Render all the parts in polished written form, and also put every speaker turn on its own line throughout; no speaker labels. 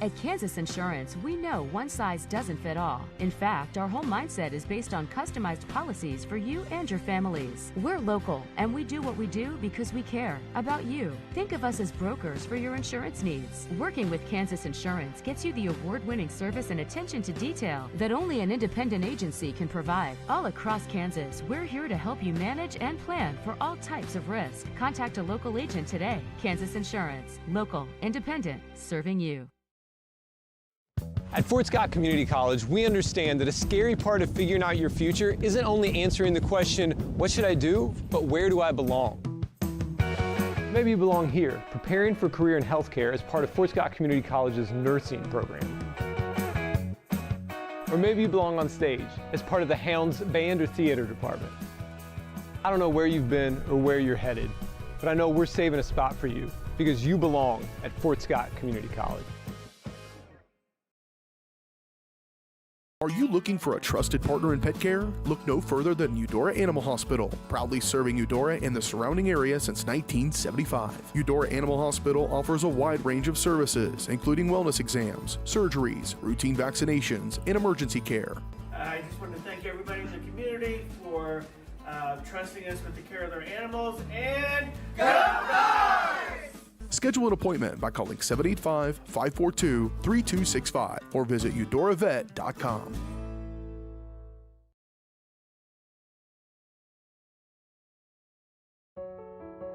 At Kansas Insurance, we know one size doesn't fit all. In fact, our whole mindset is based on customized policies for you and your families. We're local, and we do what we do because we care about you. Think of us as brokers for your insurance needs. Working with Kansas Insurance gets you the award-winning service and attention to detail that only an independent agency can provide. All across Kansas, we're here to help you manage and plan for all types of risk. Contact a local agent today. Kansas Insurance. Local, independent, serving you.
At Fort Scott Community College, we understand that a scary part of figuring out your future isn't only answering the question, what should I do, but where do I belong? Maybe you belong here, preparing for a career in healthcare as part of Fort Scott Community College's nursing program. Or maybe you belong on stage as part of the Hounds band or theater department. I don't know where you've been or where you're headed, but I know we're saving a spot for you because you belong at Fort Scott Community College.
Are you looking for a trusted partner in pet care? Look no further than Eudora Animal Hospital, proudly serving Eudora and the surrounding area since 1975. Eudora Animal Hospital offers a wide range of services, including wellness exams, surgeries, routine vaccinations, and emergency care.
I just want to thank everybody in the community for trusting us with the care of their animals, and go Dogs!
Schedule an appointment by calling 785-542-3265 or visit eudoravet.com.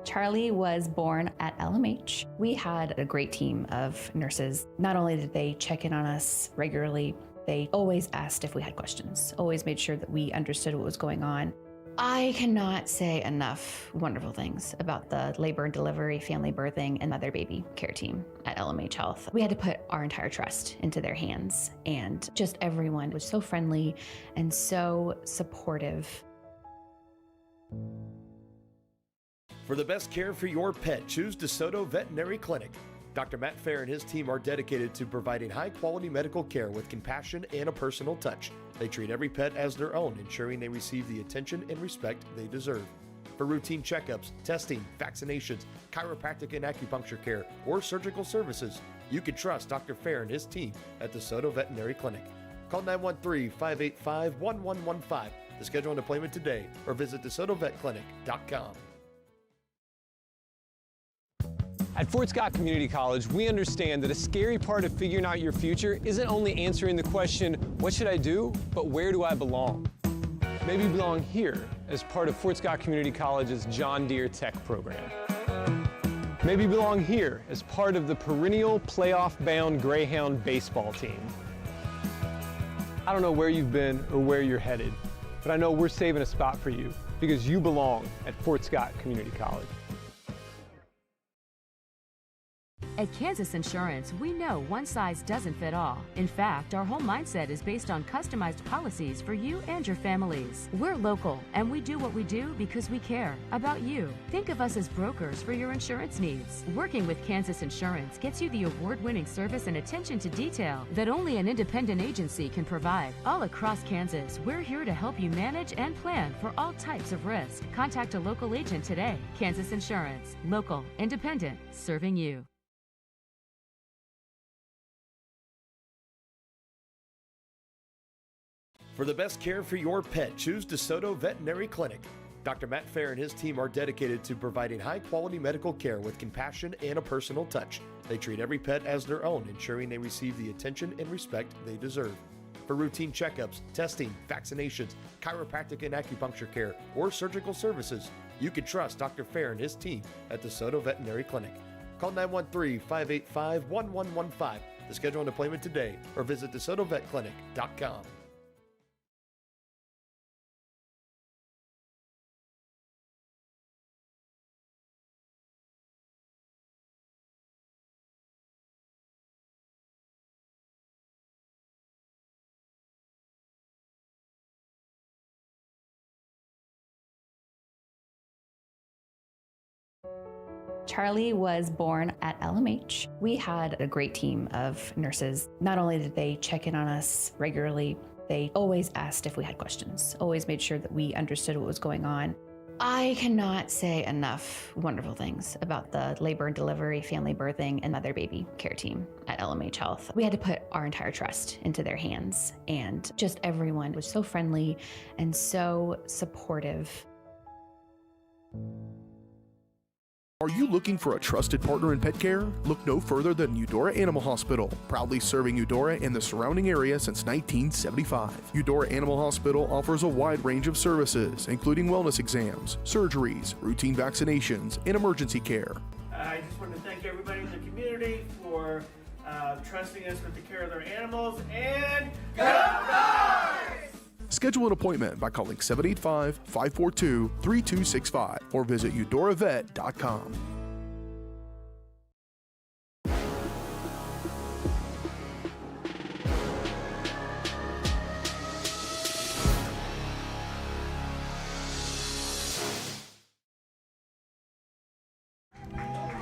Charlie was born at LMH. We had a great team of nurses. Not only did they check in on us regularly, they always asked if we had questions, always made sure that we understood what was going on. I cannot say enough wonderful things about the labor and delivery, family birthing, and mother baby care team at LMH Health. We had to put our entire trust into their hands, and just everyone was so friendly and so supportive.
For the best care for your pet, choose DeSoto Veterinary Clinic. Dr. Matt Fair and his team are dedicated to providing high-quality medical care with compassion and a personal touch. They treat every pet as their own, ensuring they receive the attention and respect they deserve. For routine checkups, testing, vaccinations, chiropractic and acupuncture care, or surgical services, you can trust Dr. Fair and his team at DeSoto Veterinary Clinic. Call 913-585-1115 to schedule an appointment today or visit DeSotoVetClinic.com.
At Fort Scott Community College, we understand that a scary part of figuring out your future isn't only answering the question, what should I do, but where do I belong? Maybe you belong here as part of Fort Scott Community College's John Deere Tech program. Maybe you belong here as part of the perennial playoff-bound Greyhound baseball team. I don't know where you've been or where you're headed, but I know we're saving a spot for you because you belong at Fort Scott Community College.
At Kansas Insurance, we know one size doesn't fit all. In fact, our whole mindset is based on customized policies for you and your families. We're local, and we do what we do because we care about you. Think of us as brokers for your insurance needs. Working with Kansas Insurance gets you the award-winning service and attention to detail that only an independent agency can provide. All across Kansas, we're here to help you manage and plan for all types of risk. Contact a local agent today. Kansas Insurance. Local, independent, serving you.
For the best care for your pet, choose DeSoto Veterinary Clinic. Dr. Matt Fair and his team are dedicated to providing high-quality medical care with compassion and a personal touch. They treat every pet as their own, ensuring they receive the attention and respect they deserve. For routine checkups, testing, vaccinations, chiropractic and acupuncture care, or surgical services, you can trust Dr. Fair and his team at DeSoto Veterinary Clinic. Call 913-585-1115 to schedule an appointment today or visit DeSotoVetClinic.com.
Charlie was born at LMH. We had a great team of nurses. Not only did they check in on us regularly, they always asked if we had questions, always made sure that we understood what was going on. I cannot say enough wonderful things about the labor and delivery, family birthing, and mother baby care team at LMH Health. We had to put our entire trust into their hands, and just everyone was so friendly and so supportive.
Are you looking for a trusted partner in pet care? Look no further than Eudora Animal Hospital, proudly serving Eudora and the surrounding area since 1975. Eudora Animal Hospital offers a wide range of services, including wellness exams, surgeries, routine vaccinations, and emergency care.
I just want to thank everybody in the community for trusting us with the care of their animals, and go Dogs!
Schedule an appointment by calling 785-542-3265 or visit eudoravet.com.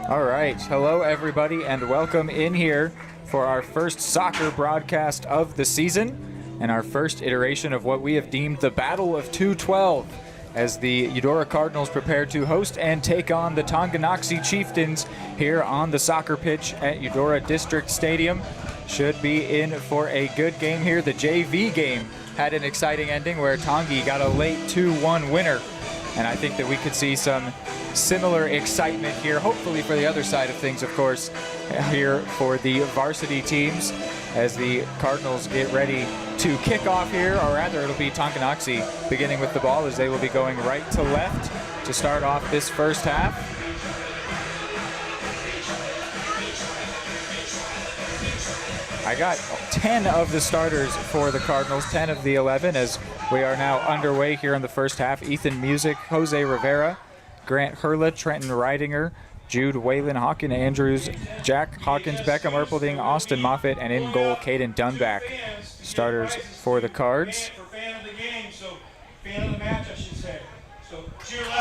All right, hello everybody and welcome in here for our first soccer broadcast of the season and our first iteration of what we have deemed the Battle of 212 as the Eudora Cardinals prepare to host and take on the Tonganoxie Chieftains here on the soccer pitch at Eudora District Stadium. Should be in for a good game here. The JV game had an exciting ending where Tongi got a late 2-1 winner, and I think that we could see some similar excitement here, hopefully for the other side of things, of course, here for the varsity teams as the Cardinals get ready to kick off here, or rather it'll be Tonganoxie beginning with the ball as they will be going right to left to start off this first half. I got 10 of the starters for the Cardinals, 10 of the 11 as we are now underway here in the first half. Ethan Music, Jose Rivera, Grant Hurla, Trenton Ridinger, Jude Waylon, Hawken Andrews, Jack Hawkins, Beckham Erpelding, Austin Moffitt, and in goal, Caden Dunback. Starters for the Cards.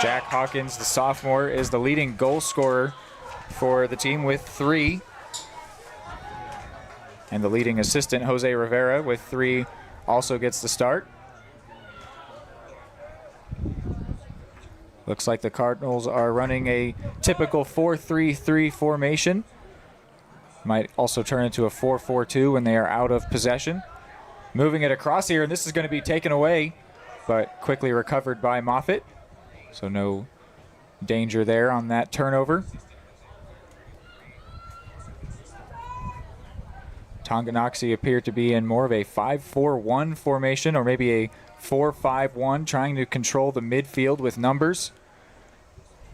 Jack Hawkins, the sophomore, is the leading goal scorer for the team with 3. And the leading assistant, Jose Rivera, with 3, also gets the start. Looks like the Cardinals are running a typical 4-3-3 formation. Might also turn into a 4-4-2 when they are out of possession. Moving it across here, and this is going to be taken away, but quickly recovered by Moffitt. So no danger there on that turnover. Tonganoxie appear to be in more of a 5-4-1 formation, or maybe a 4-5-1, trying to control the midfield with numbers.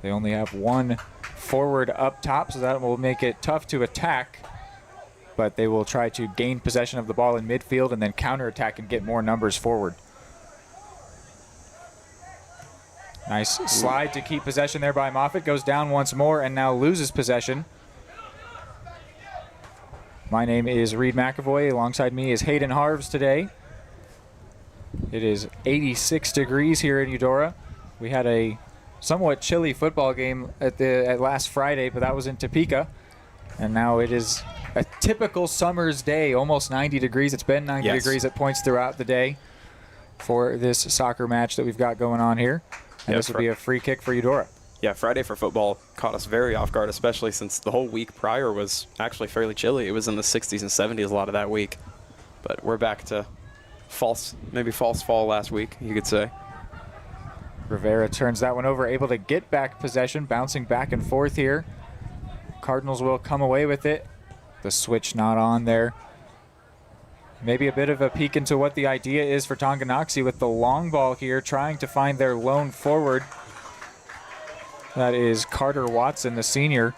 They only have one forward up top, so that will make it tough to attack. But they will try to gain possession of the ball in midfield and then counterattack and get more numbers forward. Nice slide to keep possession there by Moffitt. Goes down once more and now loses possession. My name is Reed McAvoy. Alongside me is Hayden Harves today. It is 86 degrees here in Eudora. We had a somewhat chilly football game at last Friday, but that was in Topeka. And now it is a typical summer's day, almost 90 degrees. It's been 90 degrees at points throughout the day for this soccer match that we've got going on here. And this will be a free kick for Eudora.
Yeah, Friday for football caught us very off guard, especially since the whole week prior was actually fairly chilly. It was in the 60s and 70s a lot of that week. But we're back to false fall last week, you could say.
Rivera turns that one over, able to get back possession, bouncing back and forth here. Cardinals will come away with it. The switch not on there. Maybe a bit of a peek into what the idea is for Tonganoxie with the long ball here, trying to find their lone forward. That is Carter Watson, the senior.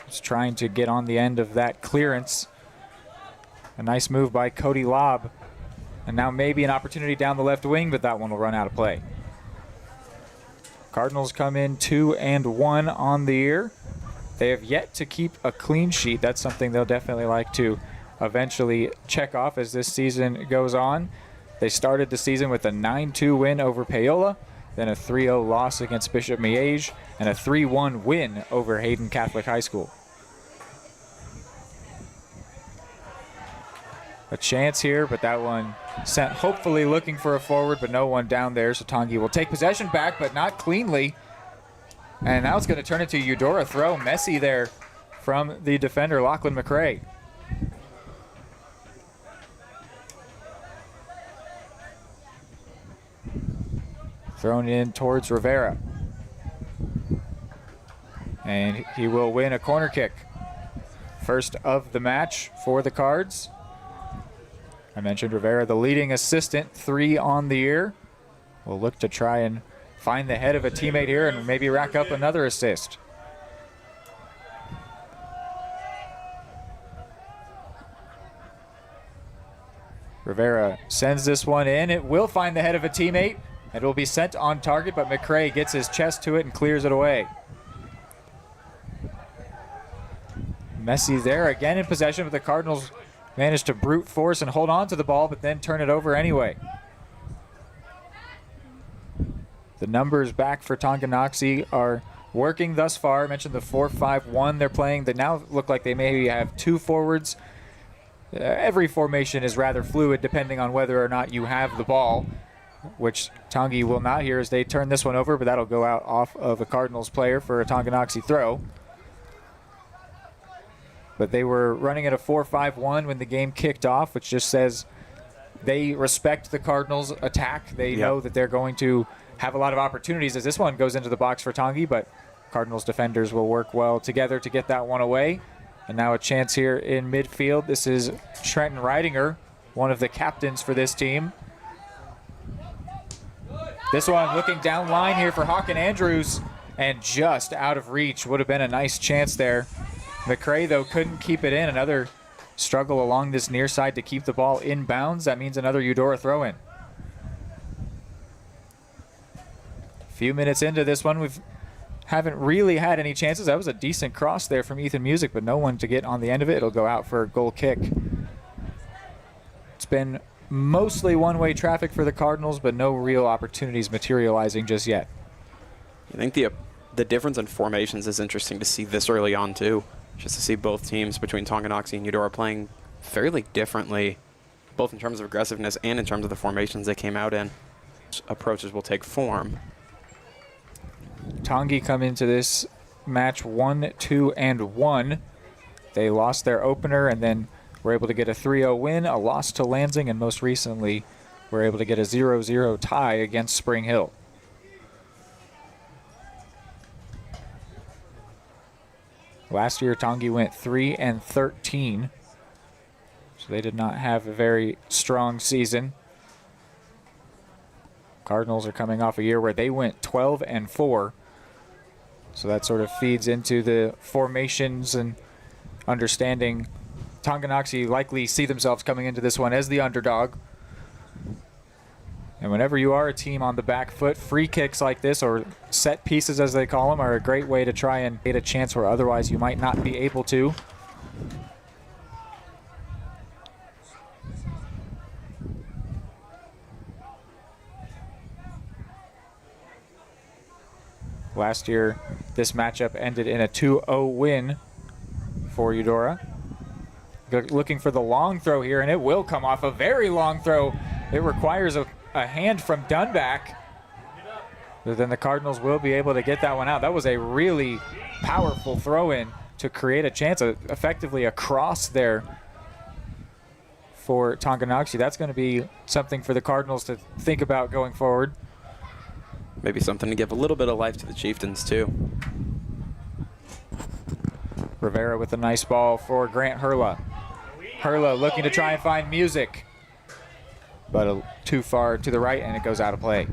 Just trying to get on the end of that clearance. A nice move by Cody Lobb. And now maybe an opportunity down the left wing, but that one will run out of play. Cardinals come in 2-1 on the year. They have yet to keep a clean sheet. That's something they'll definitely like to eventually check off as this season goes on. They started the season with a 9-2 win over Paola, then a 3-0 loss against Bishop Miege, and a 3-1 win over Hayden Catholic High School. A chance here, but that one sent hopefully looking for a forward, but no one down there. So Tongi will take possession back, but not cleanly. And now it's going to turn into Eudora throw. Messy there from the defender, Lachlan McRae. Thrown in towards Rivera. And he will win a corner kick. First of the match for the Cards. I mentioned Rivera, the leading assistant, 3 on the year. We'll look to try and find the head of a teammate here and maybe rack up another assist. Rivera sends this one in. It will find the head of a teammate. It will be sent on target, but McRae gets his chest to it and clears it away. Messi there again in possession, but the Cardinals managed to brute force and hold on to the ball, but then turn it over anyway. The numbers back for Tonganoxie are working thus far. I mentioned the 4-5-1 they're playing. They now look like they maybe have 2 forwards. Every formation is rather fluid depending on whether or not you have the ball, which Tongi will not here as they turn this one over, but that'll go out off of a Cardinals player for a Tonganoxie throw. But they were running at a 4-5-1 when the game kicked off, which just says they respect the Cardinals' attack. They know that they're going to have a lot of opportunities as this one goes into the box for Tongi, but Cardinals defenders will work well together to get that one away. And now a chance here in midfield. This is Trenton Reidinger, one of the captains for this team. This one looking down line here for Hawken Andrews, and just out of reach. Would have been a nice chance there. McRae, though, couldn't keep it in. Another struggle along this near side to keep the ball in bounds. That means another Eudora throw-in. A few minutes into this one, we haven't really had any chances. That was a decent cross there from Ethan Music, but no one to get on the end of it. It'll go out for a goal kick. It's been mostly one-way traffic for the Cardinals, but no real opportunities materializing just yet.
I think the difference in formations is interesting to see this early on, too. Just to see both teams between Tonganoxie and Eudora playing fairly differently, both in terms of aggressiveness and in terms of the formations they came out in. Approaches will take form.
Tongi come into this match 1-2-1. They lost their opener and then were able to get a 3-0 win, a loss to Lansing, and most recently were able to get a 0-0 tie against Spring Hill. Last year, Tongi went 3-13, so they did not have a very strong season. Cardinals are coming off a year where they went 12-4, so that sort of feeds into the formations and understanding. Tonganoxie likely see themselves coming into this one as the underdog. And whenever you are a team on the back foot, free kicks like this, or set pieces as they call them, are a great way to try and get a chance where otherwise you might not be able to. Last year, this matchup ended in a 2-0 win for Eudora. Looking for the long throw here, and it will come off a very long throw. It requires a hand from Dunback, but then the Cardinals will be able to get that one out. That was a really powerful throw-in to create a chance, effectively a cross there for Tonganoxie. That's going to be something for the Cardinals to think about going forward.
Maybe something to give a little bit of life to the Chieftains, too.
Rivera with a nice ball for Grant Hurla. Hurla looking to try and find Music, but too far to the right, and it goes out of play.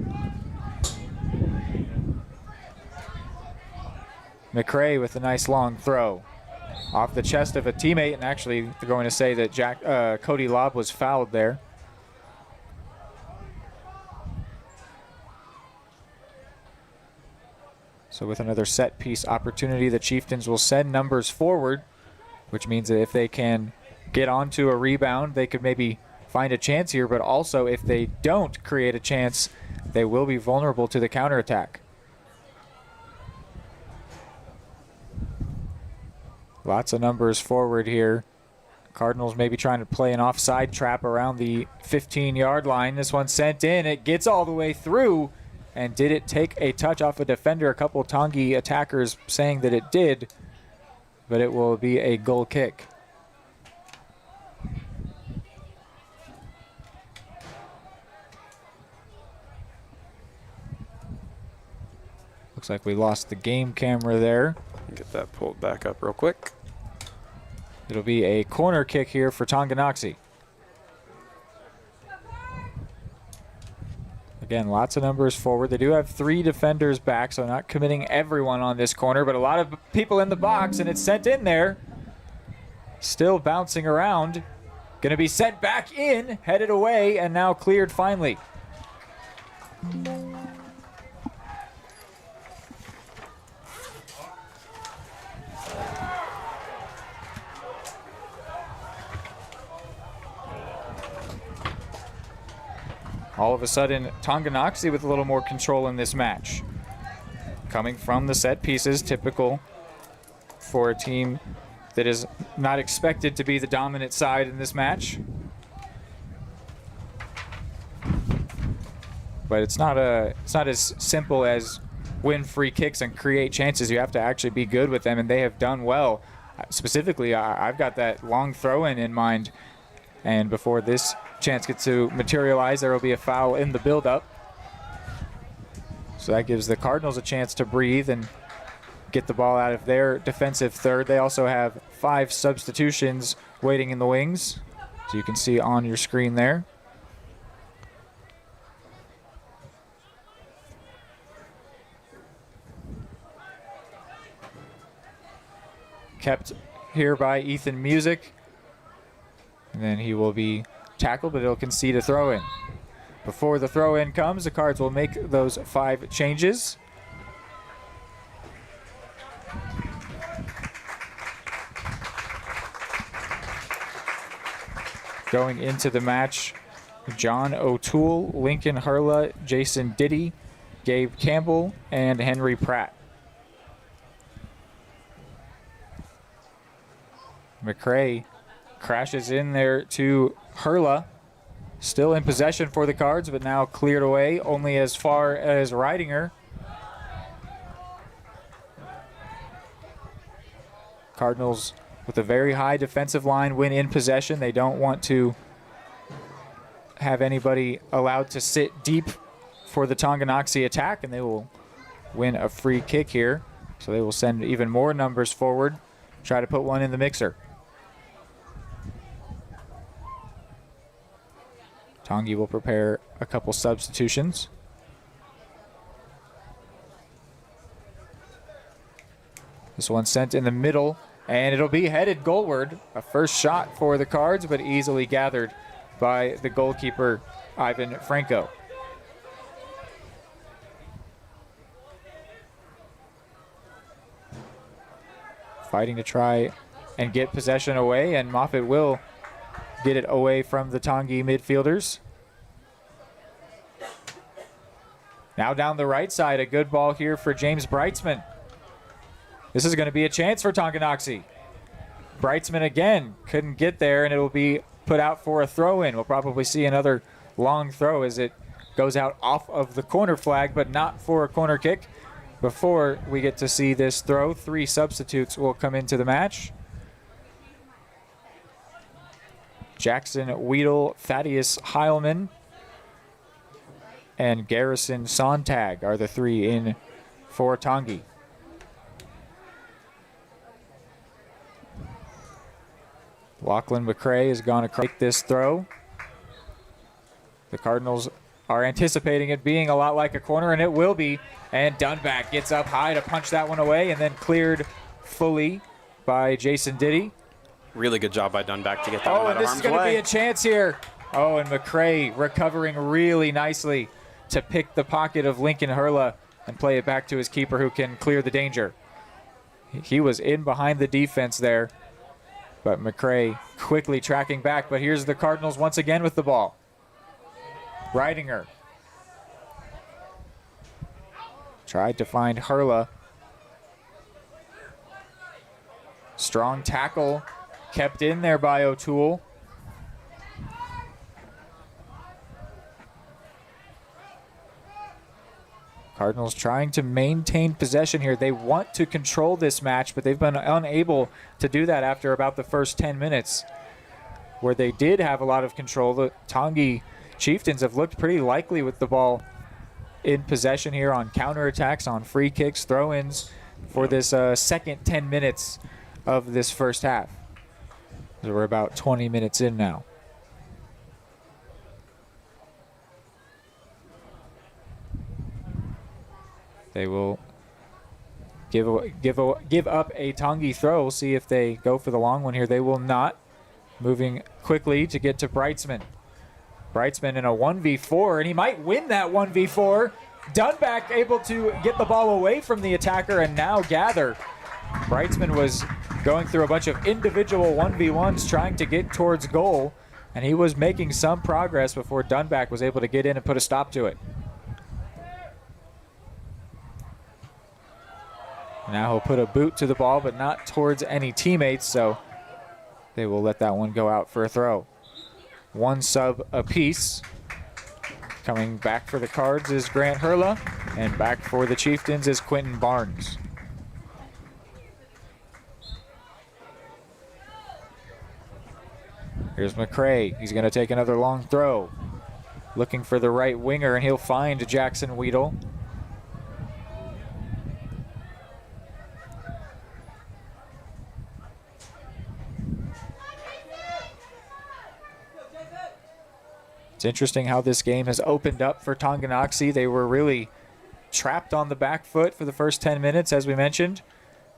McRae with a nice long throw off the chest of a teammate, and actually they're going to say that Cody Lobb was fouled there. So with another set piece opportunity, the Chieftains will send numbers forward, which means that if they can get onto a rebound, they could maybe find a chance here, but also if they don't create a chance, they will be vulnerable to the counterattack. Lots of numbers forward here. Cardinals maybe trying to play an offside trap around the 15-yard line. This one sent in. It gets all the way through. And did it take a touch off a defender? A couple Tongi attackers saying that it did. But it will be a goal kick. Looks like we lost the game camera there.
Get that pulled back up real quick.
It'll be a corner kick here for Tonganoxie. Again, lots of numbers forward. They do have 3 defenders back, so not committing everyone on this corner, but a lot of people in the box, and it's sent in there. Still bouncing around. Going to be sent back in, headed away, and now cleared finally. All of a sudden, Tonganoxie with a little more control in this match. Coming from the set pieces, typical for a team that is not expected to be the dominant side in this match. But it's not as simple as win free kicks and create chances. You have to actually be good with them, and they have done well. Specifically, I've got that long throw-in in mind, and before this chance gets to materialize, there will be a foul in the build-up. So that gives the Cardinals a chance to breathe and get the ball out of their defensive third. They also have 5 substitutions waiting in the wings, so you can see on your screen there. Kept here by Ethan Music, and then he will be tackled, but it'll concede a throw-in. Before the throw-in comes, the Cards will make those 5 changes. Going into the match, John O'Toole, Lincoln Hurla, Jason Diddy, Gabe Campbell, and Henry Pratt. McCray crashes in there to Hurla. Still in possession for the Cards, but now cleared away only as far as Reidinger. Cardinals with a very high defensive line when in possession. They don't want to have anybody allowed to sit deep for the Tonganoxie attack, and they will win a free kick here. So they will send even more numbers forward, try to put one in the mixer. Tongi will prepare a couple substitutions. This one sent in the middle, and it'll be headed goalward. A first shot for the Cards, but easily gathered by the goalkeeper, Ivan Franco. Fighting to try and get possession away, and Moffitt will get it away from the Tongi midfielders. Now down the right side, a good ball here for James Breitzman. This is going to be a chance for Tonganoxie. Breitzman again couldn't get there, and it will be put out for a throw-in. We'll probably see another long throw as it goes out off of the corner flag, but not for a corner kick. Before we get to see this throw, 3 substitutes will come into the match. Jackson Weedle, Thaddeus Heilman, and Garrison Sontag are the 3 in for Tongi. Lachlan McCray is going to make this throw. The Cardinals are anticipating it being a lot like a corner, and it will be. And Dunback gets up high to punch that one away, and then cleared fully by Jason Diddy.
Really good job by Dunback to get that one out of harm's way. Oh, and this is going to be
a chance here. Oh, and McCray recovering really nicely to pick the pocket of Lincoln Hurla and play it back to his keeper, who can clear the danger. He was in behind the defense there, but McCray quickly tracking back. But here's the Cardinals once again with the ball. Reidinger tried to find Hurla. Strong tackle kept in there by O'Toole. Cardinals trying to maintain possession here. They want to control this match, but they've been unable to do that after about the first 10 minutes, where they did have a lot of control. The Tonganoxie Chieftains have looked pretty likely with the ball in possession here on counterattacks, on free kicks, throw-ins for this second 10 minutes of this first half. So we're about 20 minutes in now. They will give up a Tonganoxie throw. We'll see if they go for the long one here. They will not. Moving quickly to get to Breitzman. Breitzman in a 1v4, and he might win that 1v4. Dunback able to get the ball away from the attacker and now gather. Breitzman was going through a bunch of individual 1v1s trying to get towards goal, and he was making some progress before Dunback was able to get in and put a stop to it. Now he'll put a boot to the ball, but not towards any teammates, so they will let that one go out for a throw. One sub apiece. Coming back for the Cards is Grant Hurla, and back for the Chieftains is Quentin Barnes. Here's McCray. He's going to take another long throw. Looking for the right winger, and he'll find Jackson Weedle. It's interesting how this game has opened up for Tonganoxie. They were really trapped on the back foot for the first 10 minutes, as we mentioned.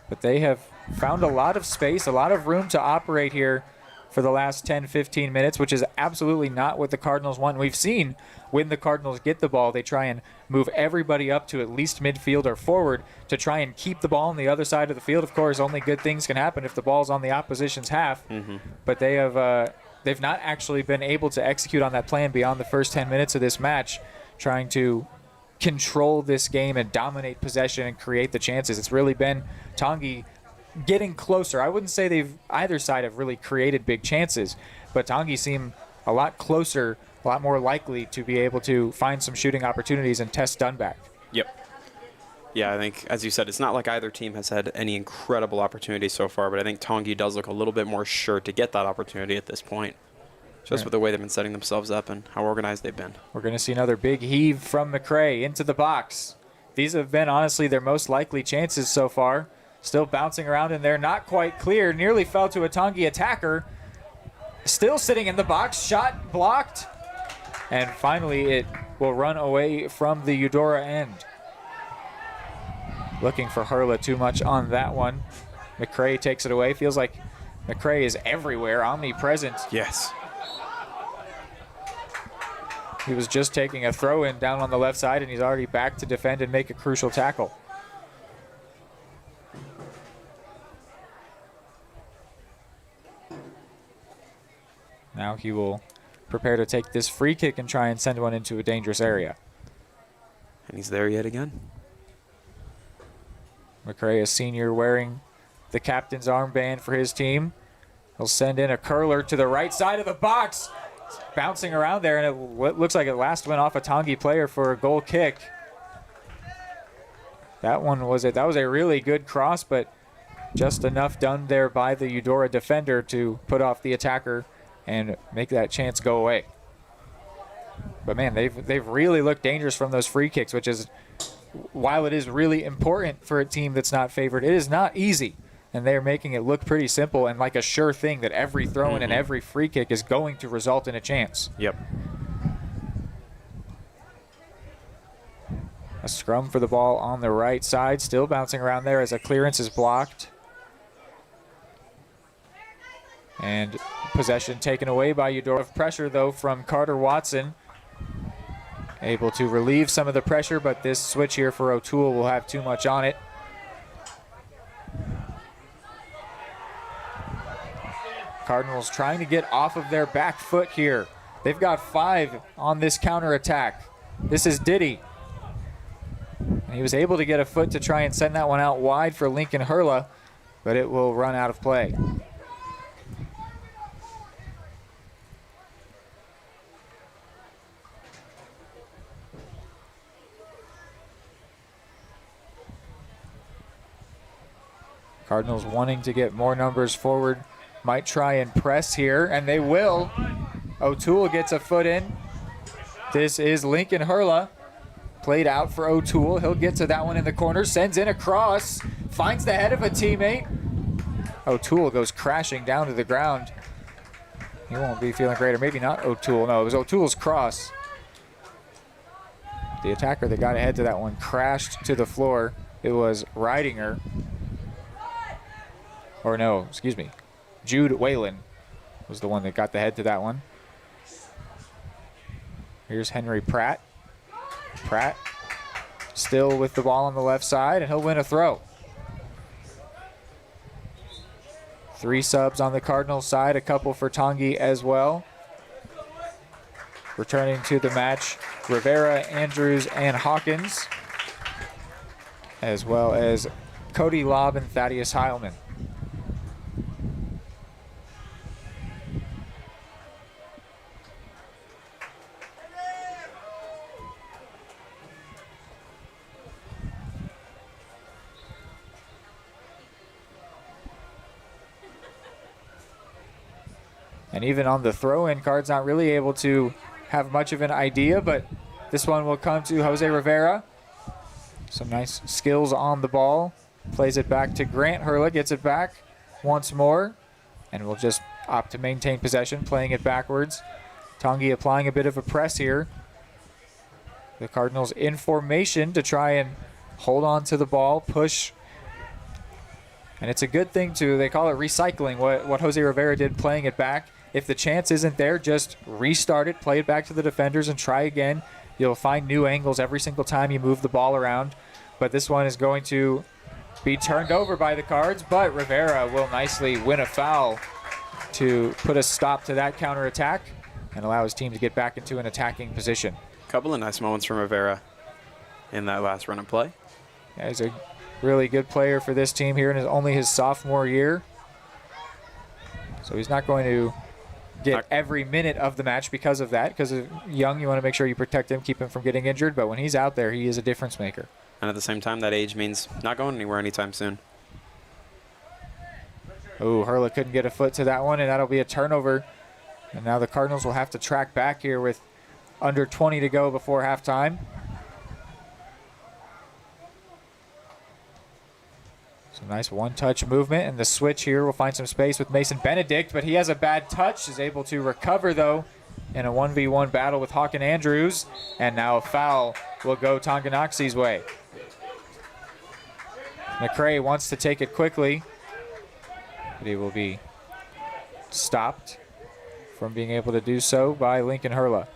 But they have found a lot of space, a lot of room to operate here for the last 10, 15 minutes, which is absolutely not what the Cardinals want. We've seen when the Cardinals get the ball, they try and move everybody up to at least midfield or forward to try and keep the ball on the other side of the field. Of course, only good things can happen if the ball's on the opposition's half. But they have... They've not actually been able to execute on that plan beyond the first 10 minutes of this match, trying to control this game and dominate possession and create the chances. It's really been Tonganoxie getting closer. I wouldn't say either side have really created big chances, but Tonganoxie seem a lot closer, a lot more likely to be able to find some shooting opportunities and test Dunback.
Yep. Yeah, I think, as you said, it's not like either team has had any incredible opportunities so far, but I think Tonganoxie does look a little bit more sure to get that opportunity at this point, just with the way they've been setting themselves up and how organized they've been.
We're going to see another big heave from McCray into the box. These have been, honestly, their most likely chances so far. Still bouncing around in there, not quite clear. Nearly fell to a Tonganoxie attacker. Still sitting in the box, shot blocked. And finally, it will run away from the Eudora end. Looking for Hurla too much on that one. McCray takes it away. Feels like McCray is everywhere, omnipresent.
Yes.
He was just taking a throw-in down on the left side, and he's already back to defend and make a crucial tackle. Now he will prepare to take this free kick and try and send one into a dangerous area.
And he's there yet again.
McCray, a senior, wearing the captain's armband for his team. He'll send in a curler to the right side of the box. It's bouncing around there, and it looks like it last went off a Tonganoxie player for a goal kick. That was a really good cross, but just enough done there by the Eudora defender to put off the attacker and make that chance go away. But man, they've really looked dangerous from those free kicks, which is, while it is really important for a team that's not favored, it is not easy. And they're making it look pretty simple and like a sure thing that every throw-in and every free kick is going to result in a chance.
Yep.
A scrum for the ball on the right side, still bouncing around there as a clearance is blocked. And possession taken away by Eudora. Pressure, though, from Carter Watson. Able to relieve some of the pressure, but this switch here for O'Toole will have too much on it. Cardinals trying to get off of their back foot here. They've got 5 on this counterattack. This is Diddy. And he was able to get a foot to try and send that one out wide for Lincoln Hurla, but it will run out of play. Cardinals wanting to get more numbers forward. Might try and press here, and they will. O'Toole gets a foot in. This is Lincoln Hurla. Played out for O'Toole. He'll get to that one in the corner. Sends in a cross. Finds the head of a teammate. O'Toole goes crashing down to the ground. He won't be feeling great, or maybe not O'Toole. No, it was O'Toole's cross. The attacker that got ahead to that one crashed to the floor. It was Ridinger. Or no, excuse me. Jude Whalen was the one that got the head to that one. Here's Henry Pratt. Pratt still with the ball on the left side, and he'll win a throw. 3 subs on the Cardinals side, a couple for Tongi as well. Returning to the match, Rivera, Andrews, and Hawkins, as well as Cody Lobb and Thaddeus Heilman. And even on the throw-in, Card's not really able to have much of an idea, but this one will come to Jose Rivera. Some nice skills on the ball. Plays it back to Grant Hurla, gets it back once more, and will just opt to maintain possession, playing it backwards. Tongi applying a bit of a press here. The Cardinals in formation to try and hold on to the ball, push. And it's a good thing too. They call it recycling, what Jose Rivera did, playing it back. If the chance isn't there, just restart it, play it back to the defenders, and try again. You'll find new angles every single time you move the ball around. But this one is going to be turned over by the Cards, but Rivera will nicely win a foul to put a stop to that counterattack and allow his team to get back into an attacking position.
A couple of nice moments from Rivera in that last run of play.
Yeah, he's a really good player for this team here in only his sophomore year. So he's not going to get every minute of the match because of that. Because of young, you want to make sure you protect him, keep him from getting injured. But when he's out there, he is a difference maker.
And at the same time, that age means not going anywhere anytime soon.
Oh, Hurla couldn't get a foot to that one, and that'll be a turnover. And now the Cardinals will have to track back here with under 20 to go before halftime. Some nice one-touch movement, and the switch here will find some space with Mason Benedict, but he has a bad touch, is able to recover, though, in a 1v1 battle with Hawken Andrews, and now a foul will go Tonganoxie's way. McCray wants to take it quickly, but he will be stopped from being able to do so by Lincoln Hurla.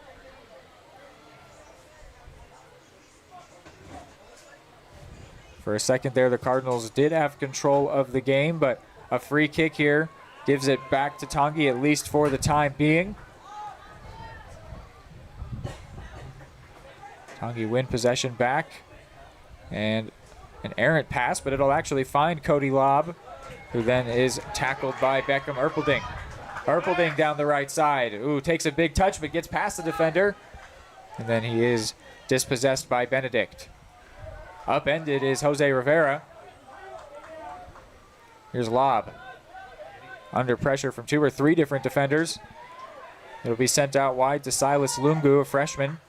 For a second there, the Cardinals did have control of the game, but a free kick here gives it back to Tongi, at least for the time being. Tongi win possession back, and an errant pass, but it'll actually find Cody Lobb, who then is tackled by Beckham Erpelding. Erpelding down the right side. Ooh, takes a big touch, but gets past the defender, and then he is dispossessed by Benedict. Upended is Jose Rivera. Here's Lobb. Under pressure from 2 or 3 different defenders. It'll be sent out wide to Silas Lungu, a freshman.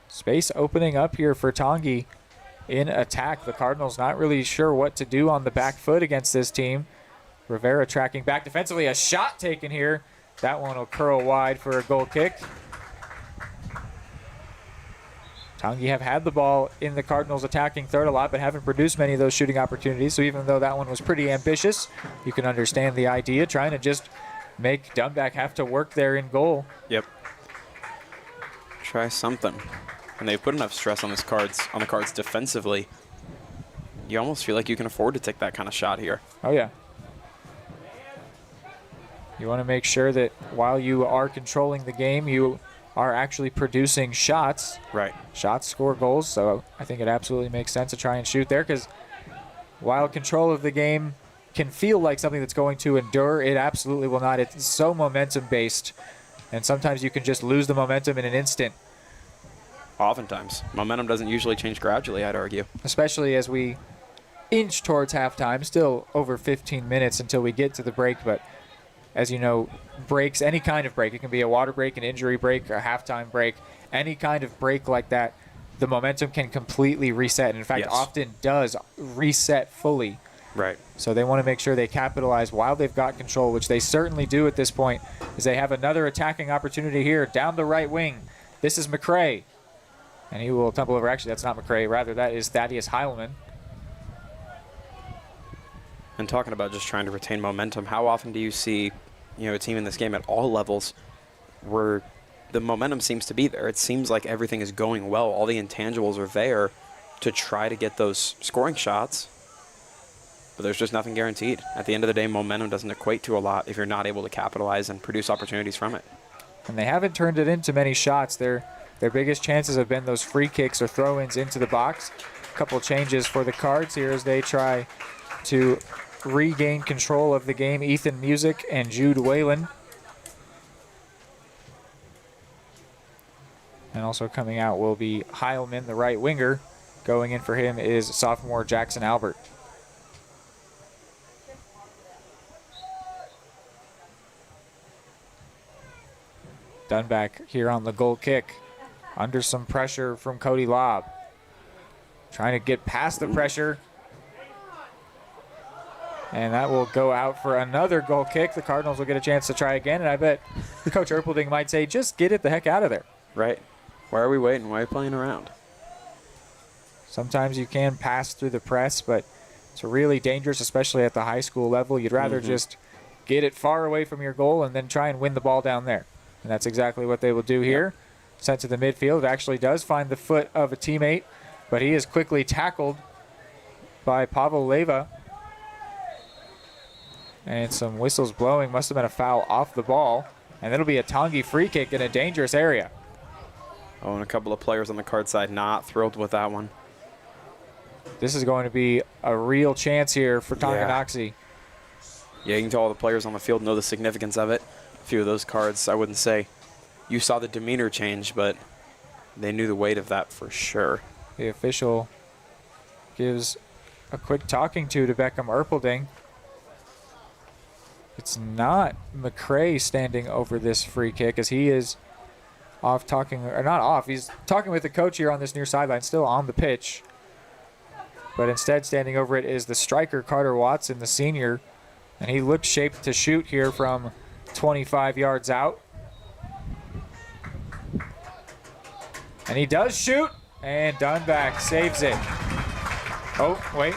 Space opening up here for Tongi in attack. The Cardinals not really sure what to do on the back foot against this team. Rivera tracking back defensively. A shot taken here. That one will curl wide for a goal kick. Tongi have had the ball in the Cardinals' attacking third a lot, but haven't produced many of those shooting opportunities. So even though that one was pretty ambitious, you can understand the idea, trying to just make Dunback have to work there in goal.
Yep. Try something. And they put enough stress on the Cards defensively. You almost feel like you can afford to take that kind of shot here.
Oh, yeah. You want to make sure that while you are controlling the game, you are actually producing shots.
Right.
Shots score goals, so I think it absolutely makes sense to try and shoot there, because while control of the game can feel like something that's going to endure, it absolutely will not. It's so momentum-based, and sometimes you can just lose the momentum in an instant.
Oftentimes. Momentum doesn't usually change gradually, I'd argue.
Especially as we inch towards halftime. Still over 15 minutes until we get to the break, but as you know, breaks, any kind of break, it can be a water break, an injury break, a halftime break, any kind of break like that, the momentum can completely reset. And in fact, often does reset fully.
Right.
So they want to make sure they capitalize while they've got control, which they certainly do at this point, as they have another attacking opportunity here down the right wing. This is McCray. And he will tumble over. Actually, that's not McCray. Rather, that is Thaddeus Heilman.
And talking about just trying to retain momentum, how often do you see, a team in this game at all levels where the momentum seems to be there? It seems like everything is going well. All the intangibles are there to try to get those scoring shots, but there's just nothing guaranteed. At the end of the day, momentum doesn't equate to a lot if you're not able to capitalize and produce opportunities from it.
And they haven't turned it into many shots. Their biggest chances have been those free kicks or throw-ins into the box. A couple changes for the Cards here as they try to regain control of the game. Ethan Music and Jude Whalen. And also coming out will be Heilman, the right winger. Going in for him is sophomore Jackson Albert. Dunback here on the goal kick. Under some pressure from Cody Lobb. Trying to get past the pressure. And that will go out for another goal kick. The Cardinals will get a chance to try again, and I bet Coach Erpelding might say, just get it the heck out of there.
Right. Why are we waiting? Why are you playing around?
Sometimes you can pass through the press, but it's really dangerous, especially at the high school level. You'd rather just get it far away from your goal and then try and win the ball down there. And that's exactly what they will do here. Sent to the midfield. It actually does find the foot of a teammate, but he is quickly tackled by Pavel Leva. And some whistles blowing. Must have been a foul off the ball. And it'll be a Tongi free kick in a dangerous area.
Oh, and a couple of players on the Card side not thrilled with that one.
This is going to be a real chance here for Tonganoxie.
Yeah, you can tell all the players on the field know the significance of it. A few of those Cards, I wouldn't say you saw the demeanor change, but they knew the weight of that for sure.
The official gives a quick talking to Beckham Erpelding. It's not McCray standing over this free kick, as he is off talking, or not off, he's talking with the coach here on this near sideline, still on the pitch. But instead standing over it is the striker, Carter Watson, the senior, and he looks shaped to shoot here from 25 yards out. And he does shoot, and Dunback saves it. Oh, wait.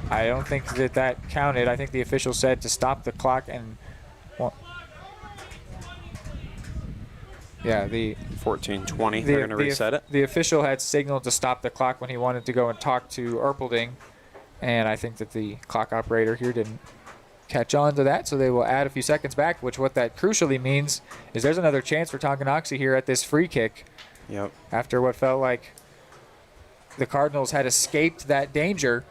I don't think that counted. I think the official said to stop the clock and... Well, yeah, the
14:20. They're going to reset it.
The official had signaled to stop the clock when he wanted to go and talk to Erpelding, and I think that the clock operator here didn't catch on to that, so they will add a few seconds back, which what that crucially means is there's another chance for Tonganoxie here at this free kick.
Yep. After
what felt like the Cardinals had escaped that danger,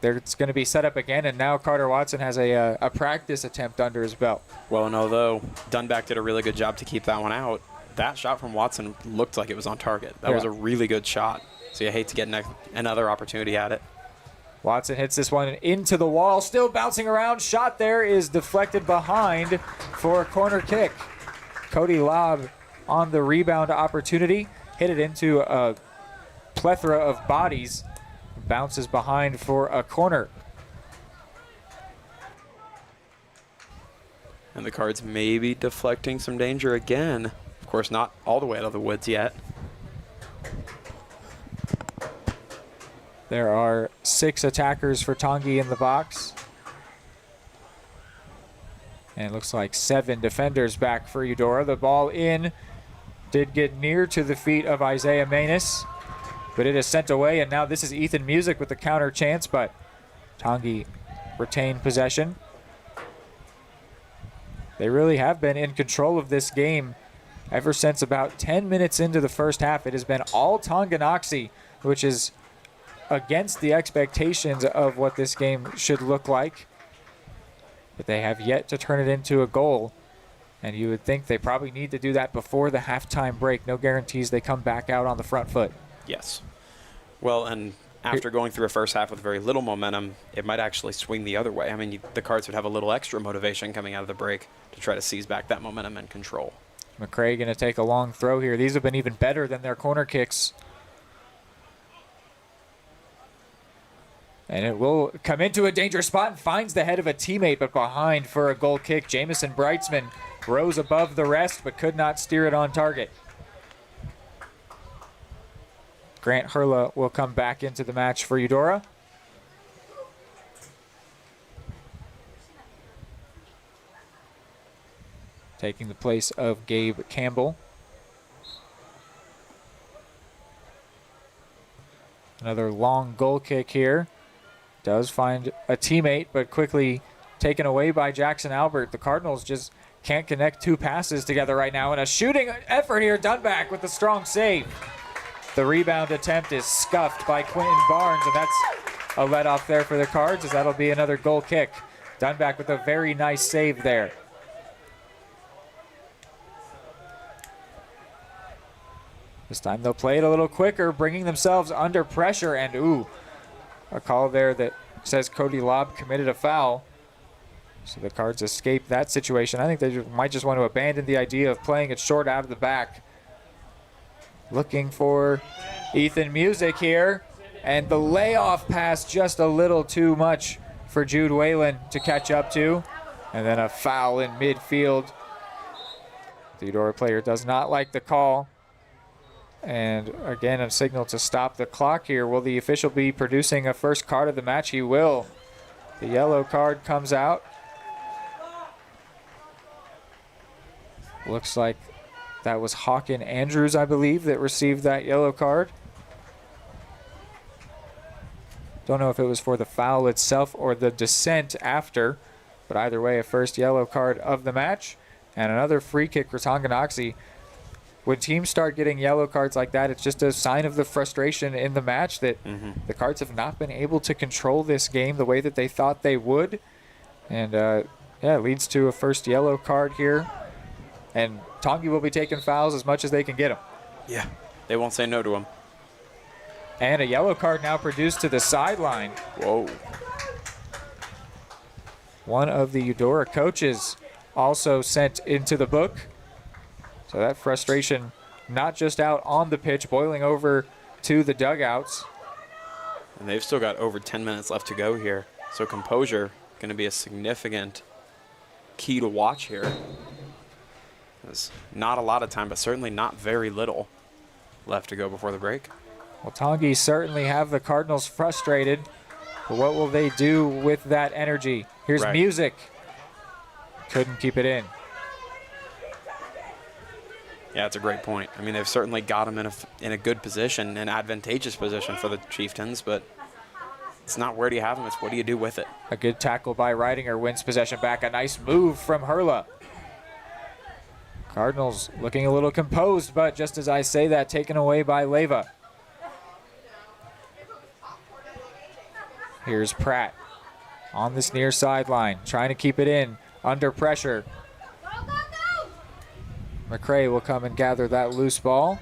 it's going to be set up again, and now Carter Watson has a practice attempt under his belt.
Well, and although Dunback did a really good job to keep that one out, that shot from Watson looked like it was on target. That was a really good shot. So you hate to get another opportunity at it.
Watson hits this one into the wall, still bouncing around. Shot there is deflected behind for a corner kick. Cody Lobb on the rebound opportunity, hit it into a plethora of bodies. Bounces behind for a corner.
And the Cards may be deflecting some danger again. Of course, not all the way out of the woods yet.
There are 6 attackers for Tongi in the box. And it looks like 7 defenders back for Eudora. The ball in did get near to the feet of Isaiah Manus, but it is sent away, and now this is Ethan Music with the counter chance, but Tongi retained possession. They really have been in control of this game ever since about 10 minutes into the first half. It has been all Tonganoxie, which is against the expectations of what this game should look like. But they have yet to turn it into a goal. And you would think they probably need to do that before the halftime break. No guarantees they come back out on the front foot.
Yes. Well, and after going through a first half with very little momentum, it might actually swing the other way. I mean, the Cards would have a little extra motivation coming out of the break to try to seize back that momentum and control.
McCray going to take a long throw here. These have been even better than their corner kicks. And it will come into a dangerous spot and finds the head of a teammate, but behind for a goal kick. Jamison Breitzman rose above the rest, but could not steer it on target. Grant Hurla will come back into the match for Eudora. Taking the place of Gabe Campbell. Another long goal kick here. Does find a teammate, but quickly taken away by Jackson Albert. The Cardinals just can't connect two passes together right now. And a shooting effort here, Dunback with a strong save. The rebound attempt is scuffed by Quentin Barnes, and that's a let-off there for the Cards, as that'll be another goal kick. Dunback with a very nice save there. This time they'll play it a little quicker, bringing themselves under pressure, and ooh, a call there that says Cody Lobb committed a foul. So the Cards escape that situation. I think they might just want to abandon the idea of playing it short out of the back. Looking for Ethan Music here. And the layoff pass just a little too much for Jude Whalen to catch up to. And then a foul in midfield. The Eudora player does not like the call. And again, a signal to stop the clock here. Will the official be producing a first card of the match? He will. The yellow card comes out. Looks like that was Hawken Andrews, I believe, that received that yellow card. Don't know if it was for the foul itself or the descent after, but either way, a first yellow card of the match. And another free kick for Tonganoxie. When teams start getting yellow cards like that, it's just a sign of the frustration in the match that the Cards have not been able to control this game the way that they thought they would. And yeah, it leads to a first yellow card here. And Tongi will be taking fouls as much as they can get them.
Yeah, they won't say no to him.
And a yellow card now produced to the sideline.
Whoa.
One of the Eudora coaches also sent into the book. So that frustration not just out on the pitch, boiling over to the dugouts.
And they've still got over 10 minutes left to go here. So composure going to be a significant key to watch here. There's not a lot of time, but certainly not very little left to go before the break.
Well, Tongi certainly have the Cardinals frustrated. But what will they do with that energy? Here's Music. Couldn't keep it in.
Yeah, it's a great point. I mean, they've certainly got him in a good position, an advantageous position for the Chieftains, but it's not where do you have him, it's what do you do with it.
A good tackle by Reidinger wins possession back. A nice move from Hurla. Cardinals looking a little composed, but just as I say that, taken away by Leyva. Here's Pratt on this near sideline, trying to keep it in, under pressure. McCray will come and gather that loose ball.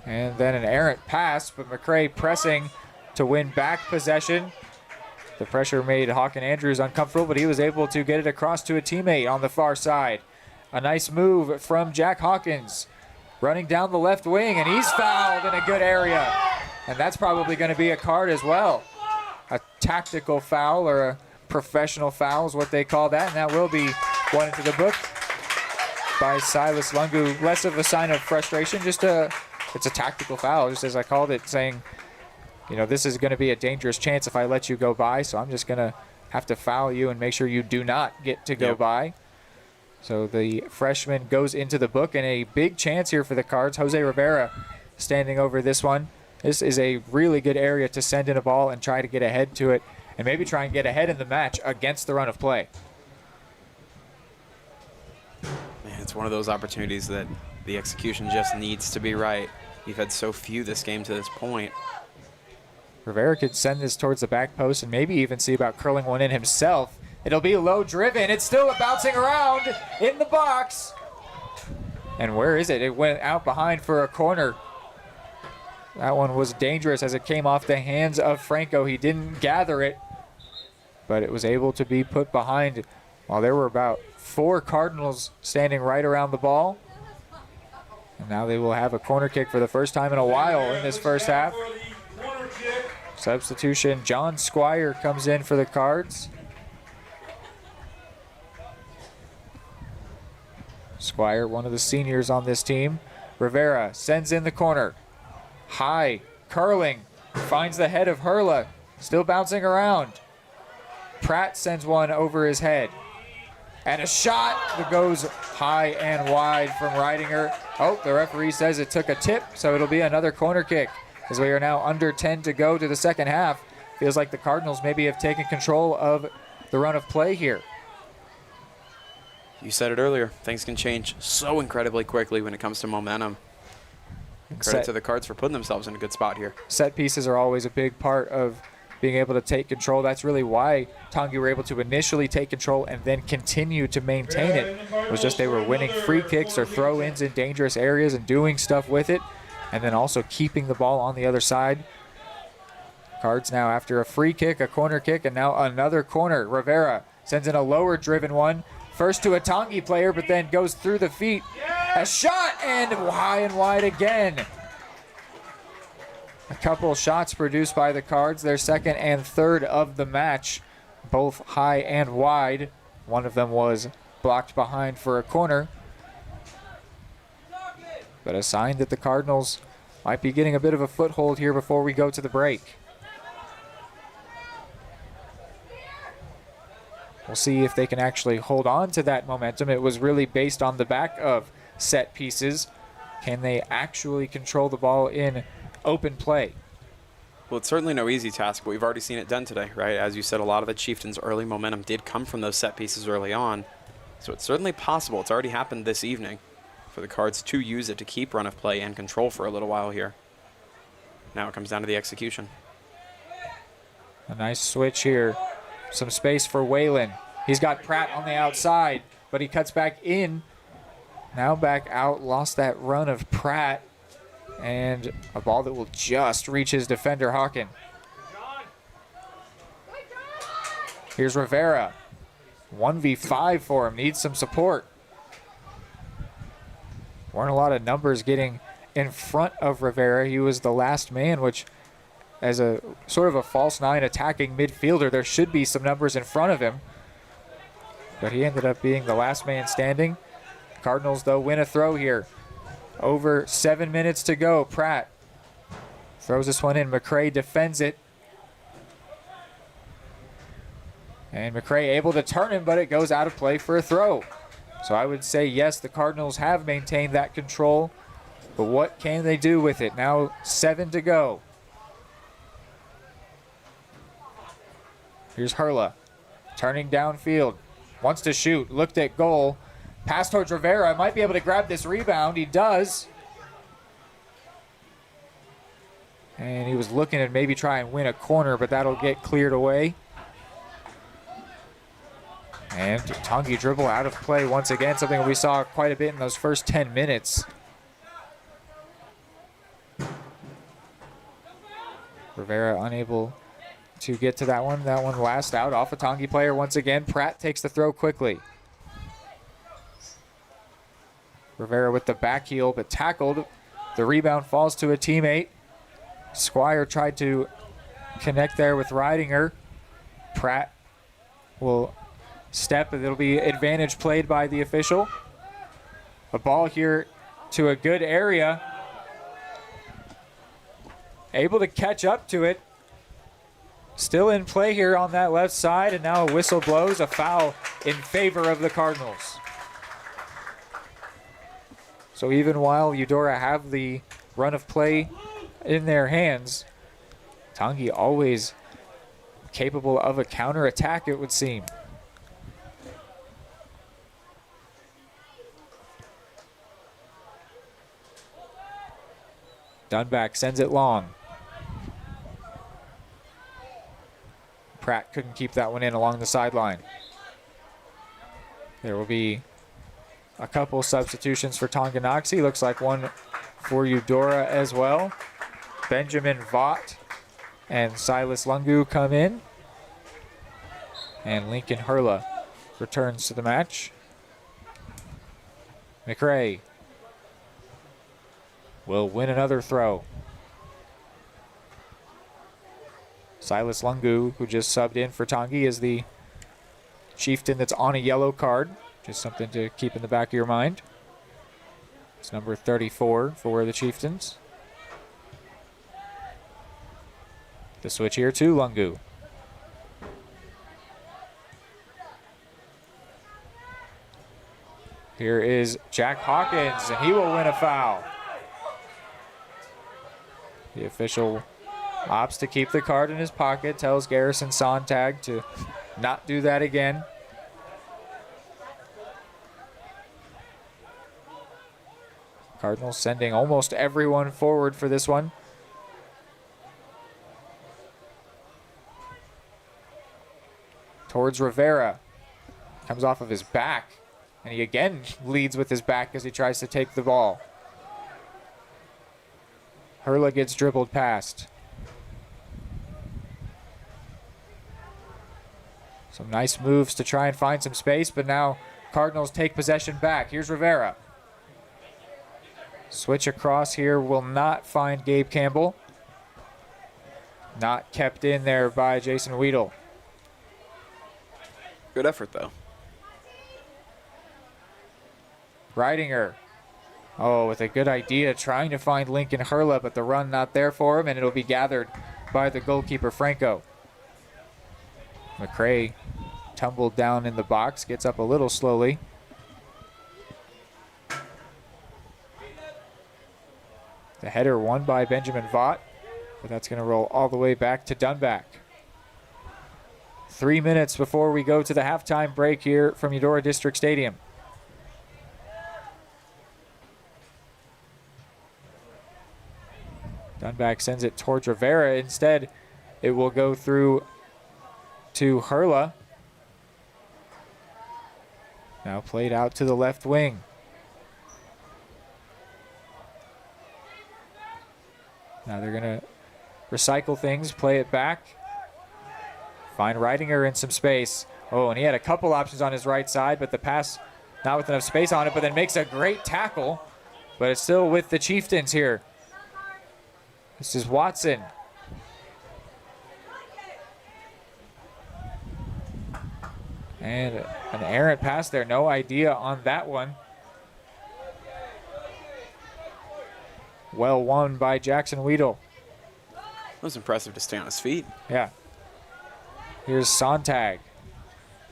And then an errant pass, but McCray pressing to win back possession. The pressure made Hawken Andrews uncomfortable, but he was able to get it across to a teammate on the far side. A nice move from Jack Hawkins, running down the left wing, and he's fouled in a good area. And that's probably going to be a card as well. A tactical foul or a professional foul is what they call that, and that will be one into the book by Silas Lungu. Less of a sign of frustration, it's a tactical foul, just as I called it, saying, you know, this is going to be a dangerous chance if I let you go by, so I'm just going to have to foul you and make sure you do not get to go by. So the freshman goes into the book, and a big chance here for the Cards. Jose Rivera standing over this one. This is a really good area to send in a ball and try to get ahead to it, and maybe try and get ahead in the match against the run of play.
Man, it's one of those opportunities that the execution just needs to be right. You've had so few this game to this point.
Rivera could send this towards the back post and maybe even see about curling one in himself. It'll be low driven. It's still bouncing around in the box. And where is it? It went out behind for a corner. That one was dangerous as it came off the hands of Franco. He didn't gather it, but it was able to be put behind while there were about 4 Cardinals standing right around the ball. And now they will have a corner kick for the first time in a while in this first half. Substitution, John Squire comes in for the Cards. Squire, one of the seniors on this team. Rivera sends in the corner. High, curling, finds the head of Hurla, still bouncing around. Pratt sends one over his head. And a shot that goes high and wide from Ridinger. Oh, the referee says it took a tip, so it'll be another corner kick as we are now under 10 to go to the second half. Feels like the Cardinals maybe have taken control of the run of play here.
You said it earlier, things can change so incredibly quickly when it comes to momentum. Credit to the Cards for putting themselves in a good spot here.
Set pieces are always a big part of being able to take control. That's really why Tongi were able to initially take control and then continue to maintain it. It was just they were winning free kicks or throw-ins in dangerous areas and doing stuff with it, and then also keeping the ball on the other side. Cards now after a free kick, a corner kick, and now another corner. Rivera sends in a lower driven one. First to a Tongi player, but then goes through the feet. A shot, and high and wide again. A couple shots produced by the Cards, their second and third of the match, both high and wide. One of them was blocked behind for a corner. But a sign that the Cardinals might be getting a bit of a foothold here before we go to the break. We'll see if they can actually hold on to that momentum. It was really based on the back of set pieces. Can they actually control the ball in open play?
Well, it's certainly no easy task, but we've already seen it done today, right? As you said, a lot of the Chieftains' early momentum did come from those set pieces early on. So it's certainly possible. It's already happened this evening for the Cards to use it to keep run of play and control for a little while here. Now it comes down to the execution.
A nice switch here. Some space for Whalen. He's got Pratt on the outside, but he cuts back in. Now back out, lost that run of Pratt. And a ball that will just reach his defender, Hawken. Here's Rivera. 1v5 for him, needs some support. Weren't a lot of numbers getting in front of Rivera. He was the last man, which as a sort of a false nine attacking midfielder, there should be some numbers in front of him. But he ended up being the last man standing. Cardinals, though, win a throw here. Over 7 minutes to go. Pratt throws this one in. McCray defends it. And McCray able to turn him, but it goes out of play for a throw. So I would say, yes, the Cardinals have maintained that control. But what can they do with it? Now 7 to go. Here's Hurla, turning downfield, wants to shoot, looked at goal, pass towards Rivera, might be able to grab this rebound, he does. And he was looking to maybe try and win a corner, but that'll get cleared away. And Tongi dribble out of play once again, something we saw quite a bit in those first 10 minutes. Rivera unable to get to that one. That one last out off a Tongi player once again. Pratt takes the throw quickly. Rivera with the back heel, but tackled. The rebound falls to a teammate. Squire tried to connect there with Ridinger. Pratt will step, and it'll be advantage played by the official. A ball here to a good area. Able to catch up to it. Still in play here on that left side, and now a whistle blows, a foul in favor of the Cardinals. So even while Eudora have the run of play in their hands, Tongi always capable of a counterattack, it would seem. Dunback sends it long. Pratt couldn't keep that one in along the sideline. There will be a couple substitutions for Tonganoxie. Looks like one for Eudora as well. Benjamin Vaught and Silas Lungu come in. And Lincoln Hurla returns to the match. McRae will win another throw. Silas Lungu, who just subbed in for Tongi, is the Chieftain that's on a yellow card. Just something to keep in the back of your mind. It's number 34 for the Chieftains. The switch here to Lungu. Here is Jack Hawkins, and he will win a foul. The official opts to keep the card in his pocket, tells Garrison Sontag to not do that again. Cardinals sending almost everyone forward for this one. Towards Rivera. Comes off of his back. And he again leads with his back as he tries to take the ball. Hurla gets dribbled past. Some nice moves to try and find some space, but now Cardinals take possession back. Here's Rivera. Switch across here will not find Gabe Campbell. Not kept in there by Jason Weedle.
Good effort, though.
Reidinger. Oh, with a good idea, trying to find Lincoln Hurla, but the run not there for him, and it'll be gathered by the goalkeeper, Franco. McRae tumbled down in the box, gets up a little slowly. The header won by Benjamin Vaught, but that's going to roll all the way back to Dunback. 3 minutes before we go to the halftime break here from Eudora District Stadium. Dunback sends it towards Rivera. Instead, it will go through to Hurla. Now played out to the left wing. Now they're going to recycle things, play it back. Find Reidinger in some space. Oh, and he had a couple options on his right side, but the pass not with enough space on it, but then makes a great tackle. But it's still with the Chieftains here. This is Watson. And an errant pass there. No idea on that one. Well won by Jackson Weedle.
It was impressive to stay on his feet.
Yeah. Here's Sontag.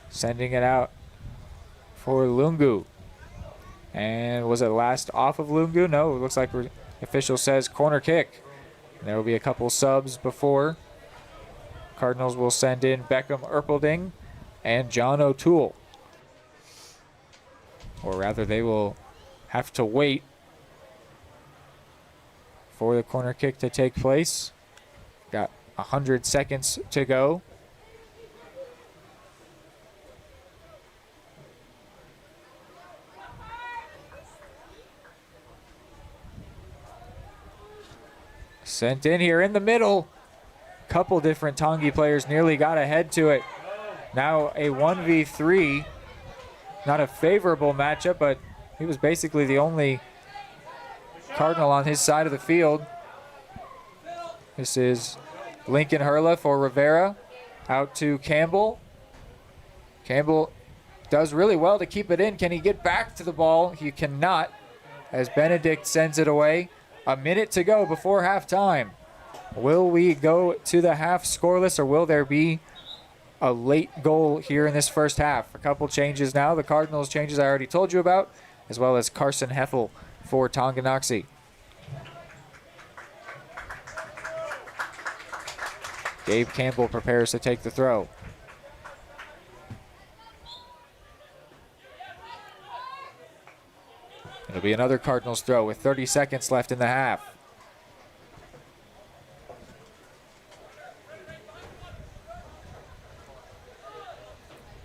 Sending it out for Lungu. And was it last off of Lungu? No, it looks like the official says corner kick. There will be a couple subs before. Cardinals will send in Beckham Erpelding and John O'Toole. Or rather, they will have to wait for the corner kick to take place. Got 100 seconds to go. Sent in here in the middle. Couple different Tongi players nearly got ahead to it. Now a 1v3. Not a favorable matchup, but he was basically the only Cardinal on his side of the field. This is Lincoln Hurla for Rivera. Out to Campbell. Campbell does really well to keep it in. Can he get back to the ball? He cannot, as Benedict sends it away. A minute to go before halftime. Will we go to the half scoreless, or will there be a late goal here in this first half? A couple changes now. The Cardinals changes I already told you about, as well as Carson Heffel for Tonganoxie. Gabe Campbell prepares to take the throw. It'll be another Cardinals throw with 30 seconds left in the half.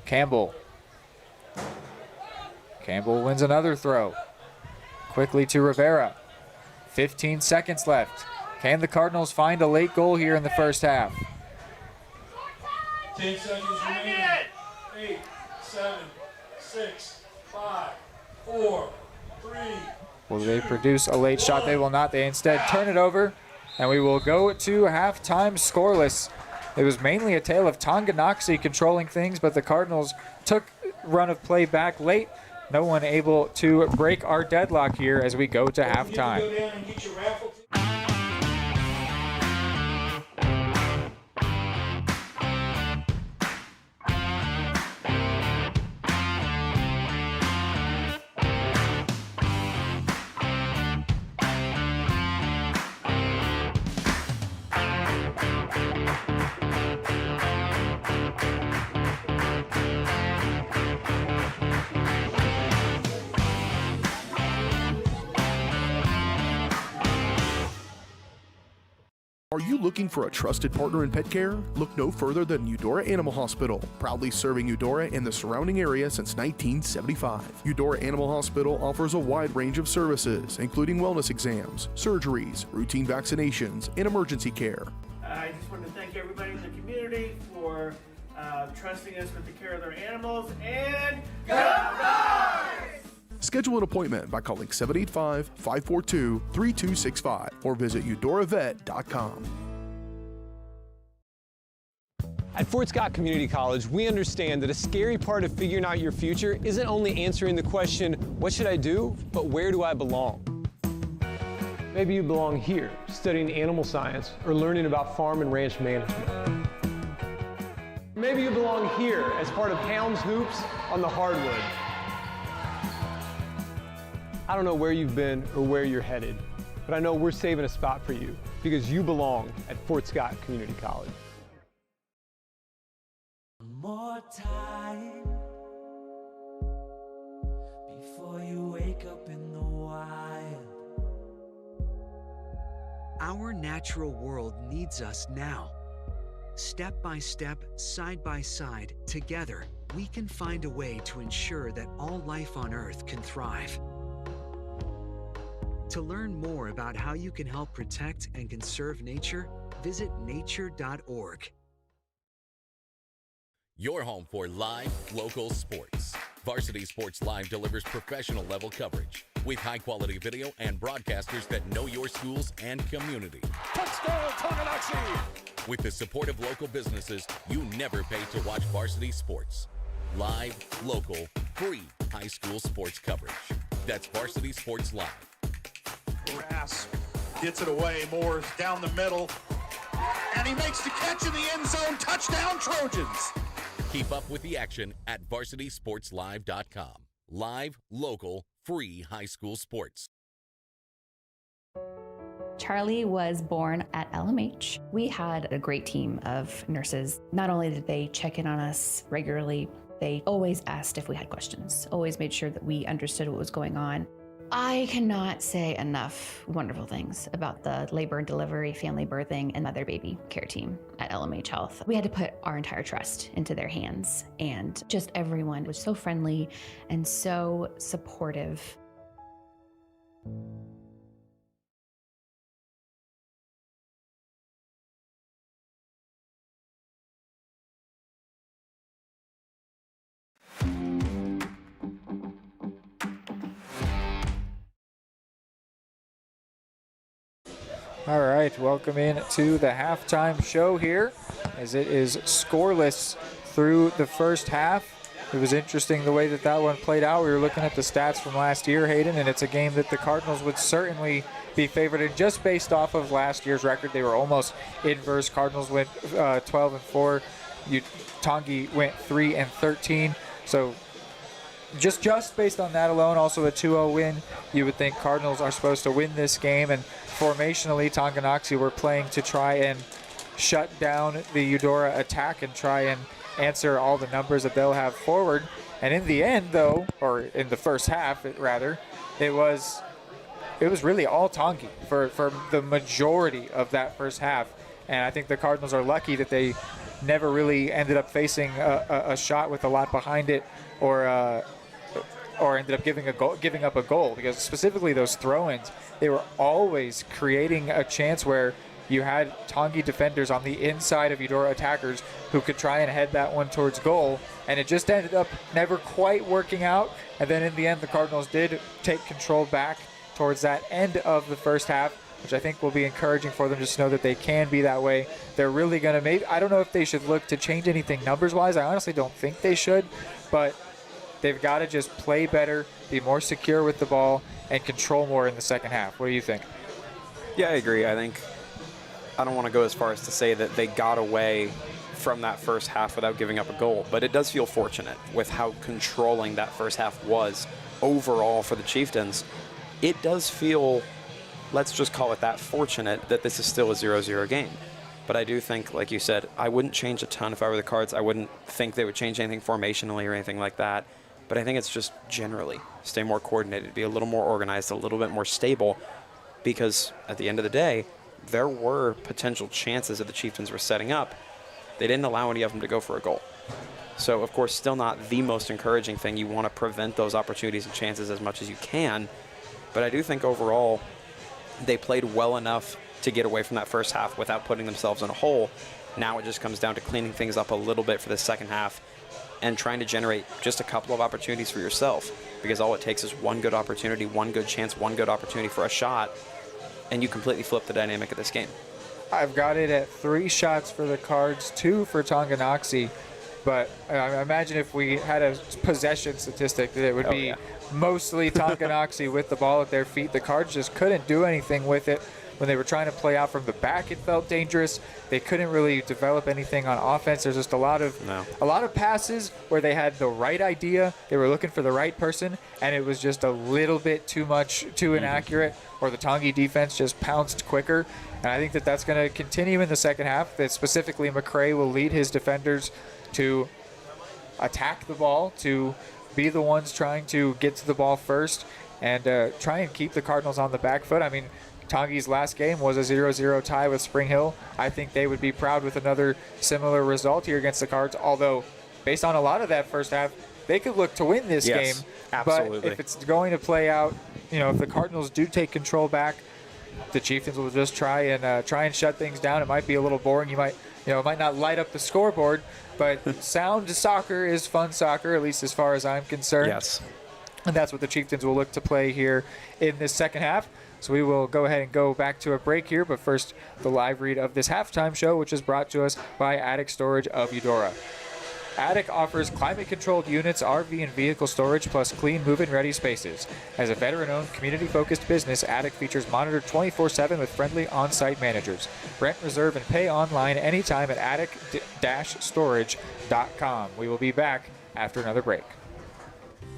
Campbell Campbell wins another throw. Quickly to Rivera. 15 seconds left. Can the Cardinals find a late goal here in the first half?
10 seconds remaining. 8, 7, 6, 5, 4, 3.
Will they produce a late shot? They will not. They instead turn it over, and we will go to halftime scoreless. It was mainly a tale of Tonganoxie controlling things, but the Cardinals took run of play back late. No one able to break our deadlock here as we go to halftime.
Are you looking for a trusted partner in pet care? Look no further than Eudora Animal Hospital, proudly serving Eudora and the surrounding area since 1975. Eudora Animal Hospital offers a wide range of services, including wellness exams, surgeries, routine vaccinations, and emergency care.
I just want to thank everybody in the community for trusting us with the care of their animals, and go Dogs!
Schedule an appointment by calling 785-542-3265 or visit eudoravet.com.
At Fort Scott Community College, we understand that a scary part of figuring out your future isn't only answering the question, what should I do, but where do I belong? Maybe you belong here, studying animal science or learning about farm and ranch management. Maybe you belong here as part of Hounds Hoops on the hardwood. I don't know where you've been or where you're headed, but I know we're saving a spot for you because you belong at Fort Scott Community College.
More time before you wake up in the wild.
Our natural world needs us now. Step by step, side by side, together, we can find a way to ensure that all life on Earth can thrive. To learn more about how you can help protect and conserve nature, visit nature.org.
Your home for live, local sports. Varsity Sports Live delivers professional level coverage with high-quality video and broadcasters that know your schools and community.
Touchdown, Tonganoxie!
With the support of local businesses, you never pay to watch varsity sports. Live, local, free high school sports coverage. That's Varsity Sports Live.
Grass gets it away. Moore's down the middle, and he makes the catch in the end zone. Touchdown, Trojans!
Keep up with the action at varsitysportslive.com. Live, local, free high school sports.
Charlie was born at LMH. We had a great team of nurses. Not only did they check in on us regularly, they always asked if we had questions, always made sure that we understood what was going on. I cannot say enough wonderful things about the labor and delivery, family birthing, and mother baby care team at LMH Health. We had to put our entire trust into their hands, and just everyone was so friendly and so supportive.
All right, welcome in to the halftime show here as it is scoreless through the first half. It was interesting the way that that one played out. We were looking at the stats from last year, Hayden, and it's a game that the Cardinals would certainly be favored in just based off of last year's record. They were almost inverse. Cardinals went 12-4. Tongi went 3-13. So just based on that alone, also a 2-0 win, you would think Cardinals are supposed to win this game. And formationally, Tonganoxie were playing to try and shut down the Eudora attack and try and answer all the numbers that they'll have forward. And in the end, though, or in the first half, rather, it was really all Tongi for the majority of that first half. And I think the Cardinals are lucky that they never really ended up facing a shot with a lot behind it or or ended up giving up a goal, because specifically those throw-ins, they were always creating a chance where you had Tongi defenders on the inside of Eudora attackers who could try and head that one towards goal, and it just ended up never quite working out. And then in the end, the Cardinals did take control back towards that end of the first half, which I think will be encouraging for them, just to know that they can be that way. They're really going to I don't know if they should look to change anything numbers-wise. I honestly don't think they should, but they've got to just play better, be more secure with the ball, and control more in the second half. What do you think?
Yeah, I agree. I don't want to go as far as to say that they got away from that first half without giving up a goal, but it does feel fortunate with how controlling that first half was overall for the Chieftains. It does feel, let's just call it that, fortunate that this is still a 0-0 game. But I do think, like you said, I wouldn't change a ton if I were the Cards. I wouldn't think they would change anything formationally or anything like that. But I think it's just generally stay more coordinated, be a little more organized, a little bit more stable, because at the end of the day, there were potential chances that the Chieftains were setting up. They didn't allow any of them to go for a goal. So, of course, still not the most encouraging thing. You want to prevent those opportunities and chances as much as you can. But I do think overall they played well enough to get away from that first half without putting themselves in a hole. Now it just comes down to cleaning things up a little bit for the second half and trying to generate just a couple of opportunities for yourself, because all it takes is one good opportunity, one good chance, one good opportunity for a shot, and you completely flip the dynamic of this game.
I've got it at 3 shots for the Cards, 2 for Tonganoxie, but I imagine if we had a possession statistic that it would be mostly Tonganoxie with the ball at their feet. The Cards just couldn't do anything with it. When they were trying to play out from the back, it felt dangerous. They couldn't really develop anything on offense. There's just a lot of passes where they had the right idea, they were looking for the right person, and it was just a little bit too inaccurate, or the Tongi defense just pounced quicker. And I think that that's going to continue in the second half, that specifically McCray will lead his defenders to attack the ball, to be the ones trying to get to the ball first, and try and keep the Cardinals on the back foot. I mean, Tongi's last game was a 0-0 tie with Spring Hill. I think they would be proud with another similar result here against the Cards, although based on a lot of that first half, they could look to win this game.
Absolutely.
But if it's going to play out, if the Cardinals do take control back, the Chieftains will just try and shut things down. It might be a little boring. It might not light up the scoreboard, but sound soccer is fun soccer, at least as far as I'm concerned.
Yes.
And that's what the Chieftains will look to play here in this second half. So we will go ahead and go back to a break here, but first, the live read of this halftime show, which is brought to us by Attic Storage of Eudora. Attic offers climate-controlled units, RV and vehicle storage, plus clean, move-in ready spaces. As a veteran-owned, community-focused business, Attic features monitored 24/7 with friendly on-site managers. Rent, reserve, and pay online anytime at attic-storage.com. We will be back after another break.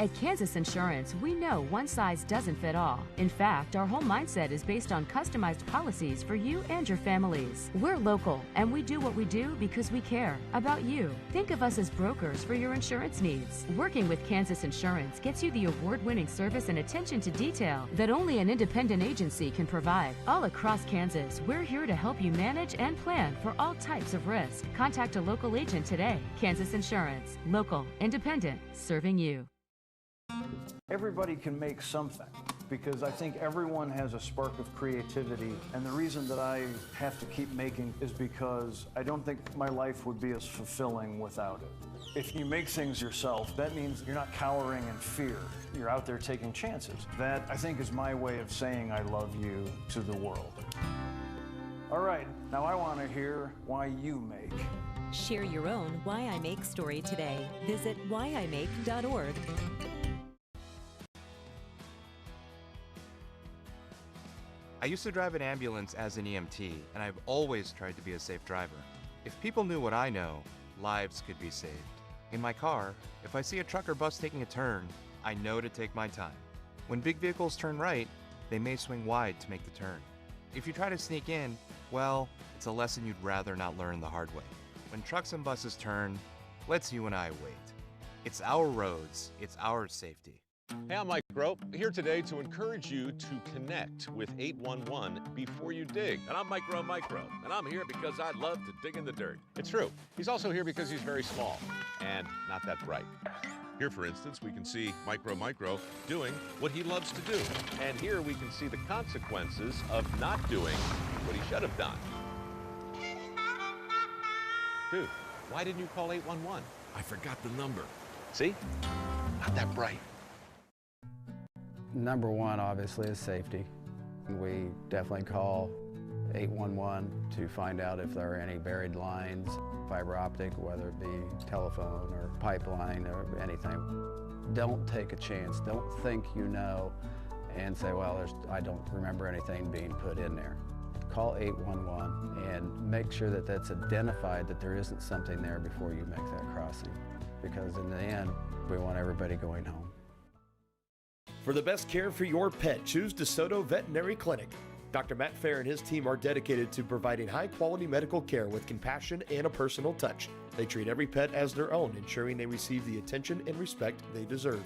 At Kansas Insurance, we know one size doesn't fit all. In fact, our whole mindset is based on customized policies for you and your families. We're local, and we do what we do because we care about you. Think of us as brokers for your insurance needs. Working with Kansas Insurance gets you the award-winning service and attention to detail that only an independent agency can provide. All across Kansas, we're here to help you manage and plan for all types of risk. Contact a local agent today. Kansas Insurance. Local, independent, serving you.
Everybody can make something, because I think everyone has a spark of creativity, and the reason that I have to keep making is because I don't think my life would be as fulfilling without it. If you make things yourself, that means you're not cowering in fear. You're out there taking chances. That, I think, is my way of saying I love you to the world. All right, now I want to hear why you make.
Share your own Why I Make story today. Visit whyimake.org.
I used to drive an ambulance as an EMT, and I've always tried to be a safe driver. If people knew what I know, lives could be saved. In my car, if I see a truck or bus taking a turn, I know to take my time. When big vehicles turn right, they may swing wide to make the turn. If you try to sneak in, well, it's a lesson you'd rather not learn the hard way. When trucks and buses turn, let's you and I wait. It's our roads, it's our safety.
Hey, I'm Mike Grope, here today to encourage you to connect with 811 before you dig.
And I'm Micro, and I'm here because I love to dig in the dirt.
It's true. He's also here because he's very small and not that bright. Here, for instance, we can see Micro doing what he loves to do. And here we can see the consequences of not doing what he should have done. Dude, why didn't you call 811?
I forgot the number.
See? Not that bright.
Number one, obviously, is safety. We definitely call 811 to find out if there are any buried lines, fiber optic, whether it be telephone or pipeline or anything. Don't take a chance. Don't think you know and say, well, I don't remember anything being put in there. Call 811 and make sure that that's identified, that there isn't something there before you make that crossing. Because in the end, we want everybody going home.
For the best care for your pet, choose DeSoto Veterinary Clinic. Dr. Matt Fair and his team are dedicated to providing high-quality medical care with compassion and a personal touch. They treat every pet as their own, ensuring they receive the attention and respect they deserve.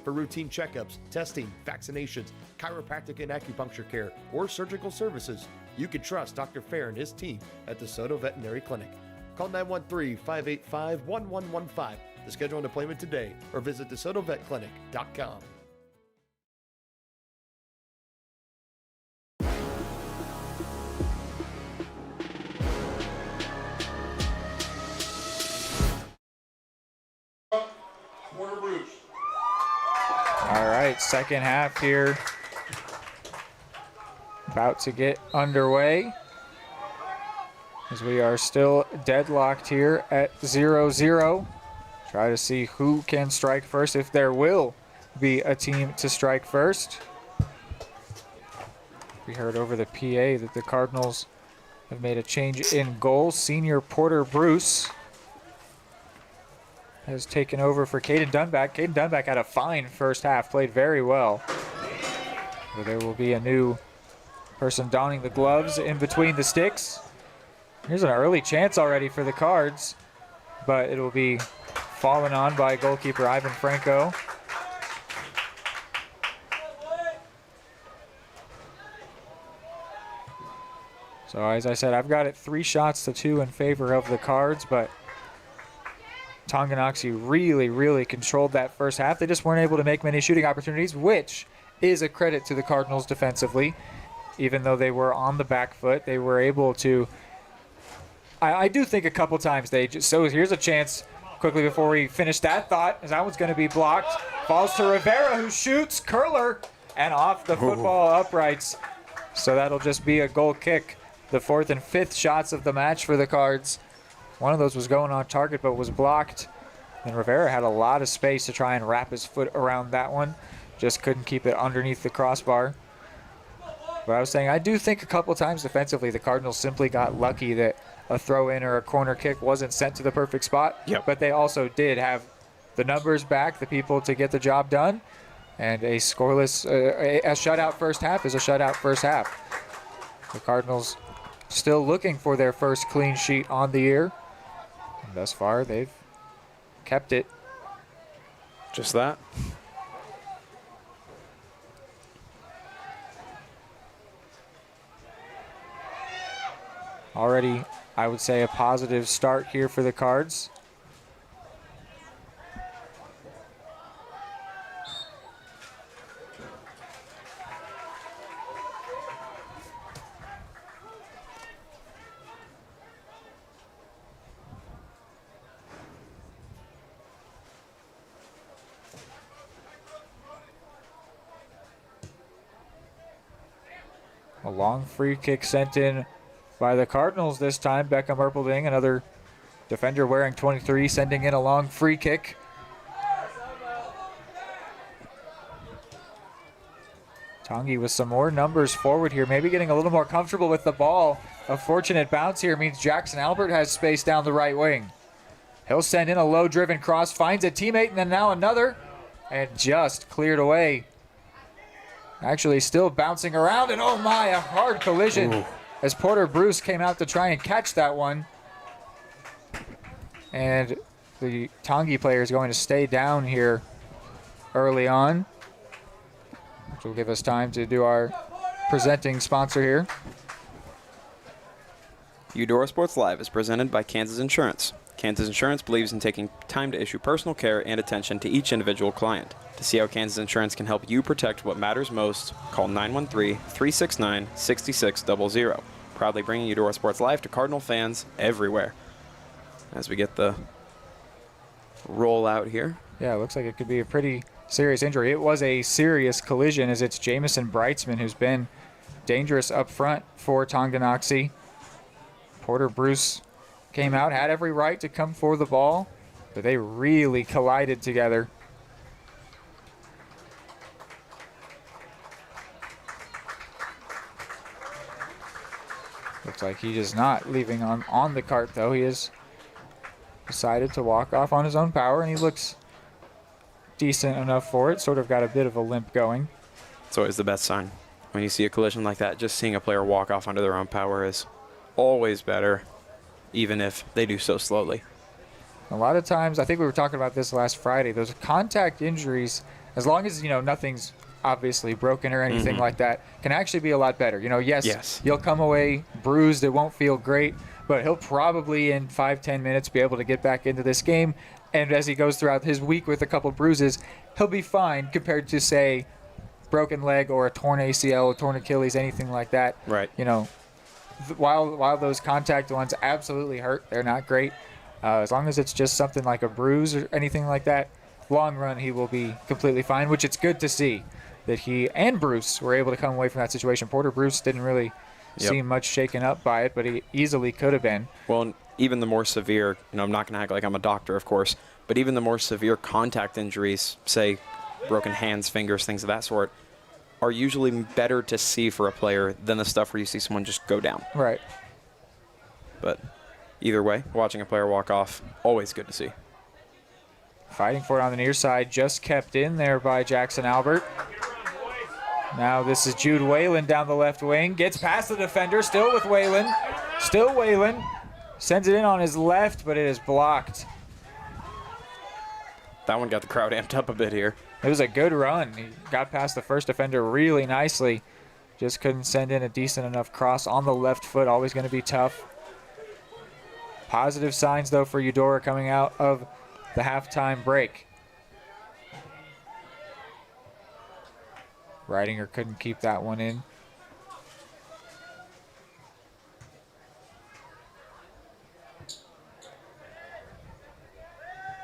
For routine checkups, testing, vaccinations, chiropractic and acupuncture care, or surgical services, you can trust Dr. Fair and his team at DeSoto Veterinary Clinic. Call 913-585-1115 to schedule an appointment today or visit DeSotoVetClinic.com.
All right, second half here. About to get underway as we are still deadlocked here at 0-0. Try to see who can strike first, if there will be a team to strike first. We heard over the PA that the Cardinals have made a change in goal. Senior Porter Bruce has taken over for Caden Dunback. Caden Dunback had a fine first half, played very well. But there will be a new person donning the gloves in between the sticks. Here's an early chance already for the Cards, but it will be fallen on by goalkeeper Ivan Franco. So as I said, I've got it 3-2 in favor of the Cards, but Tonganoxie really controlled that first half. They just weren't able to make many shooting opportunities, which is a credit to the Cardinals defensively. Even though they were on the back foot, they were able to, I do think a couple times they just, so here's a chance quickly before we finish that thought, as that one's going to be blocked. Falls to Rivera, who shoots, curler, and off the football uprights. So that'll just be a goal kick. The fourth and fifth shots of the match for the Cards. One of those was going on target but was blocked. And Rivera had a lot of space to try and wrap his foot around that one. Just couldn't keep it underneath the crossbar. But I was saying, I do think a couple times defensively the Cardinals simply got lucky that a throw-in or a corner kick wasn't sent to the perfect spot.
Yep.
But they also did have the numbers back, the people to get the job done. And a scoreless, a shutout first half is a shutout first half. The Cardinals still looking for their first clean sheet on the year. And thus far, they've kept it.
Just that.
Already, I would say, a positive start here for the Cards. A long free kick sent in by the Cardinals this time. Beckham Erpelding, another defender wearing 23, sending in a long free kick. Tongi with some more numbers forward here, maybe getting a little more comfortable with the ball. A fortunate bounce here means Jackson Albert has space down the right wing. He'll send in a low-driven cross, finds a teammate, and then now another, and just cleared away. Actually still bouncing around, and oh my, a hard collision. Ooh. As Porter Bruce came out to try and catch that one. And the Tongi player is going to stay down here early on, which will give us time to do our presenting sponsor here.
Eudora Sports Live is presented by Kansas Insurance. Kansas Insurance believes in taking time to issue personal care and attention to each individual client. To see how Kansas Insurance can help you protect what matters most, call 913-369-6600. Proudly bringing Eudora Sports Live to Cardinal fans everywhere. As we get the roll out here.
Yeah, it looks like it could be a pretty serious injury. It was a serious collision, as it's Jamison Breitzman who's been dangerous up front for Tonganoxie. Porter Bruce came out, had every right to come for the ball, but they really collided together. Looks like he is not leaving on the cart, though. He has decided to walk off on his own power, and he looks decent enough for it. Sort of got a bit of a limp going.
It's always the best sign. When you see a collision like that, just seeing a player walk off under their own power is always better, even if they do so slowly.
A lot of times, I think we were talking about this last Friday, those contact injuries, as long as, nothing's obviously broken or anything like that, can actually be a lot better. Yes, you'll come away bruised, it won't feel great, but he'll probably in 5-10 minutes be able to get back into this game, and as he goes throughout his week with a couple bruises, he'll be fine compared to, say, broken leg or a torn ACL, torn Achilles, anything like that.
Right.
While those contact ones absolutely hurt, they're not great. As long as it's just something like a bruise or anything like that, long run he will be completely fine, which it's good to see that he and Bruce were able to come away from that situation. Porter Bruce didn't really seem much shaken up by it, but he easily could have been.
Well, even the more severe, I'm not going to act like I'm a doctor, of course, but even the more severe contact injuries, say broken hands, fingers, things of that sort, are usually better to see for a player than the stuff where you see someone just go down.
Right.
But either way, watching a player walk off, always good to see.
Fighting for it on the near side, just kept in there by Jackson Albert. Now this is Jude Whalen down the left wing. Gets past the defender, still with Whalen. Still Whalen. Sends it in on his left, but it is blocked.
That one got the crowd amped up a bit here.
It was a good run. He got past the first defender really nicely. Just couldn't send in a decent enough cross on the left foot. Always going to be tough. Positive signs, though, for Eudora coming out of the halftime break. Reidinger couldn't keep that one in.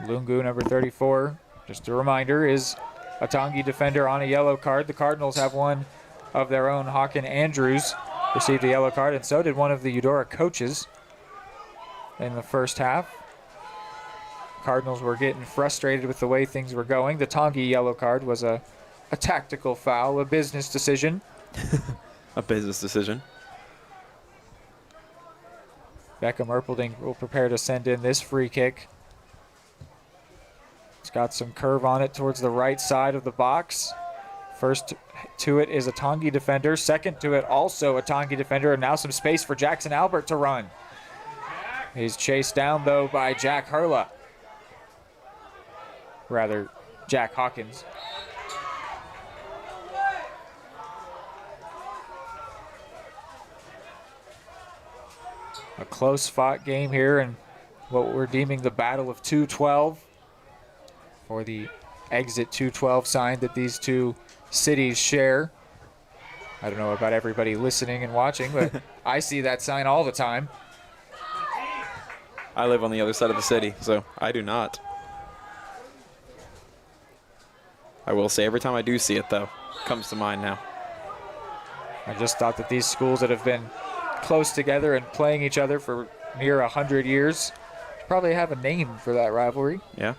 Lungu, number 34, just a reminder, is a Tongi defender on a yellow card. The Cardinals have one of their own. Hawken Andrews received a yellow card, and so did one of the Eudora coaches in the first half. Cardinals were getting frustrated with the way things were going. The Tongi yellow card was a tactical foul, a business decision.
A business decision.
Beckham Erpelding will prepare to send in this free kick. It's got some curve on it towards the right side of the box. First to it is a Tongi defender. Second to it, also a Tongi defender. And now some space for Jackson Albert to run. He's chased down, though, by Jack Hurla. Rather, Jack Hawkins. A close-fought game here, and what we're deeming the Battle of 212, or the Exit 212 sign that these two cities share. I don't know about everybody listening and watching, but I see that sign all the time.
I live on the other side of the city, so I do not. I will say every time I do see it, though, it comes to mind now.
I just thought that these schools that have been close together and playing each other for near 100 years should probably have a name for that rivalry.
Yeah.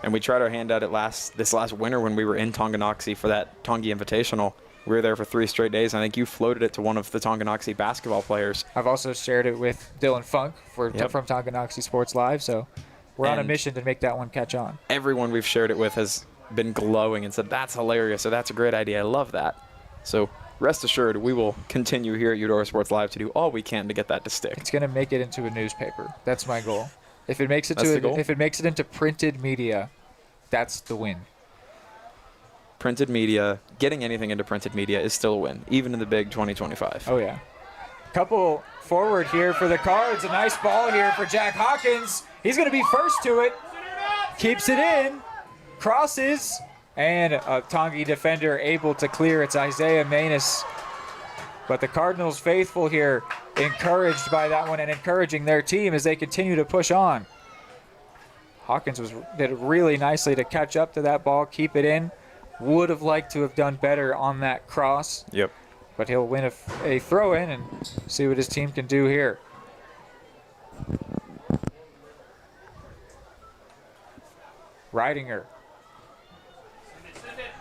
And we tried our hand at it this last winter when we were in Tonganoxie for that Tongi Invitational. We were there for 3 straight days. I think you floated it to one of the Tonganoxie basketball players.
I've also shared it with Dylan Funk from Tonganoxie Sports Live, so we're on a mission to make that one catch on.
Everyone we've shared it with has been glowing and said, that's hilarious, or that's a great idea. I love that. So rest assured, we will continue here at Eudora Sports Live to do all we can to get that to stick.
It's going to make it into a newspaper. That's my goal. If it makes it into printed media, that's the win.
Printed media, getting anything into printed media is still a win, even in the big 2025.
Oh, yeah. Couple forward here for the Cards. A nice ball here for Jack Hawkins. He's going to be first to it. Keeps it in. Crosses. And a Tongi defender able to clear. It's Isaiah Manus. But the Cardinals faithful here, encouraged by that one and encouraging their team as they continue to push on. Hawkins did really nicely to catch up to that ball, keep it in. Would have liked to have done better on that cross.
Yep.
But he'll win a throw-in and see what his team can do here. Reidinger.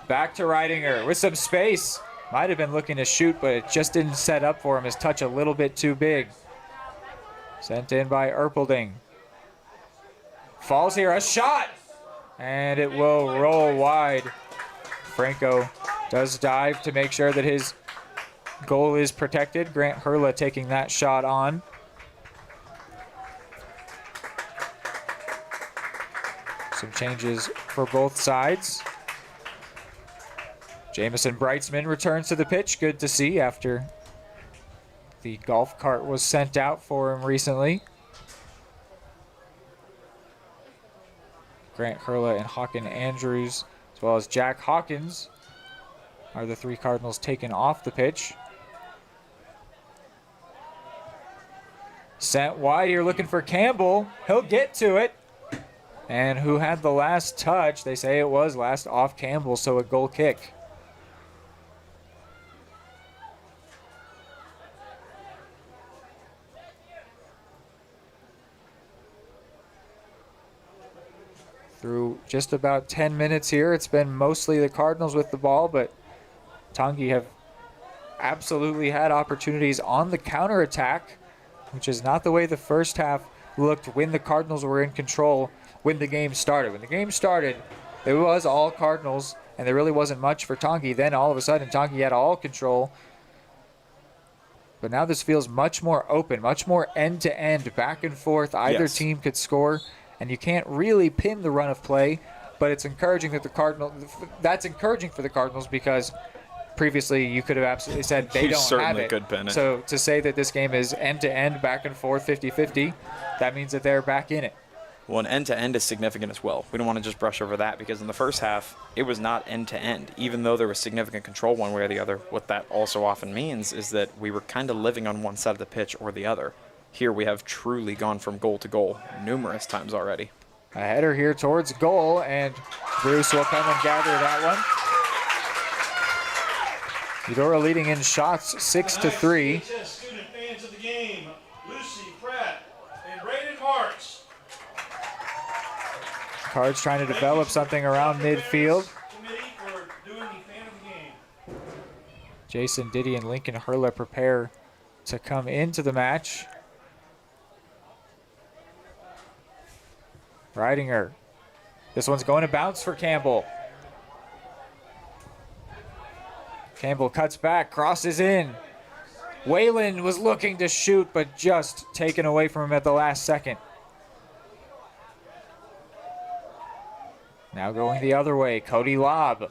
Back to Reidinger with some space. Might have been looking to shoot, but it just didn't set up for him. His touch a little bit too big. Sent in by Erpelding. Falls here, a shot! And it will roll wide. Franco does dive to make sure that his goal is protected. Grant Hurla taking that shot on. Some changes for both sides. Jamison Brightsman returns to the pitch. Good to see after the golf cart was sent out for him recently. Grant Hurla and Hawken Andrews, as well as Jack Hawkins, are the three Cardinals taken off the pitch. Sent wide here looking for Campbell. He'll get to it. And who had the last touch? They say it was last off Campbell, so a goal kick. Through just about 10 minutes here, it's been mostly the Cardinals with the ball, but Tongi have absolutely had opportunities on the counterattack, which is not the way the first half looked when the Cardinals were in control when the game started. When the game started, it was all Cardinals, and there really wasn't much for Tongi. Then all of a sudden, Tongi had all control. But now this feels much more open, much more end-to-end, back and forth. Either team could score, and you can't really pin the run of play, but it's encouraging that the Cardinals. That's encouraging for the Cardinals because previously you could have absolutely said they don't have it.
Could pin it.
So to say that this game is end-to-end, back and forth, 50-50, that means that they're back in it.
Well, an end-to-end is significant as well. We don't want to just brush over that because in the first half, it was not end-to-end. Even though there was significant control one way or the other, what that also often means is that we were kind of living on one side of the pitch or the other. Here we have truly gone from goal to goal numerous times already.
A header here towards goal, and Bruce will come and gather that one. Eudora leading in shots 6-3.
Student fans of the game, Lucy Pratt and Raiden Marks.
Cards trying to develop something around midfield. Jason Diddy and Lincoln Hurla prepare to come into the match. Reidinger. This one's going to bounce for Campbell. Campbell cuts back, crosses in. Whalen was looking to shoot, but just taken away from him at the last second. Now going the other way, Cody lob.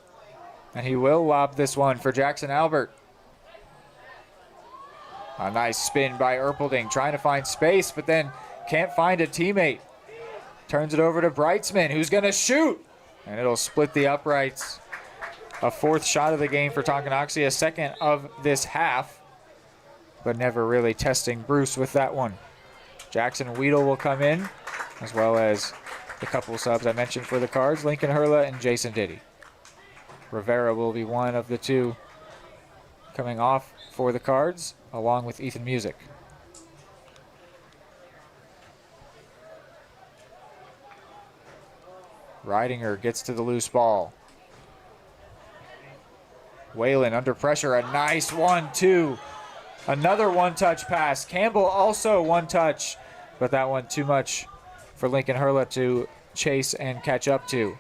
And he will lob this one for Jackson Albert. A nice spin by Erpelding, trying to find space, but then can't find a teammate. Turns it over to Brightsman, who's going to shoot. And it'll split the uprights. A fourth shot of the game for Tonganoxie, a second of this half. But never really testing Bruce with that one. Jackson Weedle will come in, as well as the couple subs I mentioned for the Cards, Lincoln Hurla and Jason Diddy. Rivera will be one of the two coming off for the Cards, along with Ethan Music. Reidinger gets to the loose ball. Whalen under pressure, a nice 1-2. Another one-touch pass. Campbell also one touch, but that one too much for Lincoln Hurla to chase and catch up to.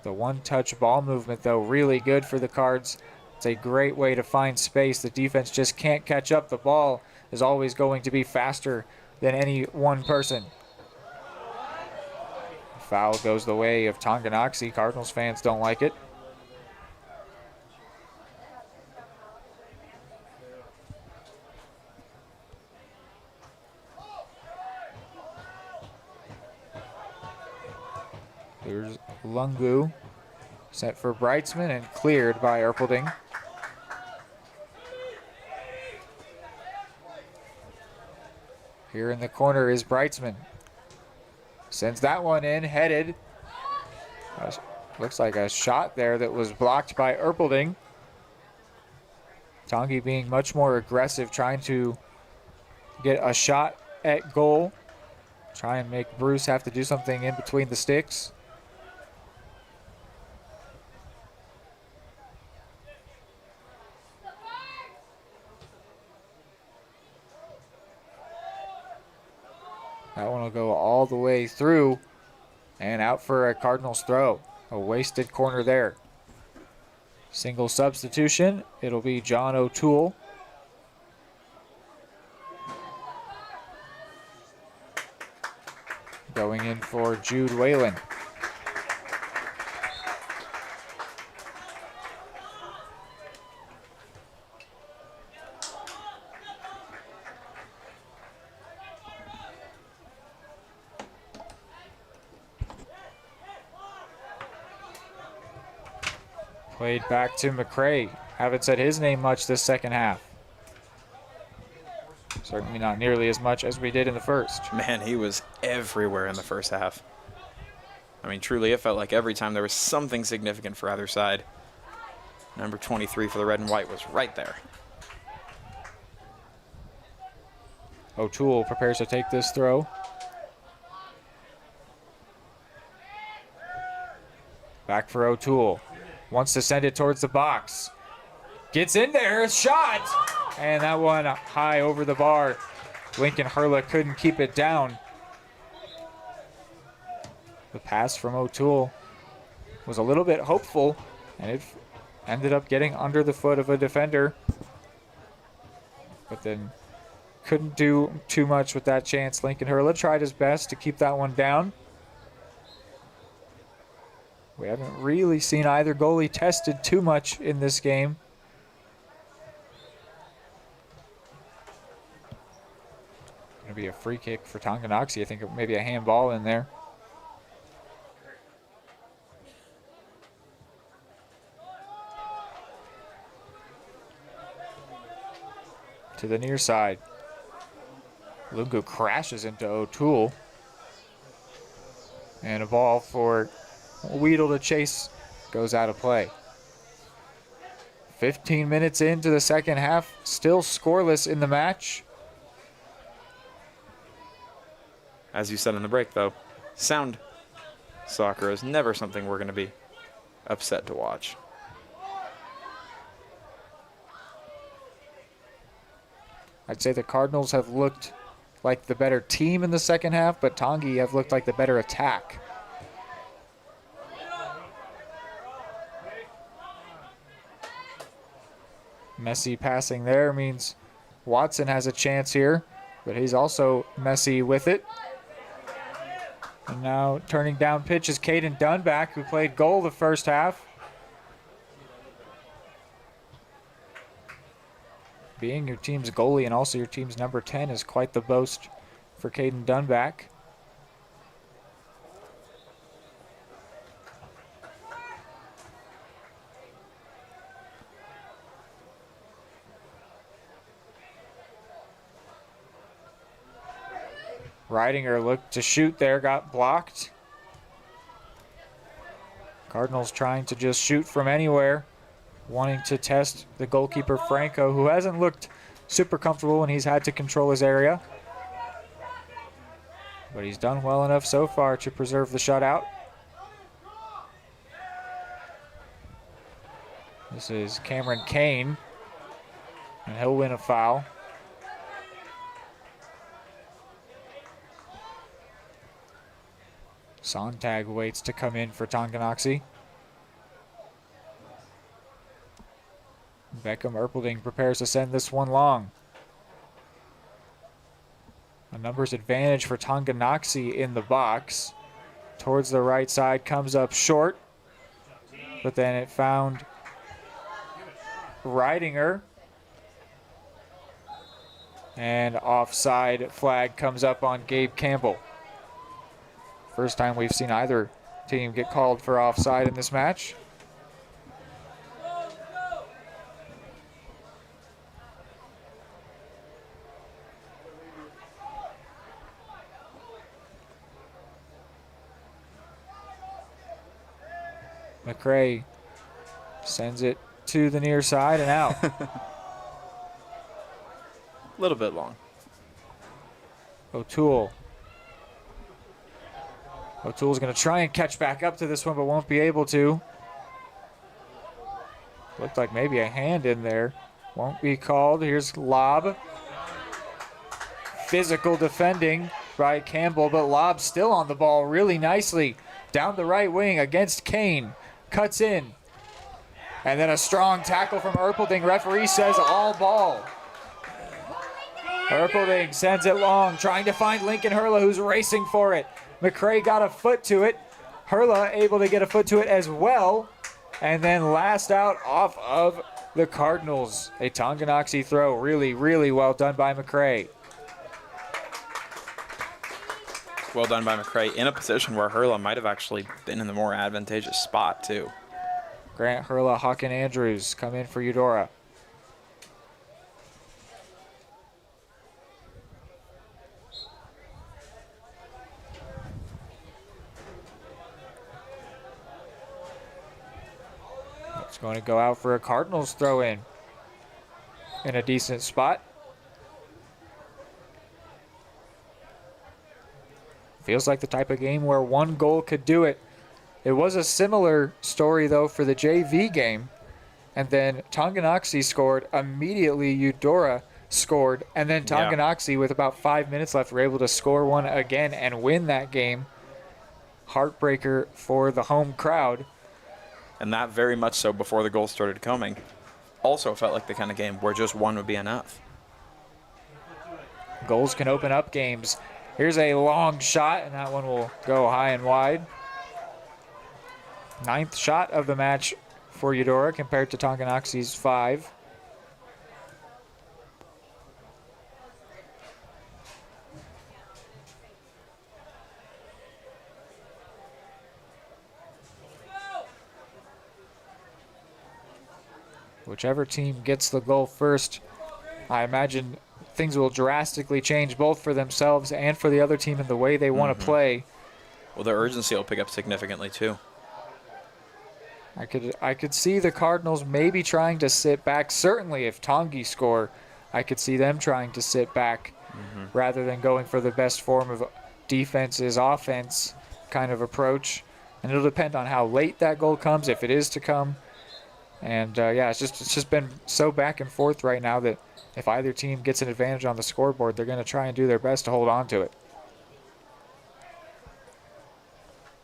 The one-touch ball movement, though, really good for the Cards. It's a great way to find space. The defense just can't catch up. The ball is always going to be faster than any one person. Foul goes the way of Tonganoxie. Cardinals fans don't like it. There's Lungu, set for Breitzman and cleared by Erpelding. Here in the corner is Breitzman. Sends that one in, headed. Looks like a shot there that was blocked by Erpelding. Tongi being much more aggressive, trying to get a shot at goal. Try and make Bruce have to do something in between the sticks. That one will go all the way through and out for a Cardinals throw. A wasted corner there. Single substitution. It'll be John O'Toole. Going in for Jude Whalen. Played back to McCray. Haven't said his name much this second half. Certainly not nearly as much as we did in the first.
Man, he was everywhere in the first half. I mean, truly, it felt like every time there was something significant for either side, number 23 for the red and white was right there.
O'Toole prepares to take this throw. Back for O'Toole. Wants to send it towards the box. Gets in there, shot! And that one high over the bar. Lincoln Hurla couldn't keep it down. The pass from O'Toole was a little bit hopeful, and it ended up getting under the foot of a defender. But then couldn't do too much with that chance. Lincoln Hurla tried his best to keep that one down. We haven't really seen either goalie tested too much in this game. Going to be a free kick for Tonganoxie. I think maybe a handball in there. To the near side. Lungu crashes into O'Toole. And a ball for Weedle to chase goes out of play. 15 minutes into the second half, still scoreless in the match.
As you said in the break, though, sound soccer is never something we're going to be upset to watch.
I'd say the Cardinals have looked like the better team in the second half, but Tongi have looked like the better attack. Messy passing there means Watson has a chance here, but he's also messy with it. And now turning down pitch is Caden Dunback, who played goal the first half. Being your team's goalie and also your team's number 10 is quite the boast for Caden Dunback. Reidinger looked to shoot there, got blocked. Cardinals trying to just shoot from anywhere, wanting to test the goalkeeper Franco, who hasn't looked super comfortable when he's had to control his area. But he's done well enough so far to preserve the shutout. This is Cameron Kane, and he'll win a foul. Sontag waits to come in for Tonganoxie. Beckham Erpelding prepares to send this one long. A numbers advantage for Tonganoxie in the box. Towards the right side, comes up short. But then it found Reidinger. And offside flag comes up on Gabe Campbell. First time we've seen either team get called for offside in this match. McCray sends it to the near side and out.
A little bit long.
O'Toole's going to try and catch back up to this one, but won't be able to. Looked like maybe a hand in there. Won't be called. Here's Lob. Physical defending by Campbell, but Lob still on the ball really nicely. Down the right wing against Kane. Cuts in. And then a strong tackle from Erpelding. Referee says all ball. Erpelding sends it long, trying to find Lincoln Hurla, who's racing for it. McCray got a foot to it. Hurla able to get a foot to it as well. And then last out off of the Cardinals. A Tonganoxie throw. Really, really well done by McCray.
Well done by McCray in a position where Hurla might have actually been in the more advantageous spot, too.
Grant Hurla, Hawken Andrews come in for Eudora. It's going to go out for a Cardinals throw in a decent spot. Feels like the type of game where one goal could do it. It was a similar story, though, for the JV game. And then Tonganoxie scored. Immediately, Eudora scored. And then Tonganoxie, with about 5 minutes left, were able to score one again and win that game. Heartbreaker for the home crowd.
And that very much so before the goals started coming. Also felt like the kind of game where just one would be enough.
Goals can open up games. Here's a long shot, and that one will go high and wide. 9th shot of the match for Eudora compared to Tonganoxie's 5. Whichever team gets the goal first, I imagine things will drastically change both for themselves and for the other team in the way they want to play.
Well, the urgency will pick up significantly too.
I could see the Cardinals maybe trying to sit back. Certainly if Tongi score, I could see them trying to sit back rather than going for the best form of defense is offense kind of approach. And it'll depend on how late that goal comes, if it is to come. And yeah, it's just been so back and forth right now that if either team gets an advantage on the scoreboard, they're going to try and do their best to hold on to it.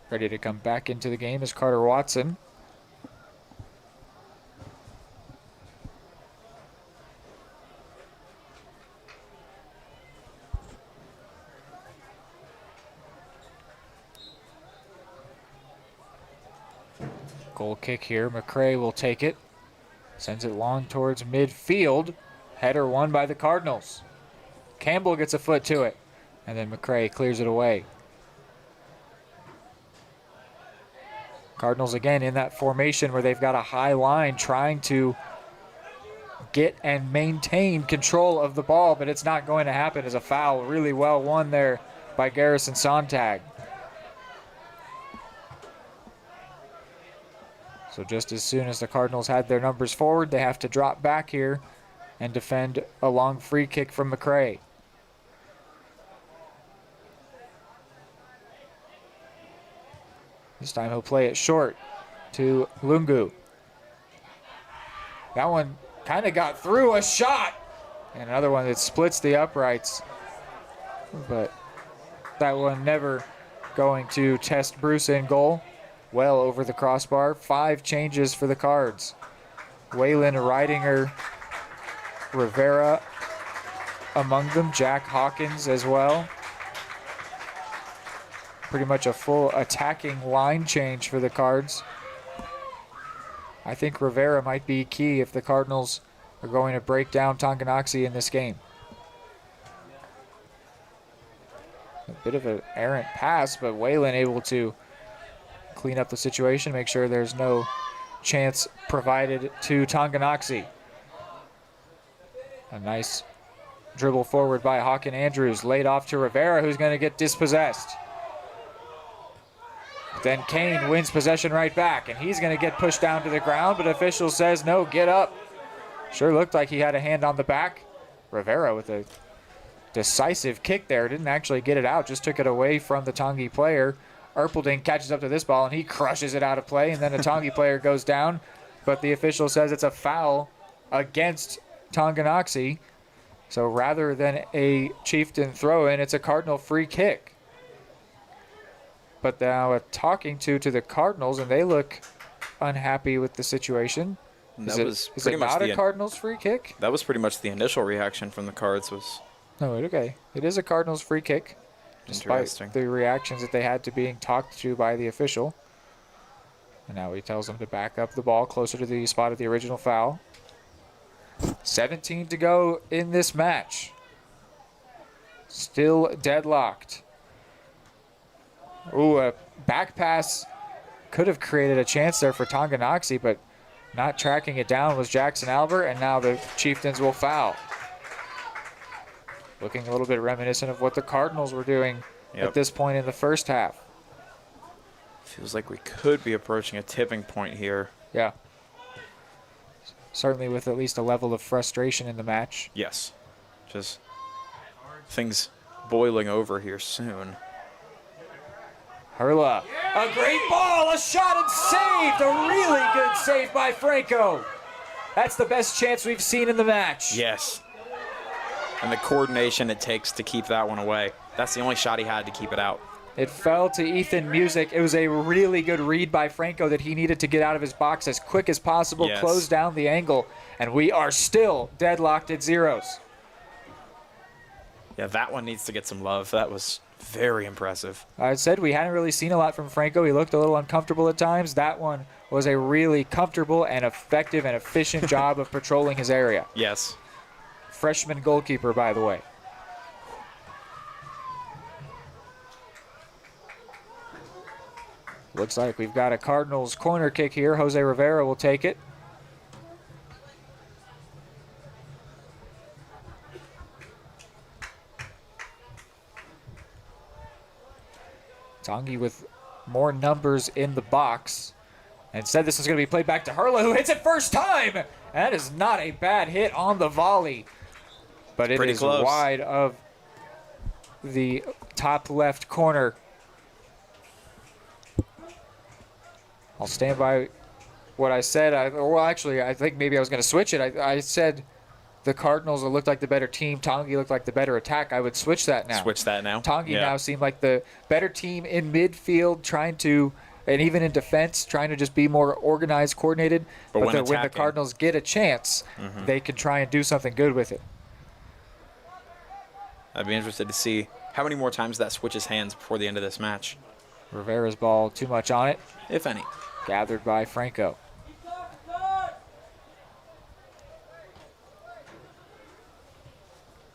Ready to come back into the game is Carter Watson. Goal kick here. McCray will take it. Sends it long towards midfield. Header won by the Cardinals. Campbell gets a foot to it. And then McCray clears it away. Cardinals again in that formation where they've got a high line trying to get and maintain control of the ball, but it's not going to happen as a foul. Really well won there by Garrison Sontag. So just as soon as the Cardinals had their numbers forward, they have to drop back here and defend a long free kick from McCray. This time he'll play it short to Lungu. That one kind of got through a shot. And another one that splits the uprights. But that one never going to test Bruce in goal. Well over the crossbar. 5 changes for the Cards. Waylon Ridinger, Rivera among them. Jack Hawkins as well. Pretty much a full attacking line change for the Cards. I think Rivera might be key if the Cardinals are going to break down Tonganoxie in this game. A bit of an errant pass, but Waylon able to clean up the situation, make sure there's no chance provided to Tonganoxie. A nice dribble forward by Hawken Andrews, laid off to Rivera, who's going to get dispossessed. Then Kane wins possession right back, and he's going to get pushed down to the ground, but official says, no, get up. Sure looked like he had a hand on the back. Rivera with a decisive kick there. Didn't actually get it out, just took it away from the Tongi player. Erpelding catches up to this ball, and he crushes it out of play, and then the Tongi player goes down, but the official says it's a foul against Tonganoxie. So rather than a Chieftain throw-in, it's a Cardinal free kick. But now a talking to the Cardinals, and they look unhappy with the situation. Is it not a Cardinals free kick?
That was pretty much the initial reaction from the Cards.
No, okay. It is a Cardinals free kick, despite the reactions that they had to being talked to by the official. And now he tells them to back up the ball closer to the spot of the original foul. 17 to go in this match. Still deadlocked. Ooh, a back pass could have created a chance there for Tonganoxie, but not tracking it down was Jackson Albert, and now the Chieftains will foul. Looking a little bit reminiscent of what the Cardinals were doing at this point in the first half.
Feels like we could be approaching a tipping point here.
Yeah. Certainly with at least a level of frustration in the match.
Yes. Just things boiling over here soon.
Hurla. A great ball, a shot and saved. A really good save by Franco. That's the best chance we've seen in the match.
Yes. And the coordination it takes to keep that one away. That's the only shot he had to keep it out.
It fell to Ethan Music. It was a really good read by Franco that he needed to get out of his box as quick as possible, close down the angle, and we are still deadlocked at zeros.
Yeah, that one needs to get some love. That was very impressive.
I said we hadn't really seen a lot from Franco. He looked a little uncomfortable at times. That one was a really comfortable and effective and efficient job of patrolling his area.
Yes.
Freshman goalkeeper, by the way. Looks like we've got a Cardinals corner kick here. Jose Rivera will take it. Tongi with more numbers in the box. And said this is going to be played back to Hurla, who hits it first time. That is not a bad hit on the volley. But it is close. Wide of the top left corner. I'll stand by what I said. I think maybe I was going to switch it. I said the Cardinals looked like the better team. Tongi looked like the better attack. I would switch that now.
Switch that now.
Tongi now seemed like the better team in midfield, trying to, and even in defense, trying to just be more organized, coordinated. But when the Cardinals get a chance, they can try and do something good with it.
I'd be interested to see how many more times that switches hands before the end of this match.
Rivera's ball too much on it.
If any.
Gathered by Franco.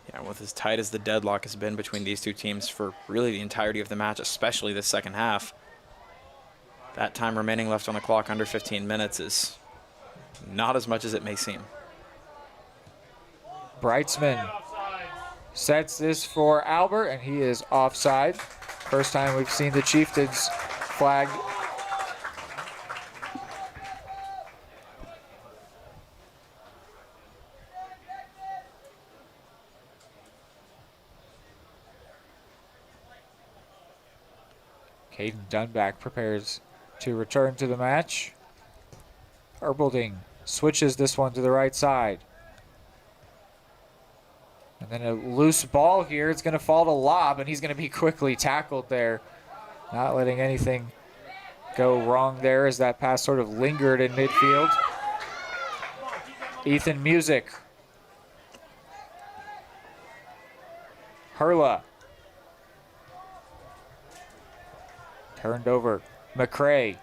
Yeah, with as tight as the deadlock has been between these two teams for really the entirety of the match, especially this second half, that time remaining left on the clock under 15 minutes is not as much as it may seem.
Breitzman sets this for Albert, and he is offside. First time we've seen the Chieftains flag. Caden Dunback prepares to return to the match. Erpelding switches this one to the right side. And then a loose ball here. It's going to fall to Lob, and he's going to be quickly tackled there. Not letting anything go wrong there as that pass sort of lingered in midfield. Ethan Music. Hurla. Turned over. McCray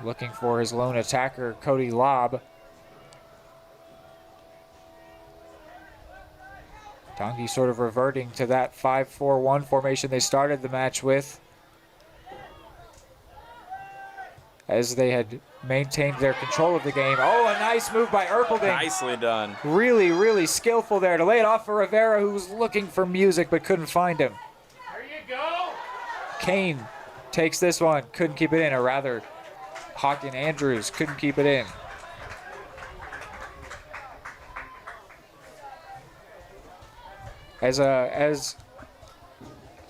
looking for his lone attacker, Cody Lobb. Tongi sort of reverting to that 5-4-1 formation they started the match with. as they had maintained their control of the game. Oh, a nice move by Erpelding.
Nicely done.
Really, really skillful there to lay it off for Rivera, who was looking for music but couldn't find him.
There you go.
Kane takes this one, couldn't keep it in, or rather, Hawken Andrews couldn't keep it in. As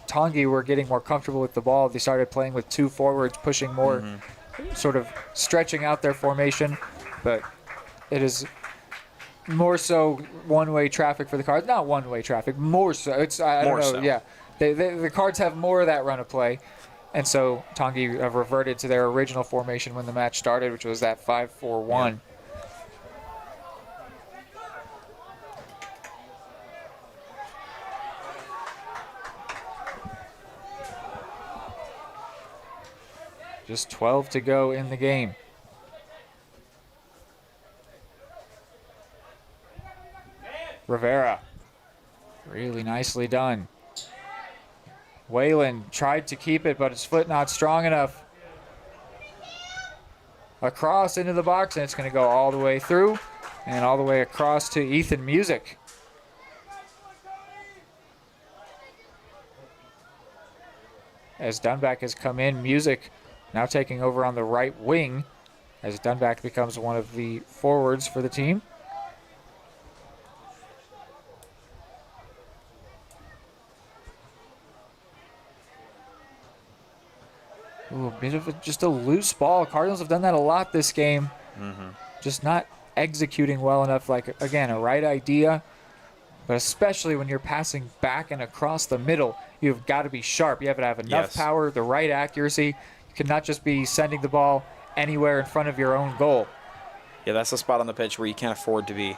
Tongi were getting more comfortable with the ball, they started playing with two forwards, pushing more, sort of stretching out their formation. But it is more so one-way traffic for the Cards. Not one-way traffic, more so. It's I don't know. Yeah, the Cards have more of that run of play, and so Tongi have reverted to their original formation when the match started, which was that 5-4-1. Yeah. Just 12 to go in the game. Rivera, really nicely done. Whalen tried to keep it, but his foot not strong enough. Across into the box, and it's going to go all the way through and all the way across to Ethan Music. As Dunback has come in, Music now taking over on the right wing as Dunback becomes one of the forwards for the team. Ooh, a bit of just a loose ball. Cardinals have done that a lot this game. Just not executing well enough. Like, again, a right idea, but especially when you're passing back and across the middle, you've got to be sharp. You have to have enough power, the right accuracy. You cannot just be sending the ball anywhere in front of your own goal.
Yeah, that's the spot on the pitch where you can't afford to be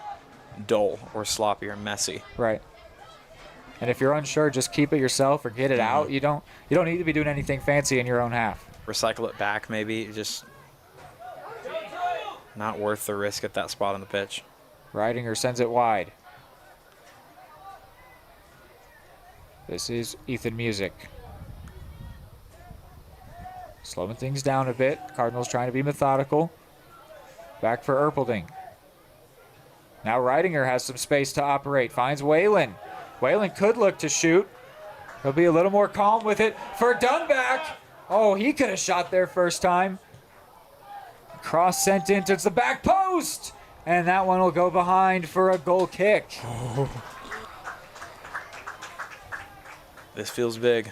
dull or sloppy or messy.
Right. And if you're unsure, just keep it yourself or get it out. You don't need to be doing anything fancy in your own half.
Recycle it back, maybe. Just not worth the risk at that spot on the pitch.
Ridinger sends it wide. This is Ethan Music. Slowing things down a bit. Cardinals trying to be methodical. Back for Erpelding. Now Ridinger has some space to operate. Finds Whalen. Whalen could look to shoot. He'll be a little more calm with it for Dunback. Oh, he could have shot there first time. Cross sent into the back post. And that one will go behind for a goal kick.
This feels big.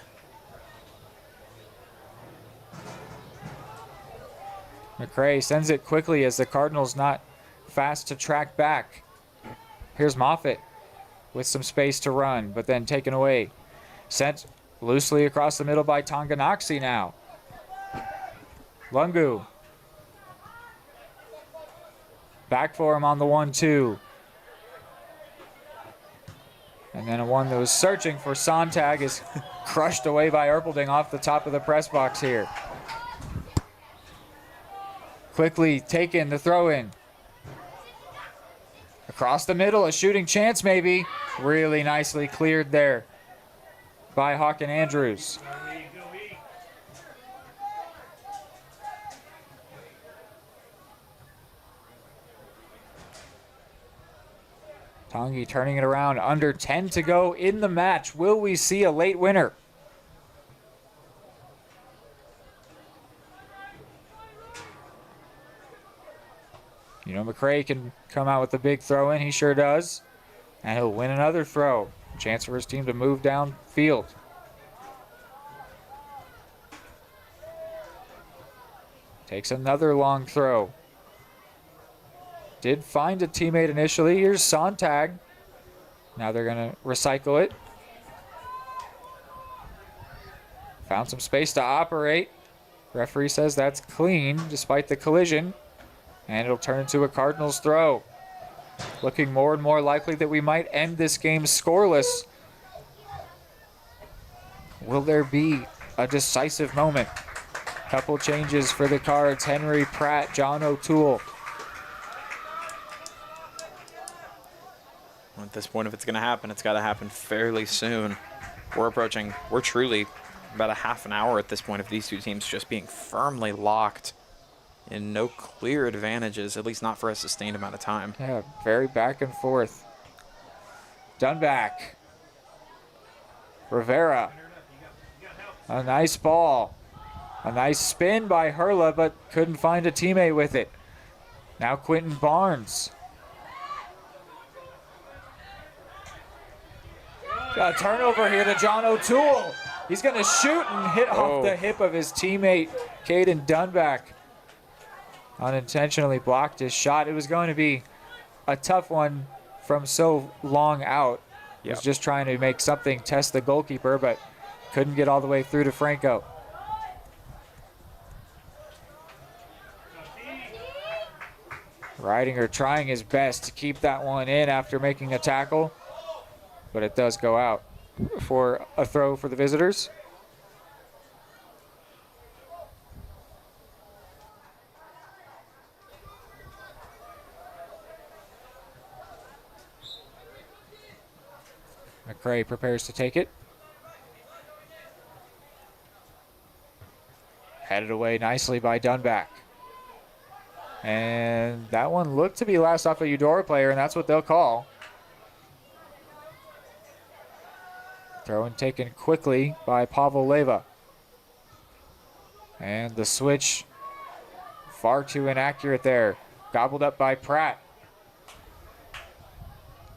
McRae sends it quickly as the Cardinals not fast to track back. Here's Moffitt with some space to run, but then taken away. Sent loosely across the middle by Tonganoxie now. Lungu. Back for him on the 1-2. And then a one that was searching for Sontag is crushed away by Erpelding off the top of the press box here. Quickly taken, the throw in. Across the middle, a shooting chance maybe. Really nicely cleared there by Hawken Andrews. Tongi turning it around, under 10 to go in the match. Will we see a late winner? You know, McRae can come out with a big throw in. He sure does. And he'll win another throw. Chance for his team to move downfield. Takes another long throw. Did find a teammate initially. Here's Sontag. Now they're going to recycle it. Found some space to operate. Referee says that's clean despite the collision. And it'll turn into a Cardinals throw. Looking more and more likely that we might end this game scoreless. Will there be a decisive moment? Couple changes for the Cards. Henry Pratt, John O'Toole.
At this point, if it's going to happen, it's got to happen fairly soon. We're truly about a half an hour at this point of these two teams just being firmly locked. and no clear advantages, at least not for a sustained amount of time.
Yeah, very back and forth. Dunback. Rivera. A nice ball. A nice spin by Hurla, but couldn't find a teammate with it. Now Quentin Barnes. A turnover here to John O'Toole. He's going to shoot and hit off the hip of his teammate, Caden Dunback. Unintentionally blocked his shot. It was going to be a tough one from so long out. He was just trying to make something test the goalkeeper, but couldn't get all the way through to Franco. Reidinger trying his best to keep that one in after making a tackle, but it does go out for a throw for the visitors. McCray prepares to take it. Headed away nicely by Dunback. And that one looked to be last off a Eudora player, and that's what they'll call. Throw in taken quickly by Pavel Leva. And the switch far too inaccurate there. Gobbled up by Pratt.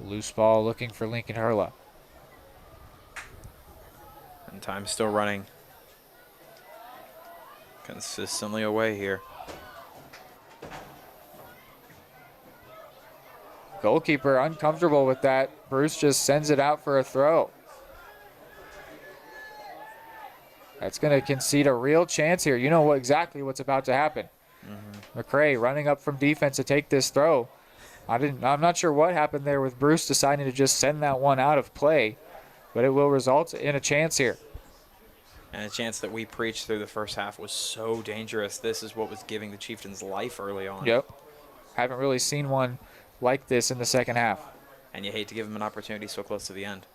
Loose ball looking for Lincoln Hurla.
And time still running. Consistently away here.
Goalkeeper uncomfortable with that. Bruce just sends it out for a throw. That's going to concede a real chance here. You know exactly what's about to happen. McCray running up from defense to take this throw. I'm not sure what happened there with Bruce deciding to just send that one out of play, but it will result in a chance here.
And a chance that we preached through the first half was so dangerous. This is what was giving the Chieftains life early on.
Yep. Haven't really seen one like this in the second half.
And you hate to give them an opportunity so close to the end.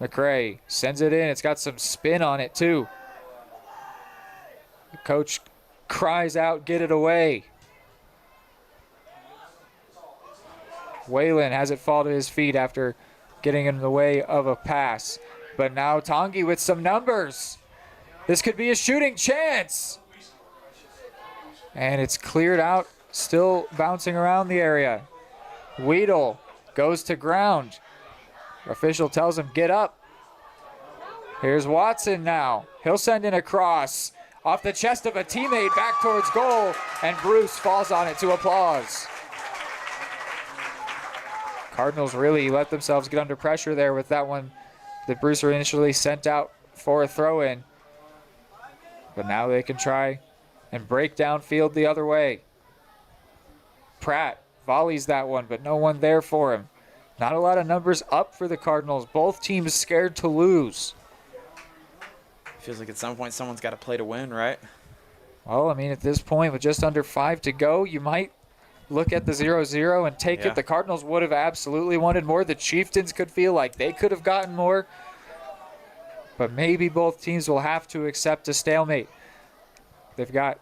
McCray sends it in. It's got some spin on it, too. The coach cries out, get it away. Whalen has it fall to his feet after getting in the way of a pass. But now Tongi with some numbers. This could be a shooting chance. And it's cleared out, still bouncing around the area. Weedle goes to ground. Official tells him, get up. Here's Watson now. He'll send in a cross off the chest of a teammate back towards goal, and Bruce falls on it to applause. Cardinals really let themselves get under pressure there with that one that Bruce initially sent out for a throw-in. But now they can try and break downfield the other way. Pratt volleys that one, but no one there for him. Not a lot of numbers up for the Cardinals. Both teams scared to lose.
Feels like at some point someone's got to play to win, right?
Well, I mean, at this point, with just under 5 to go, you might look at the 0-0 and take it. The Cardinals would have absolutely wanted more. The Chieftains could feel like they could have gotten more. But maybe both teams will have to accept a stalemate. They've got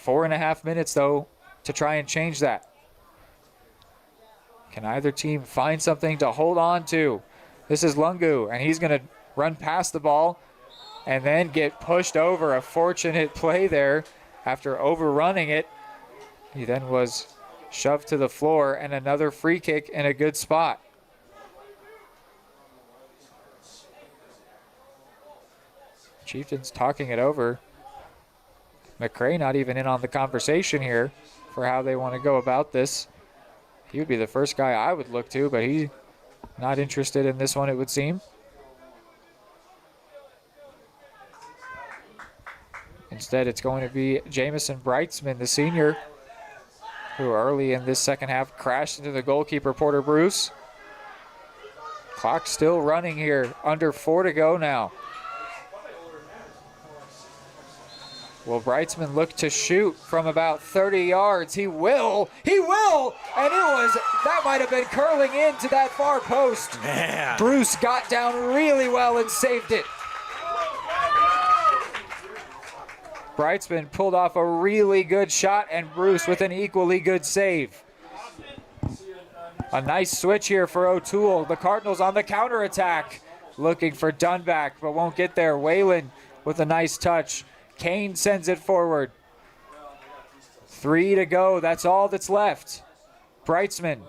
4.5 minutes, though, to try and change that. Can either team find something to hold on to? This is Lungu, and he's going to run past the ball and then get pushed over. A fortunate play there after overrunning it. He then was shoved to the floor, and another free kick in a good spot. Chieftains talking it over. McCray not even in on the conversation here for how they want to go about this. He would be the first guy I would look to, but he's not interested in this one, it would seem. Instead, it's going to be Jamison Brightsman, the senior, who early in this second half crashed into the goalkeeper, Porter Bruce. Clock still running here, under 4 to go now. Will Brightsman look to shoot from about 30 yards? He will, and that might have been curling into that far post.
Man.
Bruce got down really well and saved it. Breitzman pulled off a really good shot, and Bruce with an equally good save. A nice switch here for O'Toole. The Cardinals on the counterattack, looking for Dunback, but won't get there. Whalen with a nice touch. Kane sends it forward. 3 to go, that's all that's left. Breitzman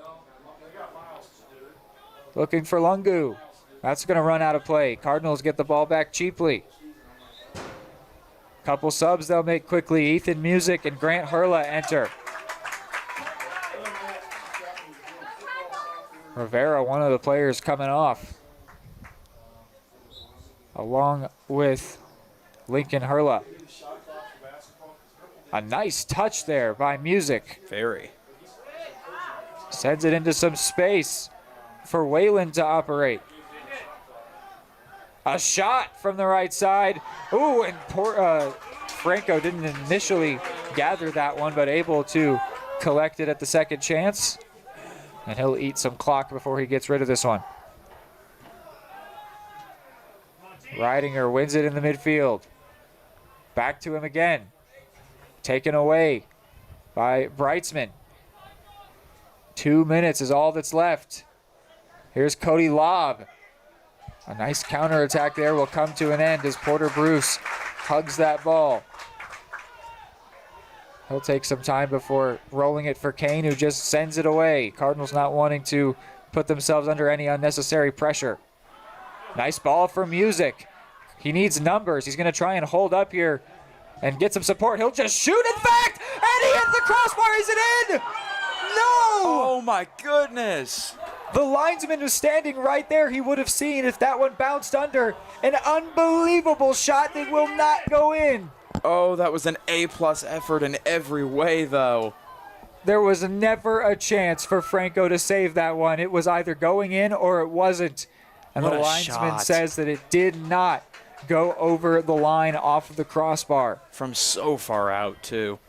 looking for Lungu. That's going to run out of play. Cardinals get the ball back cheaply. Couple subs they'll make quickly. Ethan Music and Grant Hurla enter. Rivera, one of the players coming off, along with Lincoln Hurla. A nice touch there by Music.
Very.
Sends it into some space for Whalen to operate. A shot from the right side. Ooh, and Franco didn't initially gather that one, but able to collect it at the second chance. And he'll eat some clock before he gets rid of this one. Ridinger wins it in the midfield. Back to him again. Taken away by Breitzman. 2 minutes is all that's left. Here's Cody Lobb. A nice counterattack there will come to an end as Porter Bruce hugs that ball. He'll take some time before rolling it for Kane, who just sends it away. Cardinals not wanting to put themselves under any unnecessary pressure. Nice ball for Music. He needs numbers. He's going to try and hold up here and get some support. He'll just shoot, in fact, and he hits the crossbar. Is it in? No!
Oh my goodness.
The linesman was standing right there. He would have seen if that one bounced under. An unbelievable shot that will not go in.
Oh, that was an A+ effort in every way, though.
There was never a chance for Franco to save that one. It was either going in or it wasn't. And
What
the
a
linesman
shot.
says that it did not go over the line off of the crossbar.
From so far out, too.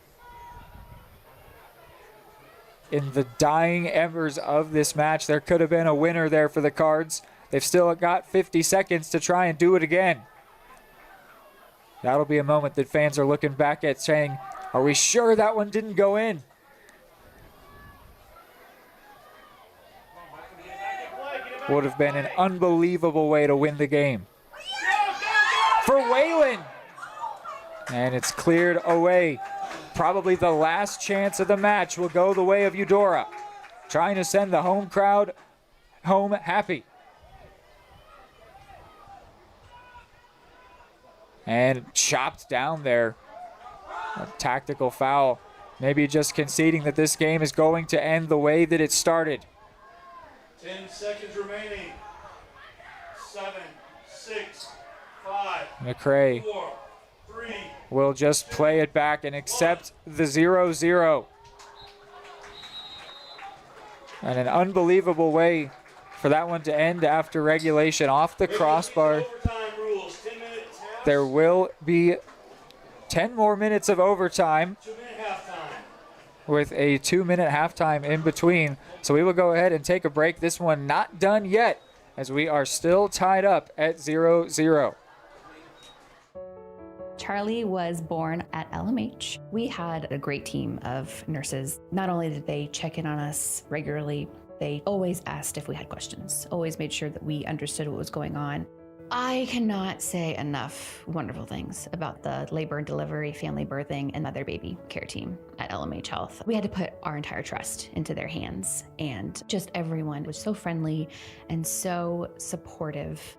In the dying embers of this match, there could have been a winner there for the Cards. They've still got 50 seconds to try and do it again. That'll be a moment that fans are looking back at saying, are we sure that one didn't go in? Would have been an unbelievable way to win the game. For Whalen. And it's cleared away. Probably the last chance of the match will go the way of Eudora, trying to send the home crowd home happy. And chopped down there. A tactical foul. Maybe just conceding that this game is going to end the way that it started.
10 seconds remaining. 7, 6, 5,
McRae
4, 3.
will just play it back and accept the 0-0. And an unbelievable way for that one to end after regulation off the crossbar. There will be 10 more minutes of overtime with a 2-minute halftime in between. So we will go ahead and take a break. This one not done yet, as we are still tied up at 0-0.
Charlie was born at LMH. We had a great team of nurses. Not only did they check in on us regularly, they always asked if we had questions, always made sure that we understood what was going on. I cannot say enough wonderful things about the labor and delivery, family birthing, and mother baby care team at LMH Health. We had to put our entire trust into their hands, and just everyone was so friendly and so supportive.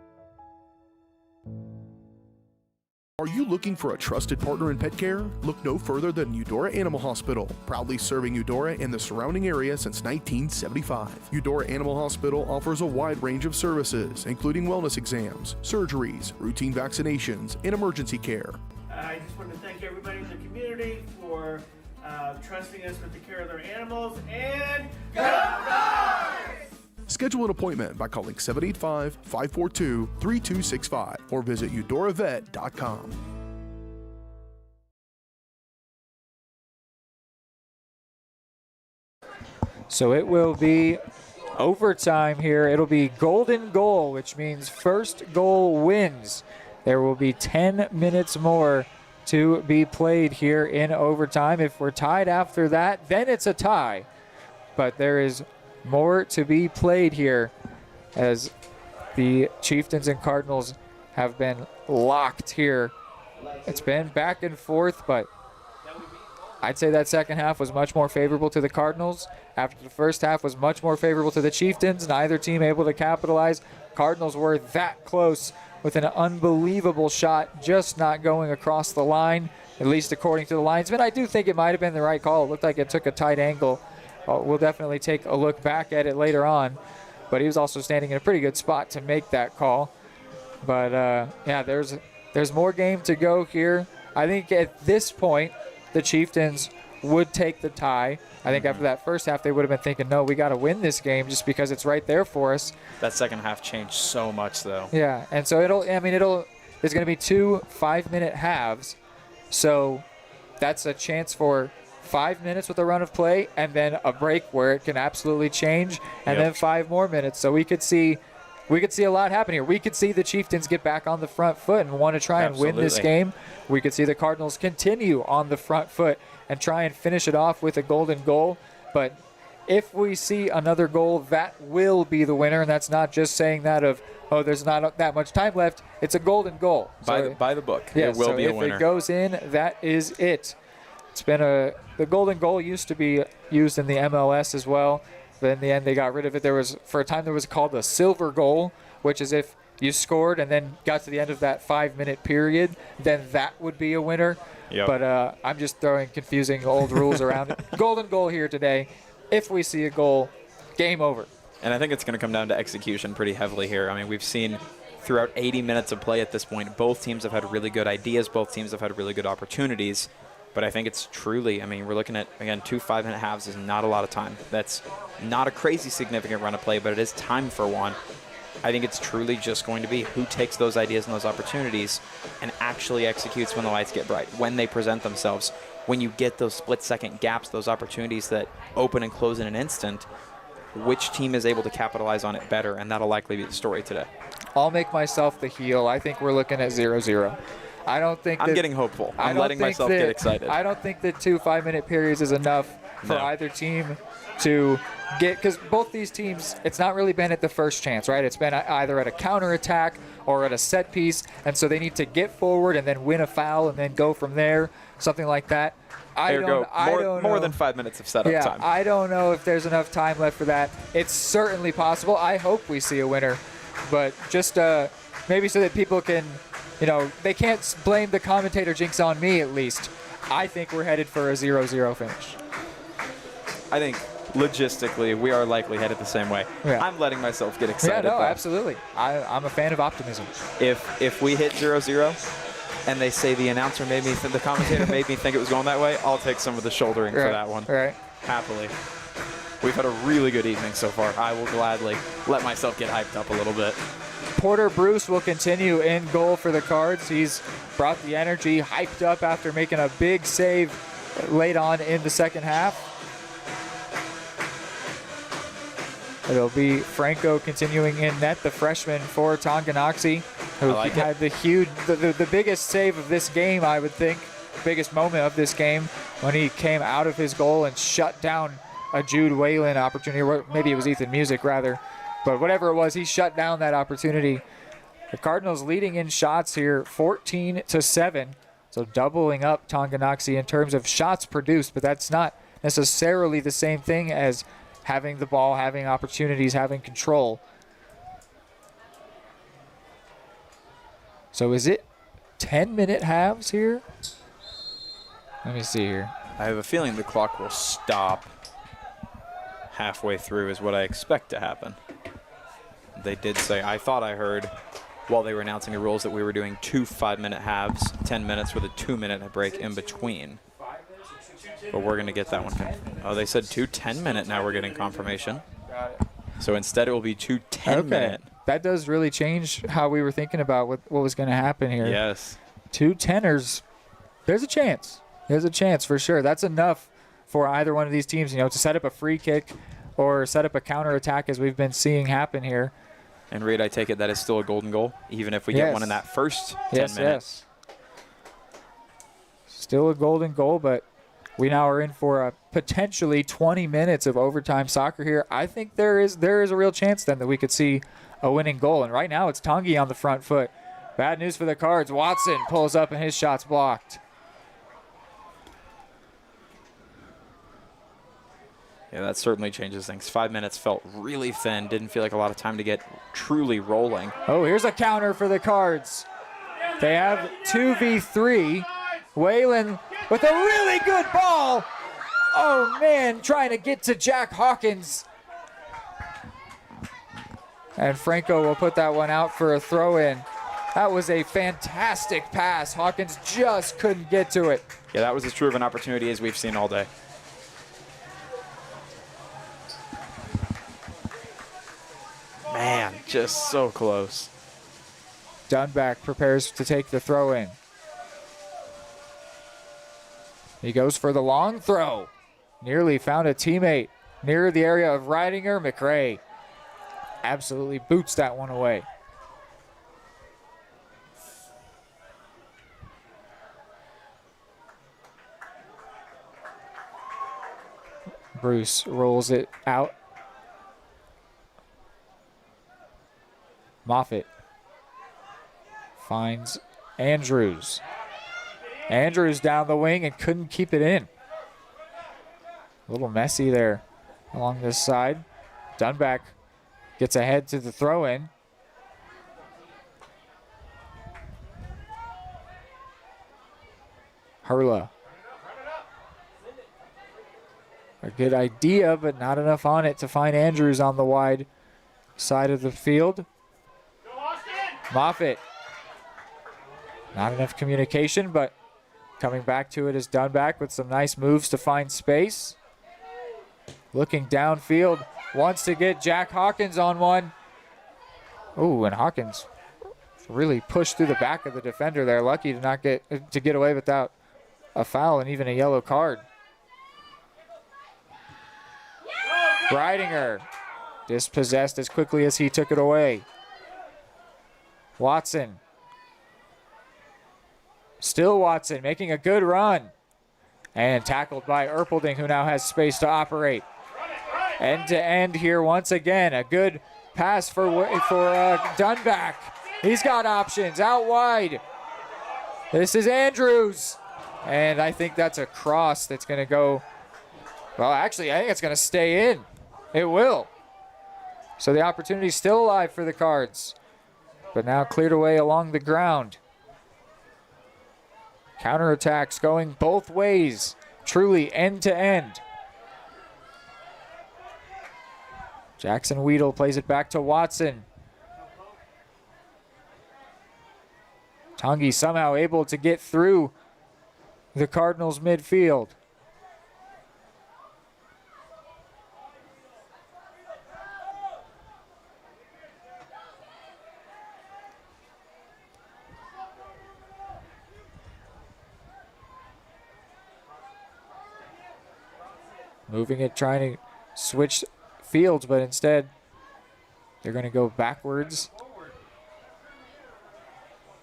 Are you looking for a trusted partner in pet care? Look no further than Eudora Animal Hospital, proudly serving Eudora and the surrounding area since 1975. Eudora Animal Hospital offers a wide range of services, including wellness exams, surgeries, routine vaccinations, and emergency care.
I just want to thank everybody in the community for trusting us with the care of their animals, and go Cards!
Schedule an appointment by calling 785-542-3265 or visit eudoravet.com.
So it will be overtime here. It'll be golden goal, which means first goal wins. There will be 10 minutes more to be played here in overtime. If we're tied after that, then it's a tie. But there is more to be played here as the Chieftains and Cardinals have been locked here. It's been back and forth, but I'd say that second half was much more favorable to the Cardinals. After the first half was much more favorable to the Chieftains. Neither team able to capitalize. Cardinals were that close with an unbelievable shot, just not going across the line, at least according to the linesman. I do think it might have been the right call. It looked like it took a tight angle. We'll definitely take a look back at it later on. But he was also standing in a pretty good spot to make that call. But, yeah, there's more game to go here. I think at this point, the Chieftains would take the tie. I think after that first half, they would have been thinking, no, we got to win this game just because it's right there for us.
That second half changed so much, though.
Yeah, and so there's going to be 2 5-minute halves. So that's a chance for 5 minutes with a run of play and then a break where it can absolutely change, and then 5 more minutes. So we could see a lot happen here. We could see the Chieftains get back on the front foot and want to try and win this game. We could see the Cardinals continue on the front foot and try and finish it off with a golden goal. But if we see another goal, that will be the winner. And that's not just saying that of, oh, there's not that much time left. It's a golden goal.
By the book.
Yeah,
it will be a winner.
If it goes in, that is it. It's been the golden goal used to be used in the MLS as well. But in the end, they got rid of it. For a time, there was called a silver goal, which is if you scored and then got to the end of that 5-minute period, then that would be a winner.
Yep.
But I'm just throwing confusing old rules around it. Golden goal here today. If we see a goal, game over.
And I think it's going to come down to execution pretty heavily here. I mean, we've seen throughout 80 minutes of play at this point, both teams have had really good ideas. Both teams have had really good opportunities. But I think it's truly, we're looking at, again, 2 5-minute halves is not a lot of time. That's not a crazy significant run of play, but it is time for one. I think it's truly just going to be who takes those ideas and those opportunities and actually executes when the lights get bright, when they present themselves, when you get those split-second gaps, those opportunities that open and close in an instant, which team is able to capitalize on it better, and that'll likely be the story today.
I'll make myself the heel. I think we're looking at 0-0. I don't think
I'm getting hopeful. I'm letting myself get excited.
I don't think that 2 5-minute periods is enough for either team to get, because both these teams, it's not really been at the first chance, right? It's been either at a counterattack or at a set piece, and so they need to get forward and then win a foul and then go from there, something like that. I don't
more
know.
than 5 minutes of setup time.
I don't know if there's enough time left for that. It's certainly possible. I hope we see a winner, but just maybe so that people can, they can't blame the commentator jinx on me at least. I think we're headed for a 0-0 finish.
I think logistically we are likely headed the same way.
Yeah.
I'm letting myself get excited.
Yeah, no, absolutely. I'm a fan of optimism.
If we hit 0-0 and they say the announcer made me, the commentator made me think it was going that way, I'll take some of the shouldering for that one.
Right.
Happily. We've had a really good evening so far. I will gladly let myself get hyped up a little bit.
Porter Bruce will continue in goal for the Cards. He's brought the energy, hyped up after making a big save late on in the second half. It'll be Franco continuing in net, the freshman for Tonganoxie, who had the biggest save of this game, I would think, biggest moment of this game, when he came out of his goal and shut down a Jude Whalen opportunity, or maybe it was Ethan Music rather. But whatever it was, he shut down that opportunity. The Cardinals leading in shots here, 14-7. So doubling up Tonganoxie in terms of shots produced, but that's not necessarily the same thing as having the ball, having opportunities, having control. So is it 10-minute halves here? Let me see here.
I have a feeling the clock will stop halfway through is what I expect to happen. They did say, I thought I heard while they were announcing the rules that we were doing 2 5-minute halves, 10 minutes with a 2-minute break in between. But we're going to get that one. Oh, they said 2 10-minute. Now we're getting confirmation.
Got it.
So instead it will be 2 10-minute.
Okay. That does really change how we were thinking about what was going to happen here.
Yes.
2 10ers. There's a chance. There's a chance for sure. That's enough for either one of these teams, to set up a free kick or set up a counterattack as we've been seeing happen here.
And Reed, I take it that is still a golden goal, even if we get one in that first 10 minutes.
Yes. Still a golden goal, but we now are in for a potentially 20 minutes of overtime soccer here. I think there is a real chance then that we could see a winning goal. And right now it's Tongi on the front foot. Bad news for the Cards. Watson pulls up and his shot's blocked.
Yeah, that certainly changes things. 5 minutes felt really thin. Didn't feel like a lot of time to get truly rolling.
Oh, here's a counter for the Cards. They have 2v3. Whalen with a really good ball. Oh, man, trying to get to Jack Hawkins. And Franco will put that one out for a throw-in. That was a fantastic pass. Hawkins just couldn't get to it.
Yeah, that was as true of an opportunity as we've seen all day. Man, just so close.
Dunback prepares to take the throw-in. He goes for the long throw. Nearly found a teammate near the area of Ridinger. McRae absolutely boots that one away. Bruce rolls it out. Moffitt finds Andrews. Andrews down the wing and couldn't keep it in. A little messy there along this side. Dunback gets ahead to the throw-in. Hurla. A good idea, but not enough on it to find Andrews on the wide side of the field. Moffitt. Not enough communication, but coming back to it is Dunback with some nice moves to find space. Looking downfield, wants to get Jack Hawkins on one. Oh, and Hawkins really pushed through the back of the defender there. Lucky to not get away without a foul and even a yellow card. Ridinger dispossessed as quickly as he took it away. Watson. Still Watson making a good run. And tackled by Erpelding, who now has space to operate. End to end here once again. A good pass for Dunback. He's got options out wide. This is Andrews. And I think that's a cross that's going to go. Well, actually, I think it's going to stay in. It will. So the opportunity's still alive for the Cards. But now cleared away along the ground. Counterattacks going both ways. Truly end to end. Jackson Weedle plays it back to Watson. Tongi somehow able to get through the Cardinals midfield. Moving it, trying to switch fields, but instead they're going to go backwards.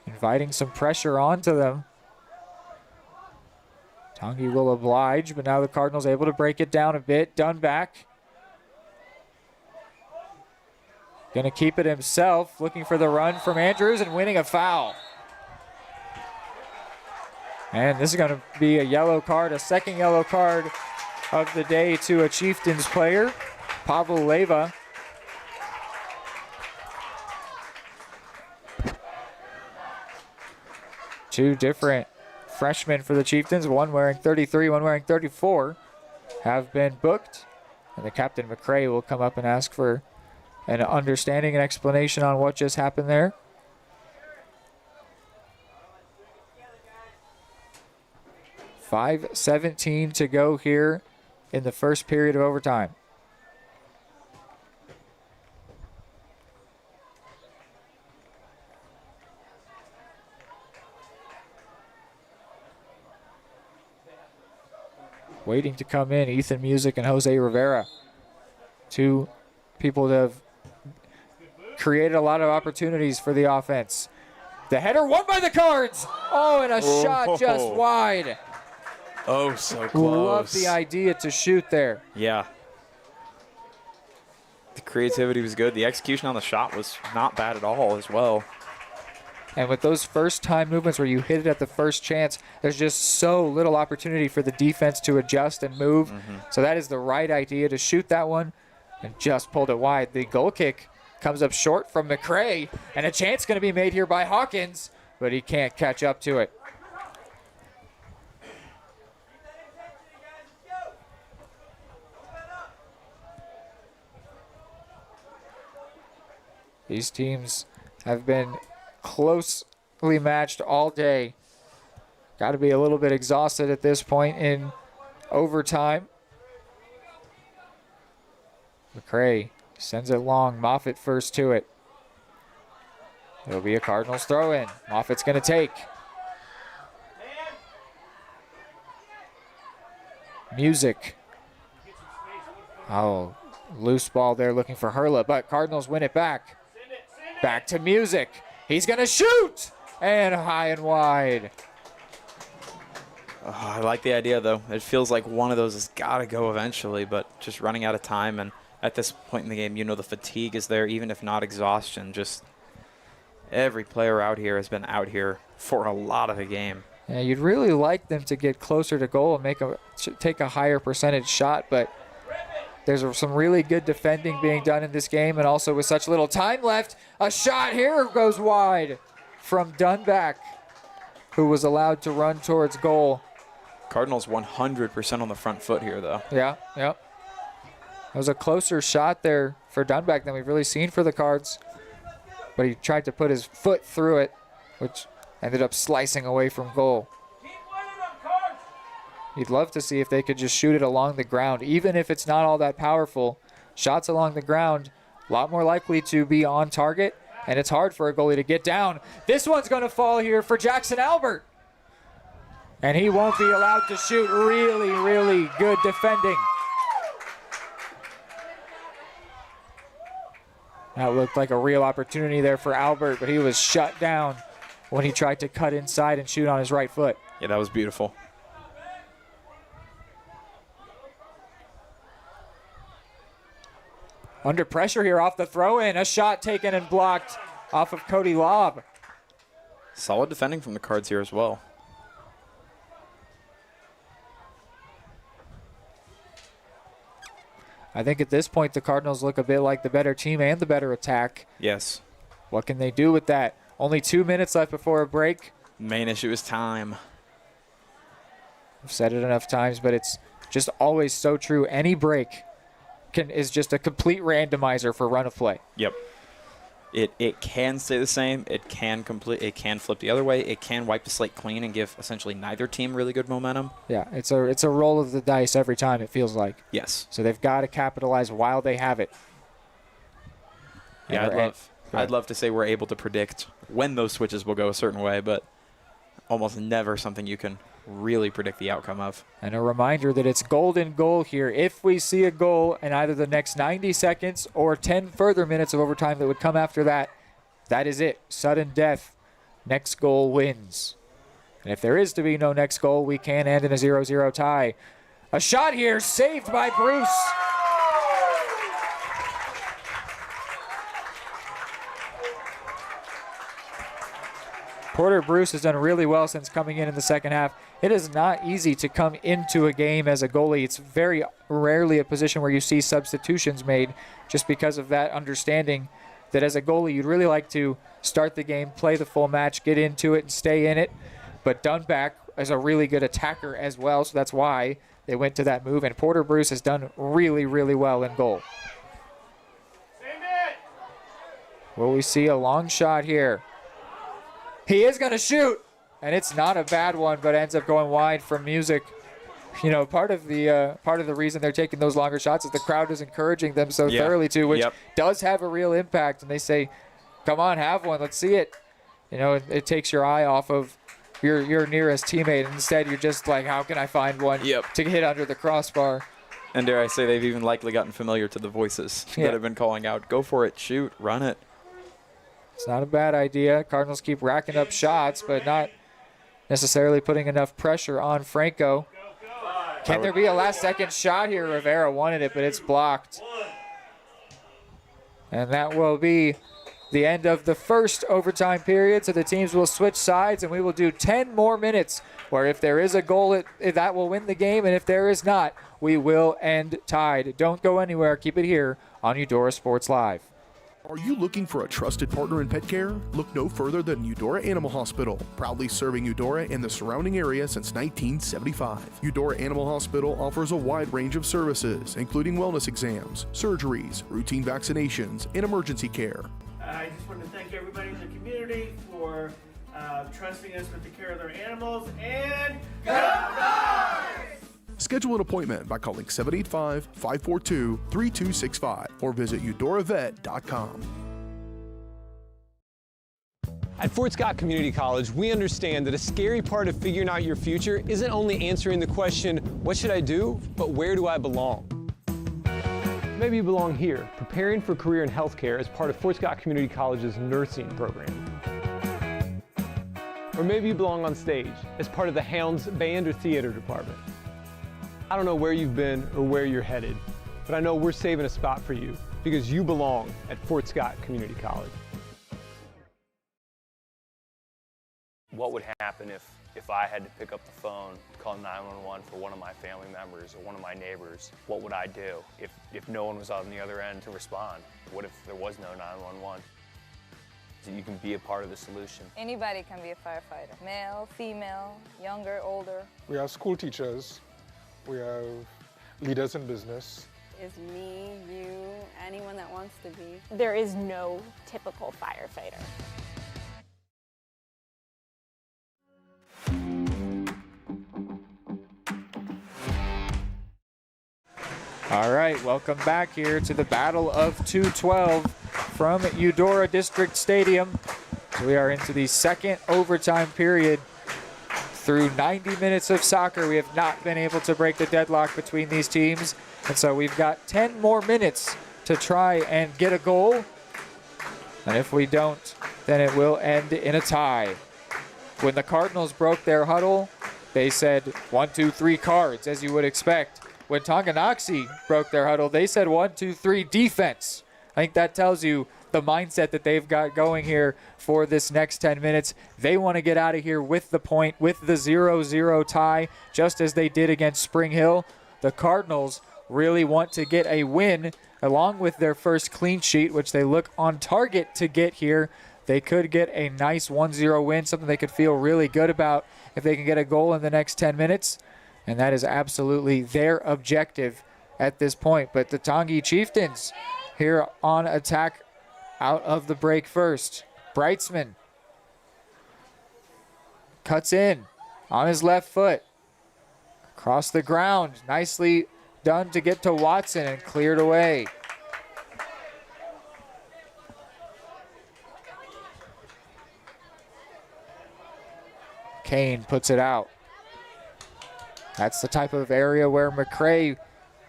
Inviting some pressure onto them. Tongi will oblige, but now the Cardinals able to break it down a bit. Dunback. Going to keep it himself, looking for the run from Andrews and winning a foul. And this is going to be a yellow card, a second yellow card of the day to a Chieftains player, Pavel Leva. Two different freshmen for the Chieftains, one wearing 33, one wearing 34, have been booked. And the captain, McRae, will come up and ask for an understanding and explanation on what just happened there. .5:17 to go here in the first period of overtime. Waiting to come in, Ethan Music and Jose Rivera. Two people that have created a lot of opportunities for the offense. The header won by the Cards. Oh, and a shot just wide.
Oh, so close.
Love the idea to shoot there.
Yeah. The creativity was good. The execution on the shot was not bad at all as well.
And with those first-time movements where you hit it at the first chance, there's just so little opportunity for the defense to adjust and move. So that is the right idea to shoot that one, and just pulled it wide. The goal kick comes up short from McCray, and a chance going to be made here by Hawkins, but he can't catch up to it. These teams have been closely matched all day. Got to be a little bit exhausted at this point in overtime. McCray sends it long. Moffitt first to it. It'll be a Cardinals throw in. Moffitt's going to take. Music. Oh, loose ball there looking for Hurla, but Cardinals win it back. Back to Music. He's going to shoot! And high and wide.
Oh, I like the idea, though. It feels like one of those has got to go eventually, but just running out of time. And at this point in the game, you know the fatigue is there, even if not exhaustion. Just every player out here has been out here for a lot of the game.
Yeah, you'd really like them to get closer to goal and take a higher percentage shot, but there's some really good defending being done in this game, and also with such little time left, a shot here goes wide from Dunback, who was allowed to run towards goal.
Cardinals 100% on the front foot here, though.
Yeah. That was a closer shot there for Dunback than we've really seen for the Cards, but he tried to put his foot through it, which ended up slicing away from goal. You'd love to see if they could just shoot it along the ground, even if it's not all that powerful. Shots along the ground, a lot more likely to be on target, and it's hard for a goalie to get down. This one's going to fall here for Jackson Albert, and he won't be allowed to shoot. Really, really good defending. That looked like a real opportunity there for Albert, but he was shut down when he tried to cut inside and shoot on his right foot.
Yeah, that was beautiful.
Under pressure here off the throw-in. A shot taken and blocked off of Cody Lobb.
Solid defending from the Cards here as well.
I think at this point the Cardinals look a bit like the better team and the better attack.
Yes.
What can they do with that? Only 2 minutes left before a break.
Main issue is time.
I've said it enough times, but it's just always so true. Any break is just a complete randomizer for run of play.
Yep. It can stay the same. It can flip the other way. It can wipe the slate clean and give essentially neither team really good momentum.
Yeah, it's a roll of the dice every time, it feels like.
Yes.
So they've got to capitalize while they have it.
Yeah, I'd love to say we're able to predict when those switches will go a certain way, but almost never something you can really predict the outcome of.
And a reminder that it's golden goal here. If we see a goal in either the next 90 seconds or 10 further minutes of overtime that would come after that, that is it. Sudden death. Next goal wins. And if there is to be no next goal, we can end in a 0-0 tie. A shot here saved by Bruce. Porter Bruce has done really well since coming in the second half. It is not easy to come into a game as a goalie. It's very rarely a position where you see substitutions made, just because of that understanding that as a goalie you'd really like to start the game, play the full match, get into it and stay in it. But Dunback is a really good attacker as well, so that's why they went to that move. And Porter Bruce has done really, really well in goal. Will we see a long shot here? He is going to shoot, and it's not a bad one, but ends up going wide from Music. You know, part of the reason they're taking those longer shots is the crowd is encouraging them so thoroughly too, which does have a real impact. And they say, "Come on, have one, let's see it." You know, it takes your eye off of your nearest teammate, and instead you're just like, "How can I find one to hit under the crossbar?"
And dare I say, they've even likely gotten familiar to the voices that have been calling out, "Go for it, shoot, run it."
It's not a bad idea. Cardinals keep racking up shots, but not necessarily putting enough pressure on Franco. Can there be a last-second shot here? Rivera wanted it, but it's blocked. And that will be the end of the first overtime period, so the teams will switch sides, and we will do 10 more minutes, where if there is a goal, that will win the game, and if there is not, we will end tied. Don't go anywhere. Keep it here on Eudora Sports Live.
Are you looking for a trusted partner in pet care? Look no further than Eudora Animal Hospital, proudly serving Eudora and the surrounding area since 1975. Eudora Animal Hospital offers a wide range of services, including wellness exams, surgeries, routine vaccinations, and emergency care.
I just want to thank everybody in the community for trusting us with the care of their animals, and go Dogs!
Schedule an appointment by calling 785-542-3265 or visit eudoravet.com.
At Fort Scott Community College, we understand that a scary part of figuring out your future isn't only answering the question, what should I do, but where do I belong? Maybe you belong here, preparing for a career in healthcare as part of Fort Scott Community College's nursing program. Or maybe you belong on stage as part of the Hounds band or theater department. I don't know where you've been or where you're headed, but I know we're saving a spot for you because you belong at Fort Scott Community College.
What would happen if I had to pick up the phone, call 911 for one of my family members or one of my neighbors? What would I do if no one was on the other end to respond? What if there was no 911? So you can be a part of the solution.
Anybody can be a firefighter. Male, female, younger, older.
We have school teachers. We have leaders in business.
Is me, you, anyone that wants to be. There is no typical firefighter.
All right, welcome back here to the Battle of 212 from Eudora District Stadium. We are into the second overtime period. Through 90 minutes of soccer, we have not been able to break the deadlock between these teams. And so we've got 10 more minutes to try and get a goal. And if we don't, then it will end in a tie. When the Cardinals broke their huddle, they said 1, 2, 3 cards, as you would expect. When Tonganoxie broke their huddle, they said 1, 2, 3 defense. I think that tells you the mindset that they've got going here for this next 10 minutes. They want to get out of here with the point, with the 0-0 tie, just as they did against Spring Hill. The Cardinals really want to get a win along with their first clean sheet, which they look on target to get here. They could get a nice 1-0 win, something they could feel really good about if they can get a goal in the next 10 minutes. And that is absolutely their objective at this point. But the Tonganoxie Chieftains here on attack out of the break first. Brightsman cuts in on his left foot. Across the ground. Nicely done to get to Watson and cleared away. Kane puts it out. That's the type of area where McCray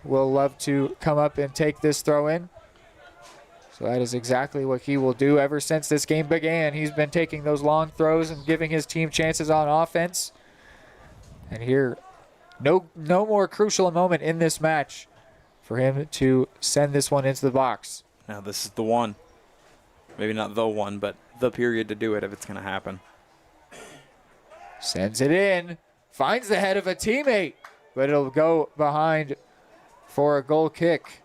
will love to come up and take this throw in. So that is exactly what he will do ever since this game began. He's been taking those long throws and giving his team chances on offense. And here, no more crucial moment in this match for him to send this one into the box.
Now this is the one. Maybe not the one, but the period to do it if it's going to happen.
Sends it in. Finds the head of a teammate, but it'll go behind for a goal kick.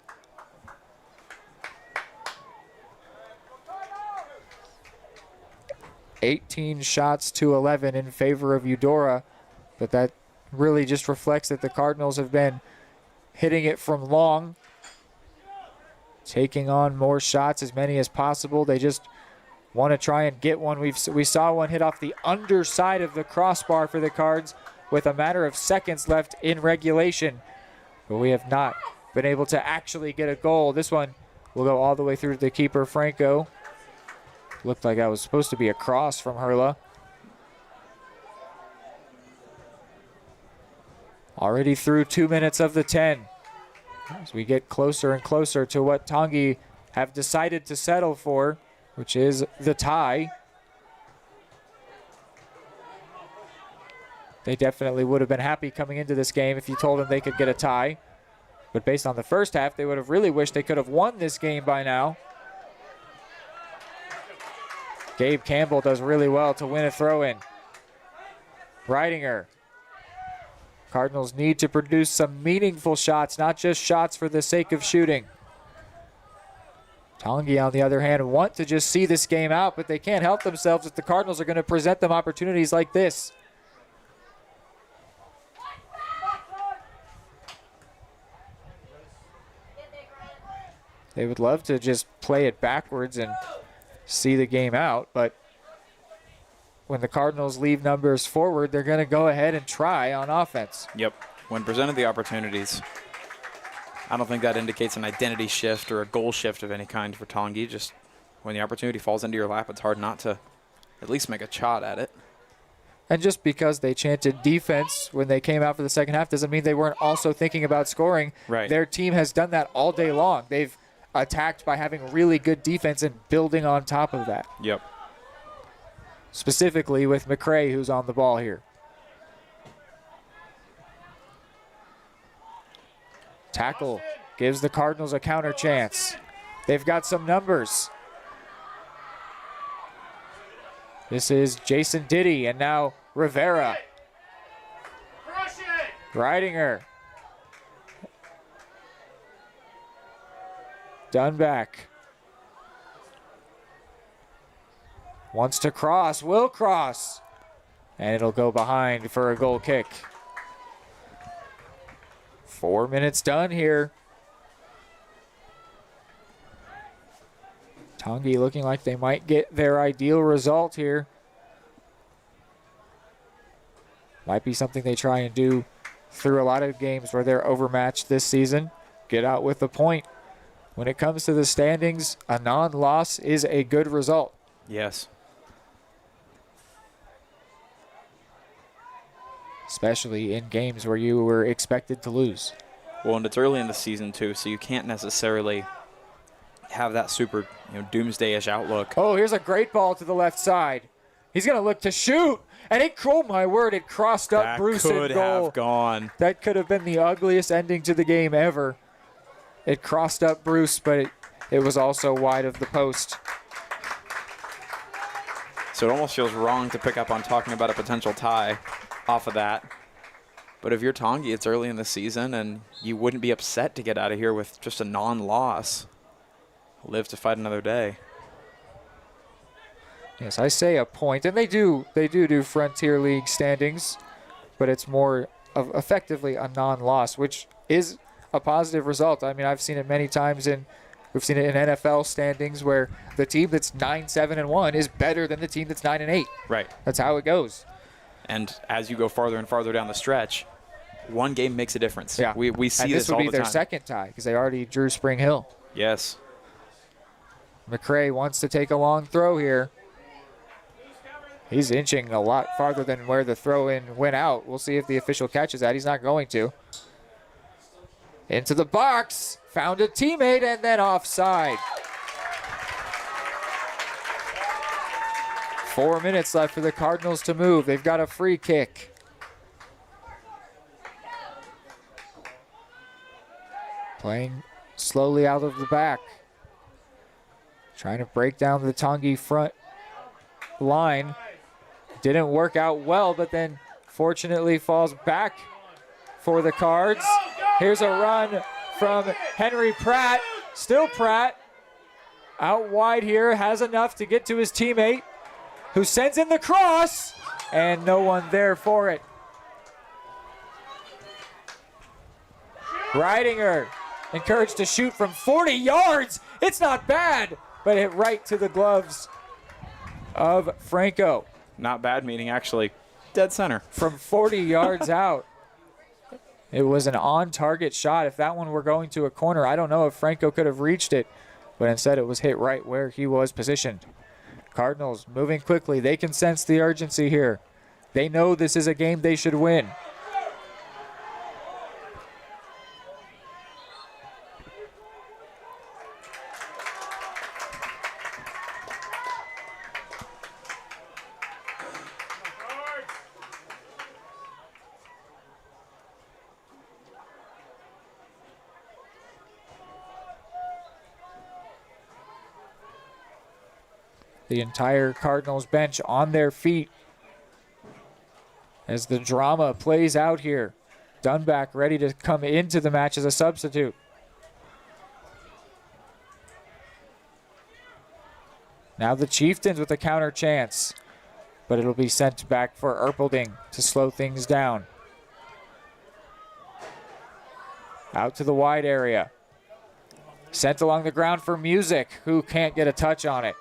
$18 shots to 11 in favor of Eudora, but that really just reflects that the Cardinals have been hitting it from long, taking on more shots, as many as possible. They just want to try and get one. We saw one hit off the underside of the crossbar for the Cards with a matter of seconds left in regulation, but we have not been able to actually get a goal. This one will go all the way through to the keeper, Franco. Looked like that was supposed to be a cross from Hurla. Already through 2 minutes of the 10. As we get closer and closer to what Tonganoxie have decided to settle for, which is the tie. They definitely would have been happy coming into this game if you told them they could get a tie. But based on the first half, they would have really wished they could have won this game by now. Gabe Campbell does really well to win a throw-in. Reidinger. Cardinals need to produce some meaningful shots, not just shots for the sake of shooting. Tongi, on the other hand, want to just see this game out, but they can't help themselves if the Cardinals are going to present them opportunities like this. They would love to just play it backwards and see the game out, but when the Cardinals leave numbers forward, they're going to go ahead and try on offense.
Yep. When presented the opportunities, I don't think that indicates an identity shift or a goal shift of any kind for Tongi. Just when the opportunity falls into your lap, it's hard not to at least make a shot at it.
And just because they chanted defense when they came out for the second half doesn't mean they weren't also thinking about scoring.
Right.
Their team has done that all day long. They've attacked by having really good defense and building on top of that.
Yep.
Specifically with McCray, who's on the ball here. Tackle gives the Cardinals a counter chance. They've got some numbers. This is Jason Diddy and now Rivera. Reidinger. Dunback. Wants to cross, will cross. And it'll go behind for a goal kick. 4 minutes done here. Tongi looking like they might get their ideal result here. Might be something they try and do through a lot of games where they're overmatched this season. Get out with the point. When it comes to the standings, a non-loss is a good result.
Yes.
Especially in games where you were expected to lose.
Well, and it's early in the season too, so you can't necessarily have that super, doomsday-ish outlook.
Oh, here's a great ball to the left side. He's going to look to shoot, and oh my word, it crossed up Bruce in goal.
That could have gone.
That could have been the ugliest ending to the game ever. It crossed up Bruce, but it was also wide of the post.
So it almost feels wrong to pick up on talking about a potential tie off of that. But if you're Tongi, it's early in the season, and you wouldn't be upset to get out of here with just a non-loss. Live to fight another day.
Yes, I say a point, and they do Frontier League standings, but it's more of effectively a non-loss, which is a positive result. I mean, I've seen it many times we've seen it in NFL standings where the team that's 9-7-1 is better than the team that's 9-8.
Right.
That's how it goes.
And as you go farther and farther down the stretch, one game makes a difference.
Yeah.
We see this all the time.
And this would be their second tie because they already drew Spring Hill.
Yes.
McCray wants to take a long throw here. He's inching a lot farther than where the throw-in went out. We'll see if the official catches that. He's not going to. Into the box. Found a teammate and then offside. 4 minutes left for the Cardinals to move. They've got a free kick. Playing slowly out of the back. Trying to break down the Tongi front line. Didn't work out well, but then fortunately falls back for the Cards. Here's a run from Henry Pratt. Still Pratt. Out wide here. Has enough to get to his teammate, who sends in the cross, and no one there for it. Reidinger encouraged to shoot from 40 yards. It's not bad, but hit right to the gloves of Franco.
Not bad, meaning actually dead center.
From 40 yards out. It was an on-target shot. If that one were going to a corner, I don't know if Franco could have reached it, but instead it was hit right where he was positioned. Cardinals moving quickly. They can sense the urgency here. They know this is a game they should win. The entire Cardinals bench on their feet as the drama plays out here. Dunback ready to come into the match as a substitute. Now the Chieftains with a counter chance, but it'll be sent back for Erpelding to slow things down. Out to the wide area. Sent along the ground for Music, who can't get a touch on it.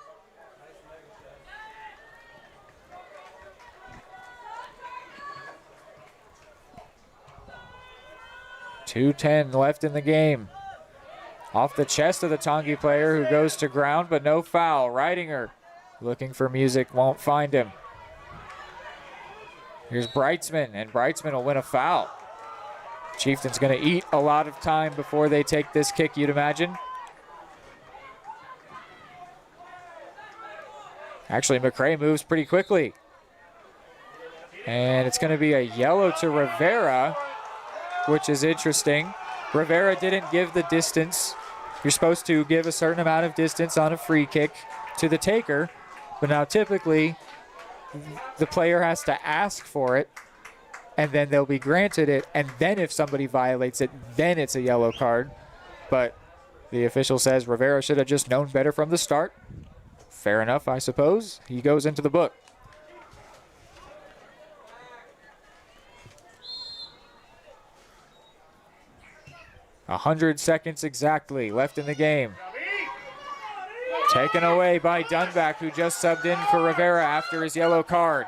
.210 left in the game. Off the chest of the Tongi player who goes to ground, but no foul. Reidinger looking for Music, won't find him. Here's Breitzman, and Breitzman will win a foul. Chieftains going to eat a lot of time before they take this kick, you'd imagine. Actually, McRae moves pretty quickly. And it's going to be a yellow to Rivera, which is interesting. Rivera didn't give the distance. You're supposed to give a certain amount of distance on a free kick to the taker, but now typically the player has to ask for it, and then they'll be granted it, and then if somebody violates it, then it's a yellow card. But the official says Rivera should have just known better from the start. Fair enough, I suppose. He goes into the book. A 100 seconds exactly left in the game. Taken away by Dunback, who just subbed in for Rivera after his yellow card.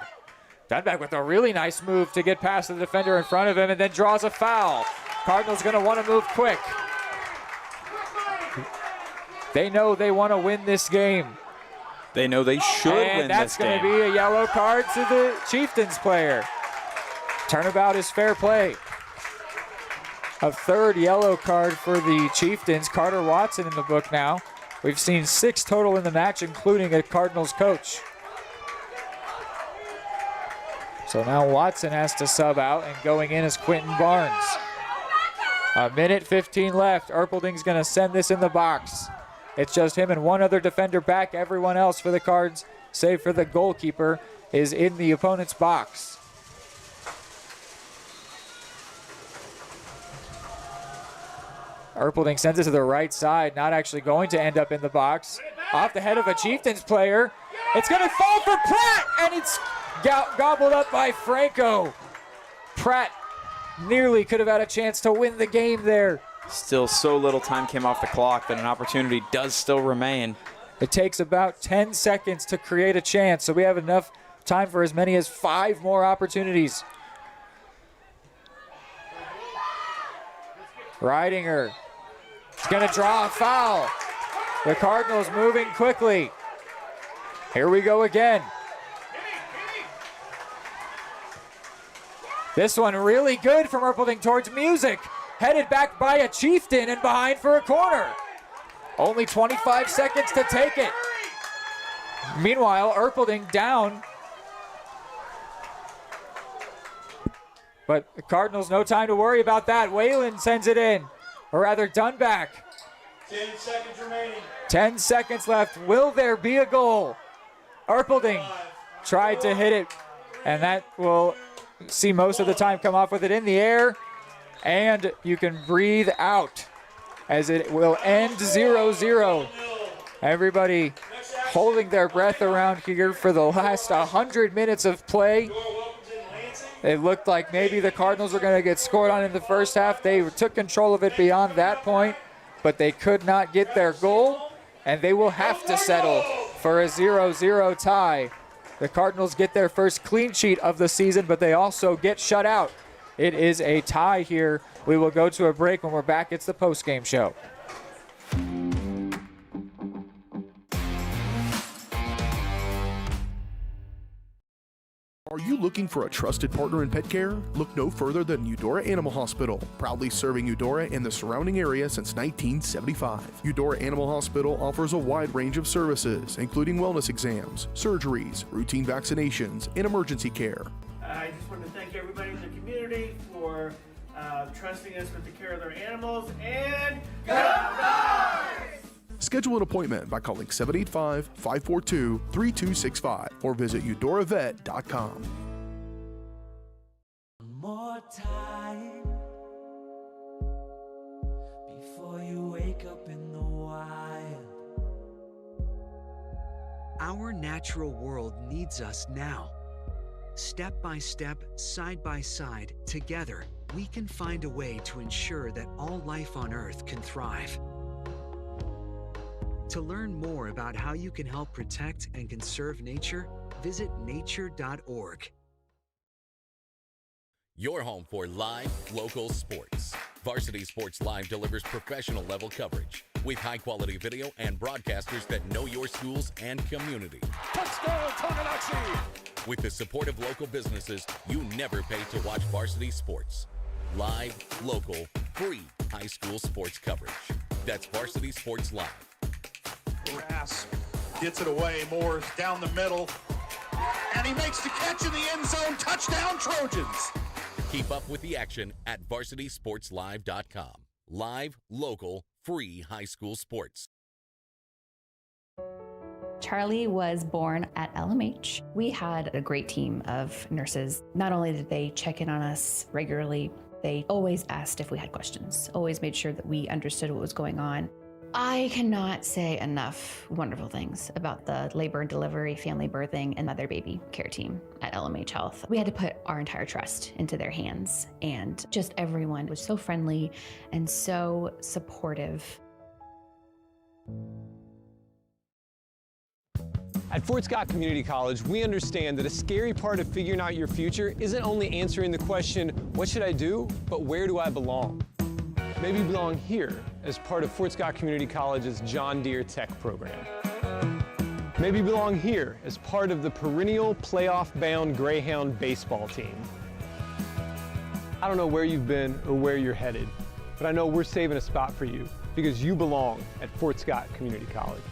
Dunback with a really nice move to get past the defender in front of him and then draws a foul. Cardinals going to want to move quick. They know they want to win this game.
They know they should win this game.
And that's going to be a yellow card to the Chieftains player. Turnabout is fair play. A third yellow card for the Chieftains. Carter Watson in the book now. We've seen 6 total in the match, including a Cardinals coach. So now Watson has to sub out, and going in is Quentin Barnes. A minute 15 left. Erpelding's going to send this in the box. It's just him and one other defender back. Everyone else for the Cards, save for the goalkeeper, is in the opponent's box. Erpelding sends it to the right side, not actually going to end up in the box. Off the head of a Chieftains player. It's going to fall for Pratt, and it's gobbled up by Franco. Pratt nearly could have had a chance to win the game there.
Still so little time came off the clock that an opportunity does still remain.
It takes about 10 seconds to create a chance, so we have enough time for as many as 5 more opportunities. Reidinger is going to draw a foul. The Cardinals moving quickly. Here we go again. This one really good from Erpelding towards Music. Headed back by a Chieftain and behind for a corner. Only 25 seconds to take it. Meanwhile, Erpelding down. But the Cardinals, no time to worry about that. Whalen sends it in, or rather Dunback.
10 seconds remaining.
10 seconds left. Will there be a goal? Erpelding tried to hit it, and that will see most of the time come off with it in the air. And you can breathe out as it will end 0-0. Everybody holding their breath around here for the last 100 minutes of play. It looked like maybe the Cardinals were going to get scored on in the first half. They took control of it beyond that point, but they could not get their goal, and they will have to settle for a 0-0 tie. The Cardinals get their first clean sheet of the season, but they also get shut out. It is a tie here. We will go to a break. When we're back, it's the post-game show.
Are you looking for a trusted partner in pet care? Look no further than Eudora Animal Hospital, proudly serving Eudora and the surrounding area since 1975. Eudora Animal Hospital offers a wide range of services, including wellness exams, surgeries, routine vaccinations, and emergency care.
I just want to thank everybody in the community for trusting us with the care of their animals, and go Dogs!
Schedule an appointment by calling 785-542-3265 or visit eudoravet.com.
More time before you wake up in the wild.
Our natural world needs us now. Step by step, side by side, together, we can find a way to ensure that all life on Earth can thrive. To learn more about how you can help protect and conserve nature, visit nature.org.
Your home for live, local sports. Varsity Sports Live delivers professional level coverage with high-quality video and broadcasters that know your schools and community.
Touchdown, Tonganoxie!
With the support of local businesses, you never pay to watch varsity sports. Live, local, free high school sports coverage. That's Varsity Sports Live.
Grass gets it away. Moore's down the middle. And he makes the catch in the end zone. Touchdown, Trojans!
Keep up with the action at varsitysportslive.com. Live, local, free high school sports.
Charlie was born at LMH. We had a great team of nurses. Not only did they check in on us regularly, they always asked if we had questions, always made sure that we understood what was going on. I cannot say enough wonderful things about the labor and delivery, family birthing, and mother baby care team at LMH Health. We had to put our entire trust into their hands, and just everyone was so friendly and so supportive.
At Fort Scott Community College, we understand that a scary part of figuring out your future isn't only answering the question, what should I do, but where do I belong? Maybe you belong here as part of Fort Scott Community College's John Deere Tech program. Maybe you belong here as part of the perennial playoff-bound Greyhound baseball team. I don't know where you've been or where you're headed, but I know we're saving a spot for you because you belong at Fort Scott Community College.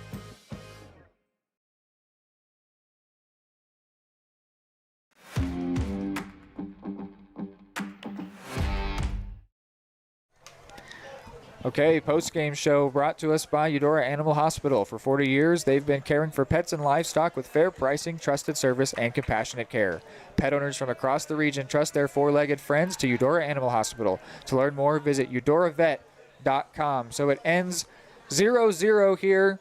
Okay, post-game show brought to us by Eudora Animal Hospital. For 40 years, they've been caring for pets and livestock with fair pricing, trusted service, and compassionate care. Pet owners from across the region trust their four-legged friends to Eudora Animal Hospital. To learn more, visit eudoravet.com. So it ends 0-0 here.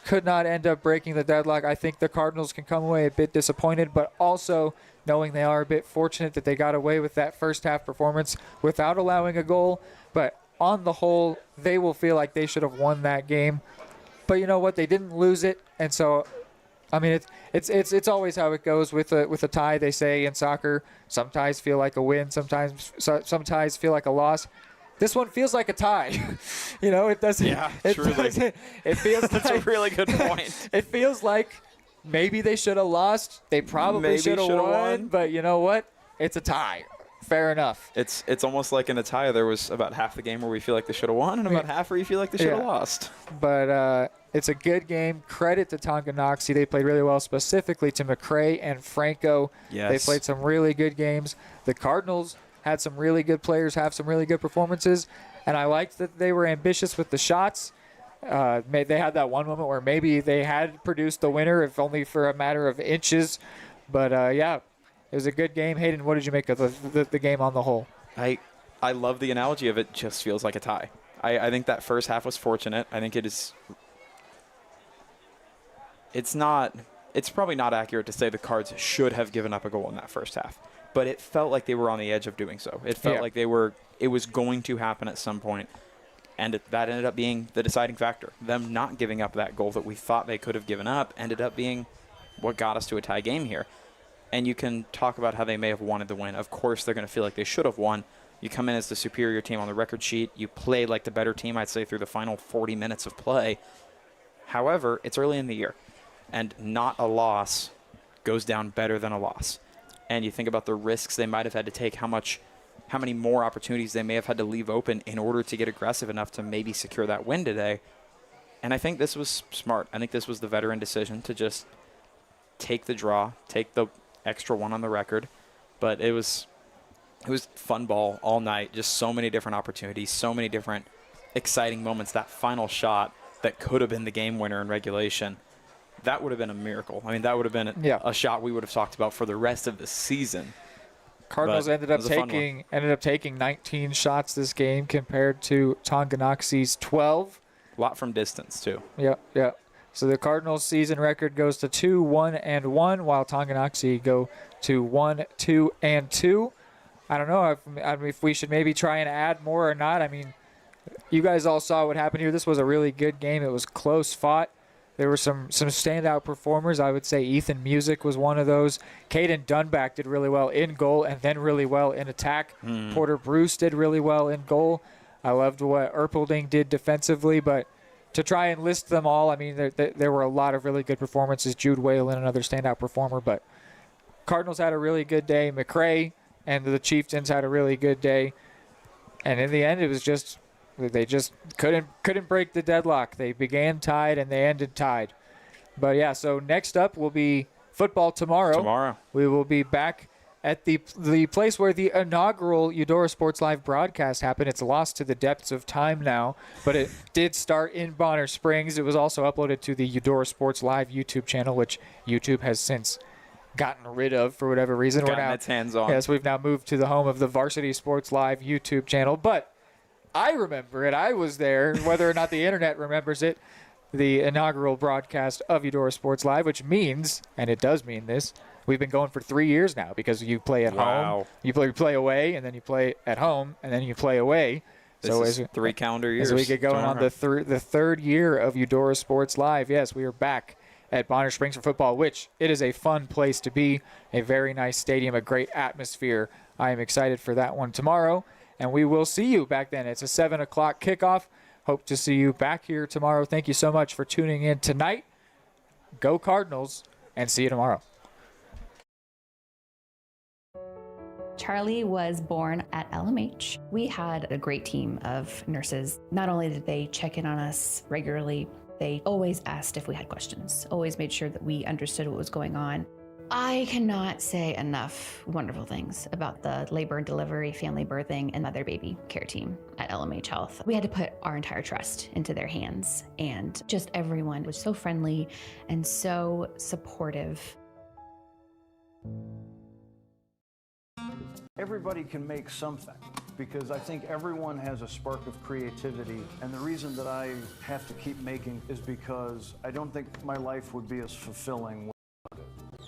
Could not end up breaking the deadlock. I think the Cardinals can come away a bit disappointed, but also knowing they are a bit fortunate that they got away with that first half performance without allowing a goal. But on the whole, they will feel like they should have won that game. But you know what? They didn't lose it. And so, I mean, it's always how it goes with a tie. They say in soccer, some ties feel like a win, some ties feel like a loss. This one feels like a tie. You know, it doesn't.
Yeah,
truly. It feels
That's
like,
a really good point.
It feels like maybe they should have lost. They probably should have won. But you know what? It's a tie. Fair enough.
It's almost like in a tie, there was about half the game where we feel like they should have won and about half where you feel like they should have lost.
But it's a good game. Credit to Tonganoxie. They played really well, specifically to McCray and Franco.
Yes.
They played some really good games. The Cardinals had some really good players, have some really good performances, and I liked that they were ambitious with the shots. They had that one moment where maybe they had produced the winner, if only for a matter of inches. But, yeah. It was a good game. Hayden, what did you make of the game on the whole? I
love the analogy of it just feels like a tie. I think that first half was fortunate. I think it's probably not accurate to say the Cards should have given up a goal in that first half. But it felt like they were on the edge of doing so. It felt like it was going to happen at some point. And that ended up being the deciding factor. Them not giving up that goal that we thought they could have given up ended up being what got us to a tie game here. And you can talk about how they may have wanted the win. Of course, they're going to feel like they should have won. You come in as the superior team on the record sheet. You play like the better team, I'd say, through the final 40 minutes of play. However, it's early in the year, and not a loss goes down better than a loss. And you think about the risks they might have had to take, how many more opportunities they may have had to leave open in order to get aggressive enough to maybe secure that win today. And I think this was smart. I think this was the veteran decision to just take the draw, take the extra one on the record. But it was fun ball all night. Just so many different opportunities, so many different exciting moments. That final shot that could have been the game winner in regulation, that would have been a miracle. I mean, that would have been a shot we would have talked about for the rest of the season.
Cardinals ended up taking 19 shots this game compared to Tonganoxie's 12.
A lot from distance too.
Yep. So the Cardinals' season record goes to 2-1-1, while Tonganoxie go to 1-2-2. I don't know if we should maybe try and add more or not. I mean, you guys all saw what happened here. This was a really good game. It was close fought. There were some standout performers. I would say Ethan Music was one of those. Caden Dunback did really well in goal and then really well in attack. Porter Bruce did really well in goal. I loved what Erpelding did defensively, but to try and list them all, I mean, there were a lot of really good performances. Jude Whalen, another standout performer, but Cardinals had a really good day. McRae and the Chieftains had a really good day. And in the end, it was just they just couldn't break the deadlock. They began tied and they ended tied. But yeah, so next up will be football tomorrow. We will be back at the place where the inaugural Eudora Sports Live broadcast happened. It's lost to the depths of time now, but it did start in Bonner Springs. It was also uploaded to the Eudora Sports Live YouTube channel, which YouTube has since gotten rid of for whatever reason.
Gotten its hands on.
Yes, we've now moved to the home of the Varsity Sports Live YouTube channel, but I remember it. I was there, whether or not the internet remembers it, the inaugural broadcast of Eudora Sports Live, which means, and it does mean this, we've been going for 3 years now because you play at home, you play away, and then you play at home, and then you play away.
This is 3 calendar years.
As we get going on the third year of Eudora Sports Live, yes, we are back at Bonner Springs for football, which it is a fun place to be, a very nice stadium, a great atmosphere. I am excited for that one tomorrow, and we will see you back then. It's a 7 o'clock kickoff. Hope to see you back here tomorrow. Thank you so much for tuning in tonight. Go Cardinals, and see you tomorrow.
Charlie was born at LMH. We had a great team of nurses. Not only did they check in on us regularly, they always asked if we had questions, always made sure that we understood what was going on. I cannot say enough wonderful things about the labor and delivery, family birthing, and mother baby care team at LMH Health. We had to put our entire trust into their hands, and just everyone was so friendly and so supportive.
Everybody can make something, because I think everyone has a spark of creativity, and the reason that I have to keep making is because I don't think my life would be as fulfilling without it.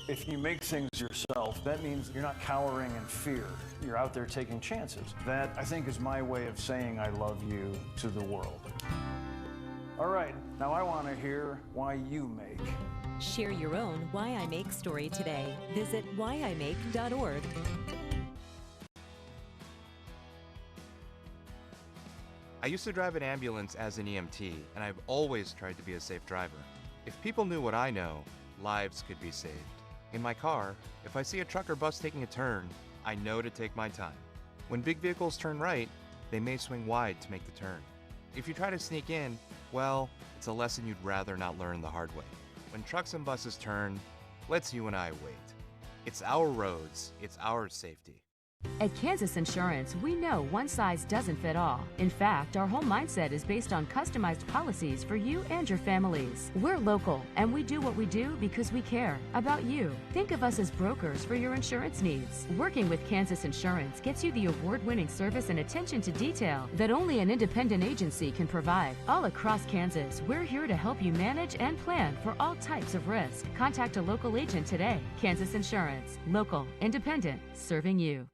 If you make things yourself, that means you're not cowering in fear. You're out there taking chances. That, I think, is my way of saying I love you to the world. All right, now I want to hear why you make.
Share your own Why I Make story today. Visit whyimake.org.
I used to drive an ambulance as an EMT, and I've always tried to be a safe driver. If people knew what I know, lives could be saved. In my car, if I see a truck or bus taking a turn, I know to take my time. When big vehicles turn right, they may swing wide to make the turn. If you try to sneak in, well, it's a lesson you'd rather not learn the hard way. When trucks and buses turn, let's you and I wait. It's our roads, it's our safety.
At Kansas Insurance, we know one size doesn't fit all. In fact, our whole mindset is based on customized policies for you and your families. We're local, and we do what we do because we care about you. Think of us as brokers for your insurance needs. Working with Kansas Insurance gets you the award-winning service and attention to detail that only an independent agency can provide. All across Kansas, we're here to help you manage and plan for all types of risk. Contact a local agent today. Kansas Insurance. Local, independent, serving you.